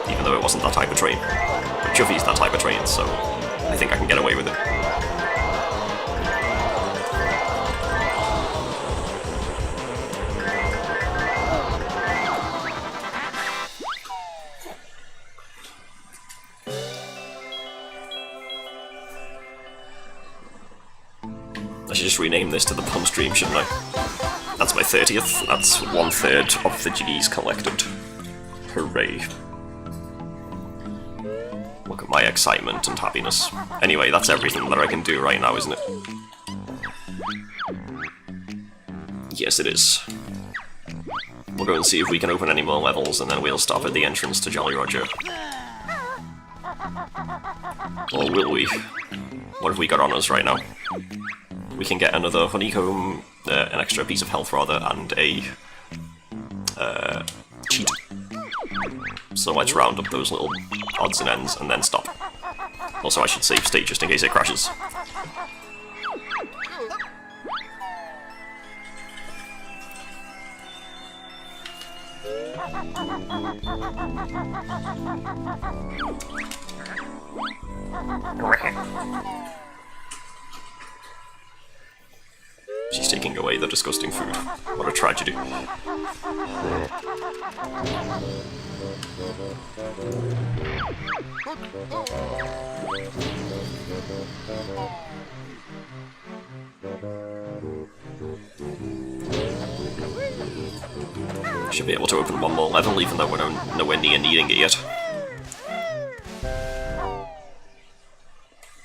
Even though it wasn't that type of train. But Chuffy's that type of train, so I think I can get away with it. I should just rename this to the pun stream, shouldn't I? That's my 30th. That's 1/3 of the Jiggies collected. Hooray. Look at my excitement and happiness. Anyway, that's everything that I can do right now, isn't it? Yes, it is. We'll go and see if we can open any more levels, and then we'll stop at the entrance to Jolly Roger. Or will we? What have we got on us right now? We can get another honeycomb, an extra piece of health rather, and a cheat. So let's round up those little odds and ends and then stop. Also, I should save state just in case it crashes. She's taking away the disgusting food. What a tragedy. Should be able to open one more level even though we're nowhere near needing it yet.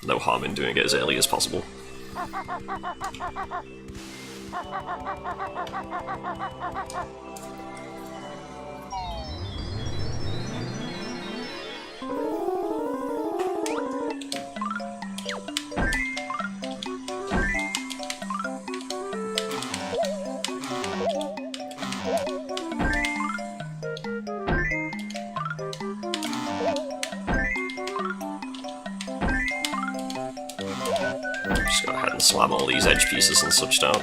no harm in doing it as early as possible. Just go ahead and slam all these edge pieces and such down.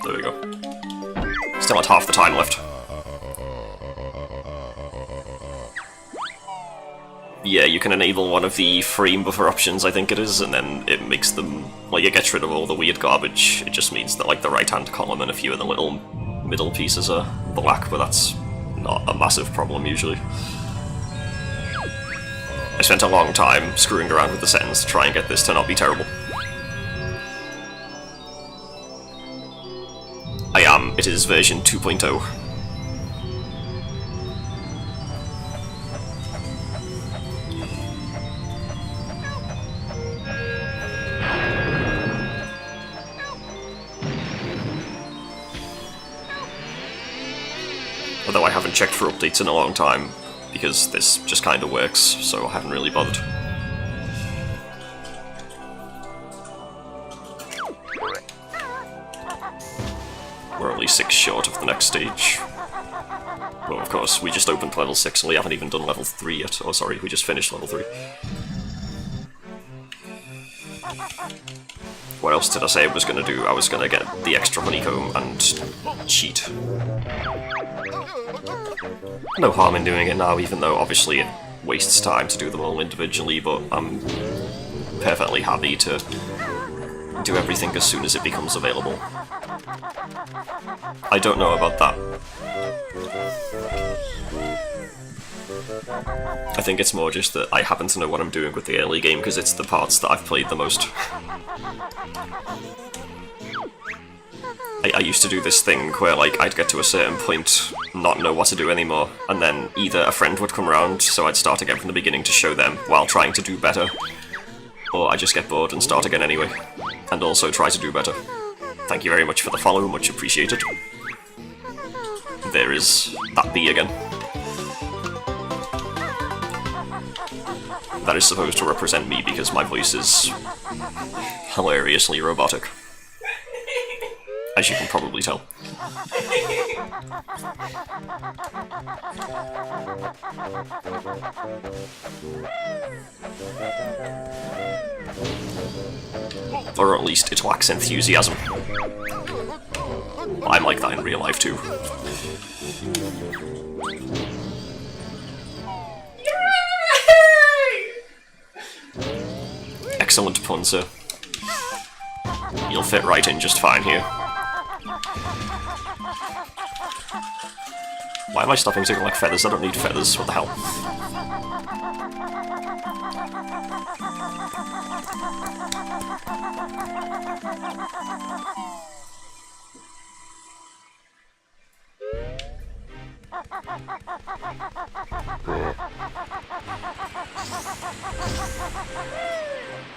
There we go. Still had half the time left. Yeah, you can enable one of the frame buffer options, I think it is, and then it makes them, like, it gets rid of all the weird garbage. It just means that, like, the right-hand column and a few of the little middle pieces are black, but that's not a massive problem usually. I spent a long time screwing around with the settings to try and get this to not be terrible. It is version 2.0. Although I haven't checked for updates in a long time, because this just kind of works, so I haven't really bothered. We're only 6 short of the next stage. Well, of course, we just opened level 6 and we haven't even done level 3 yet. Oh, sorry, we just finished level 3. What else did I say I was going to do? I was going to get the extra honeycomb and cheat. No harm in doing it now, even though obviously it wastes time to do them all individually, but I'm perfectly happy to do everything as soon as it becomes available. I don't know about that. I think it's more just that I happen to know what I'm doing with the early game because it's the parts that I've played the most. I used to do this thing where, like, I'd get to a certain point, not know what to do anymore, and then either a friend would come around, so I'd start again from the beginning to show them while trying to do better, or I just get bored and start again anyway, and also try to do better. Thank you very much for the follow, much appreciated. There is that bee again. That is supposed to represent me because my voice is hilariously robotic. As you can probably tell. Or at least it lacks enthusiasm. I'm like that in real life too. Excellent pun, sir. You'll fit right in just fine here. Why am I stopping to collect feathers? I don't need feathers, what the hell?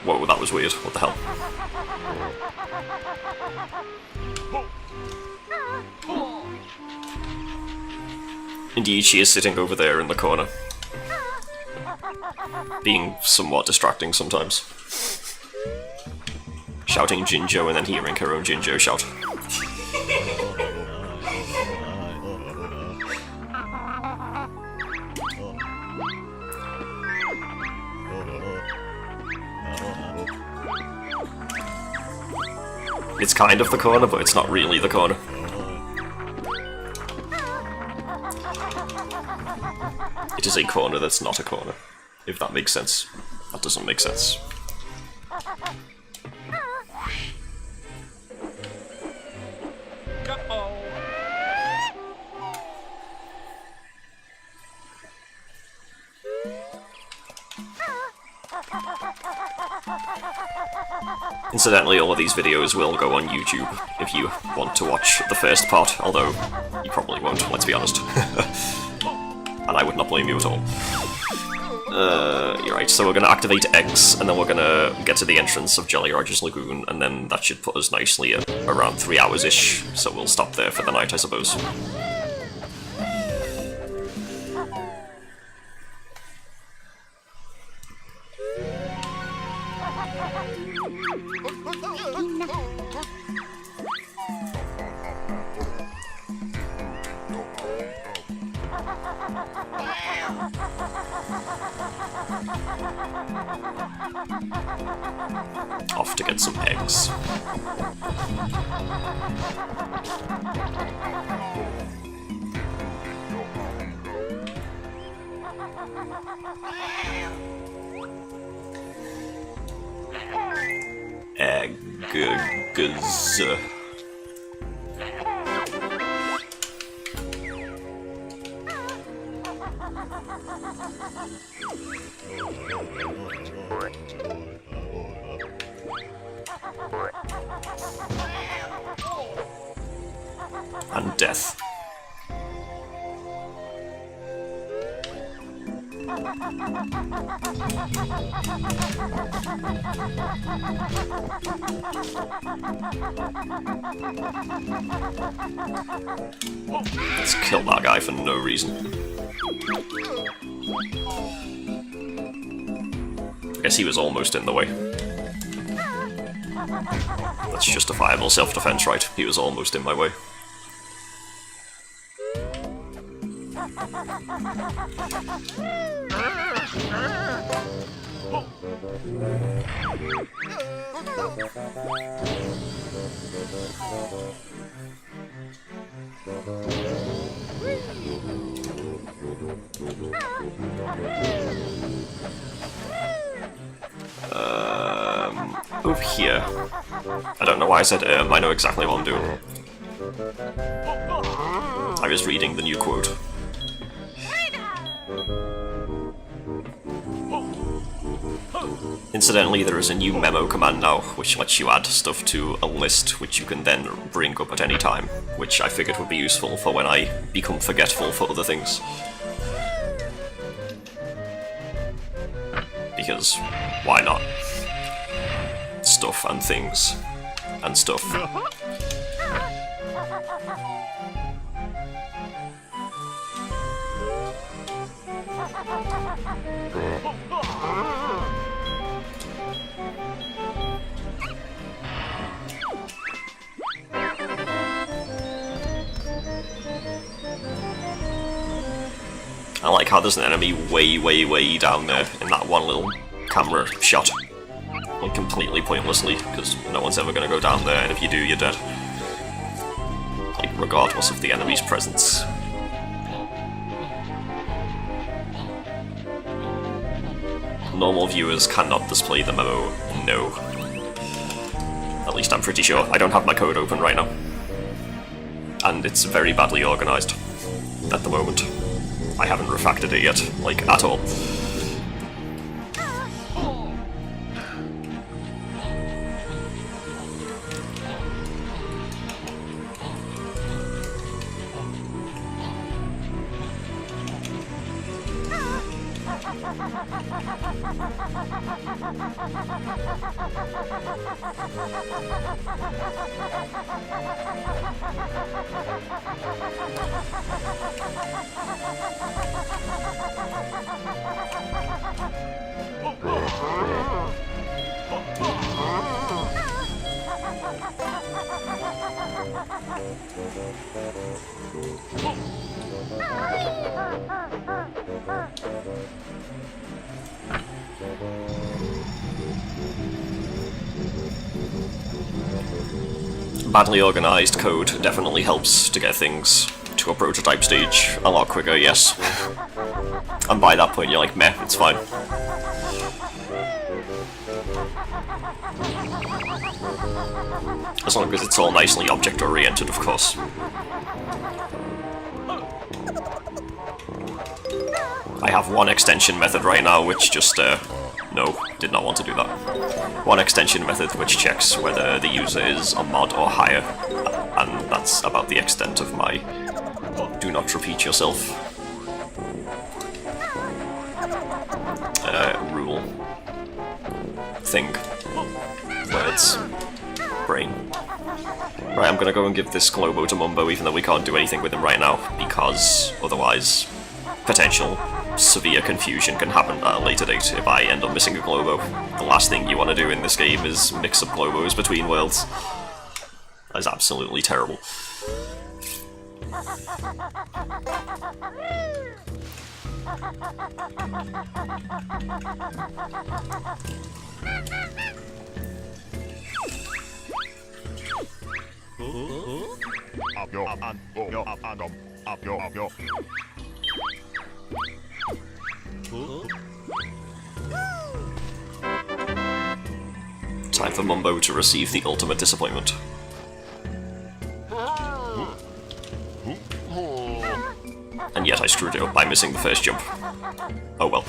Whoa, that was weird. What the hell? Indeed, she is sitting over there in the corner. Being somewhat distracting sometimes. Shouting Jinjo and then hearing her own Jinjo shout. It's kind of the corner, but it's not really the corner. It is a corner that's not a corner, if that makes sense. That doesn't make sense. Incidentally, all of these videos will go on YouTube if you want to watch the first part, although you probably won't, let's be honest. And I would not blame you at all. You're right, so we're going to activate X, and then we're going to get to the entrance of Jolly Roger's Lagoon, and then that should put us nicely at around 3 hours-ish, so we'll stop there for the night, I suppose. Off to get some eggs. Eggs. And death. Let's kill that guy for no reason. I guess he was almost in the way. That's justifiable self-defense, right? He was almost in my way. Over here. I don't know why I said I know exactly what I'm doing. I was reading the new quote. Incidentally, there is a new memo command now, which lets you add stuff to a list, which you can then bring up at any time, which I figured would be useful for when I become forgetful for other things. Because, why not? Stuff and things. And stuff. I like how there's an enemy way down there in that one little camera shot. Like, completely pointlessly, because no one's ever going to go down there, and if you do, you're dead. Like, regardless of the enemy's presence. Normal viewers cannot display the memo, no. At least I'm pretty sure. I don't have my code open right now. And it's very badly organized at the moment. I haven't refactored it yet, like, at all. Badly organized code definitely helps to get things to a prototype stage a lot quicker, yes. And by that point you're like, meh, it's fine. As long as it's all nicely object-oriented, of course. I have one extension method right now which just, no. did not want to do that. One extension method which checks whether the user is a mod or higher, and that's about the extent of my do not repeat yourself rule thing. Words. Brain. Right, I'm gonna go and give this Globo to Mumbo, even though we can't do anything with him right now, because otherwise potential severe confusion can happen at a later date if I end up missing a Globo. The last thing you want to do in this game is mix up Globos between worlds. That is absolutely terrible. Time for Mumbo to receive the ultimate disappointment. And yet I screwed it up by missing the first jump. Oh well.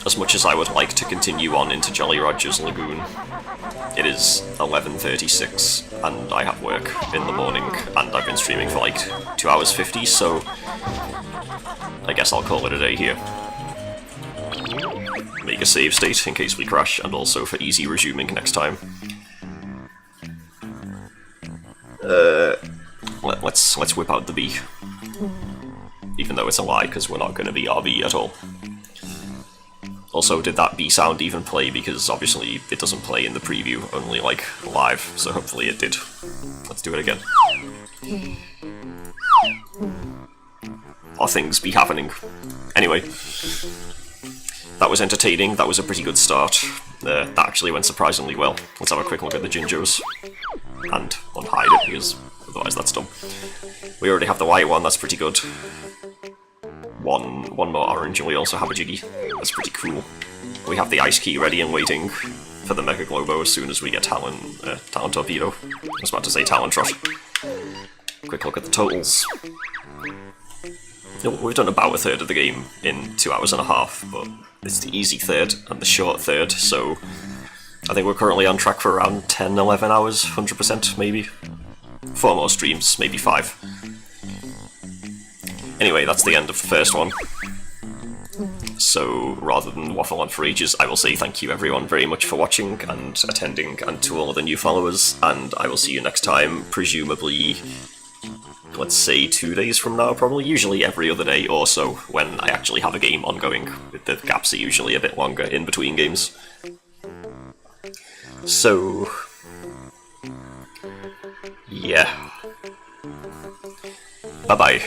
As much as I would like to continue on into Jolly Roger's Lagoon, it is 11:36 and I have work in the morning and I've been streaming for like 2 hours 50, so I guess I'll call it a day here. Make a save state in case we crash, and also for easy resuming next time. Let's whip out the B. Even though it's a lie, because we're not going to be RB at all. Also, did that B sound even play? Because obviously it doesn't play in the preview, only like live, so hopefully it did. Let's do it again. Or things be happening. Anyway, that was entertaining, that was a pretty good start. That actually went surprisingly well. Let's have a quick look at the Jinjos. And unhide it, because otherwise that's dumb. We already have the white one, that's pretty good. One more orange, and we also have a Jiggy. That's pretty cool. We have the Ice Key ready and waiting for the Mega Globo as soon as we get Talon Torpedo. I was about to say Talon Trot. Quick look at the totals. We've done about a third of the game in 2 hours and a half, but it's the easy third and the short third, so I think we're currently on track for around 10, 11 hours, 100% maybe. 4 more streams, maybe 5. Anyway, that's the end of the first one. So, rather than waffle on for ages, I will say thank you everyone very much for watching and attending, and to all of the new followers, and I will see you next time, presumably, let's say 2 days from now, probably, usually every other day or so, when I actually have a game ongoing. The gaps are usually a bit longer in between games. So, yeah. Bye-bye.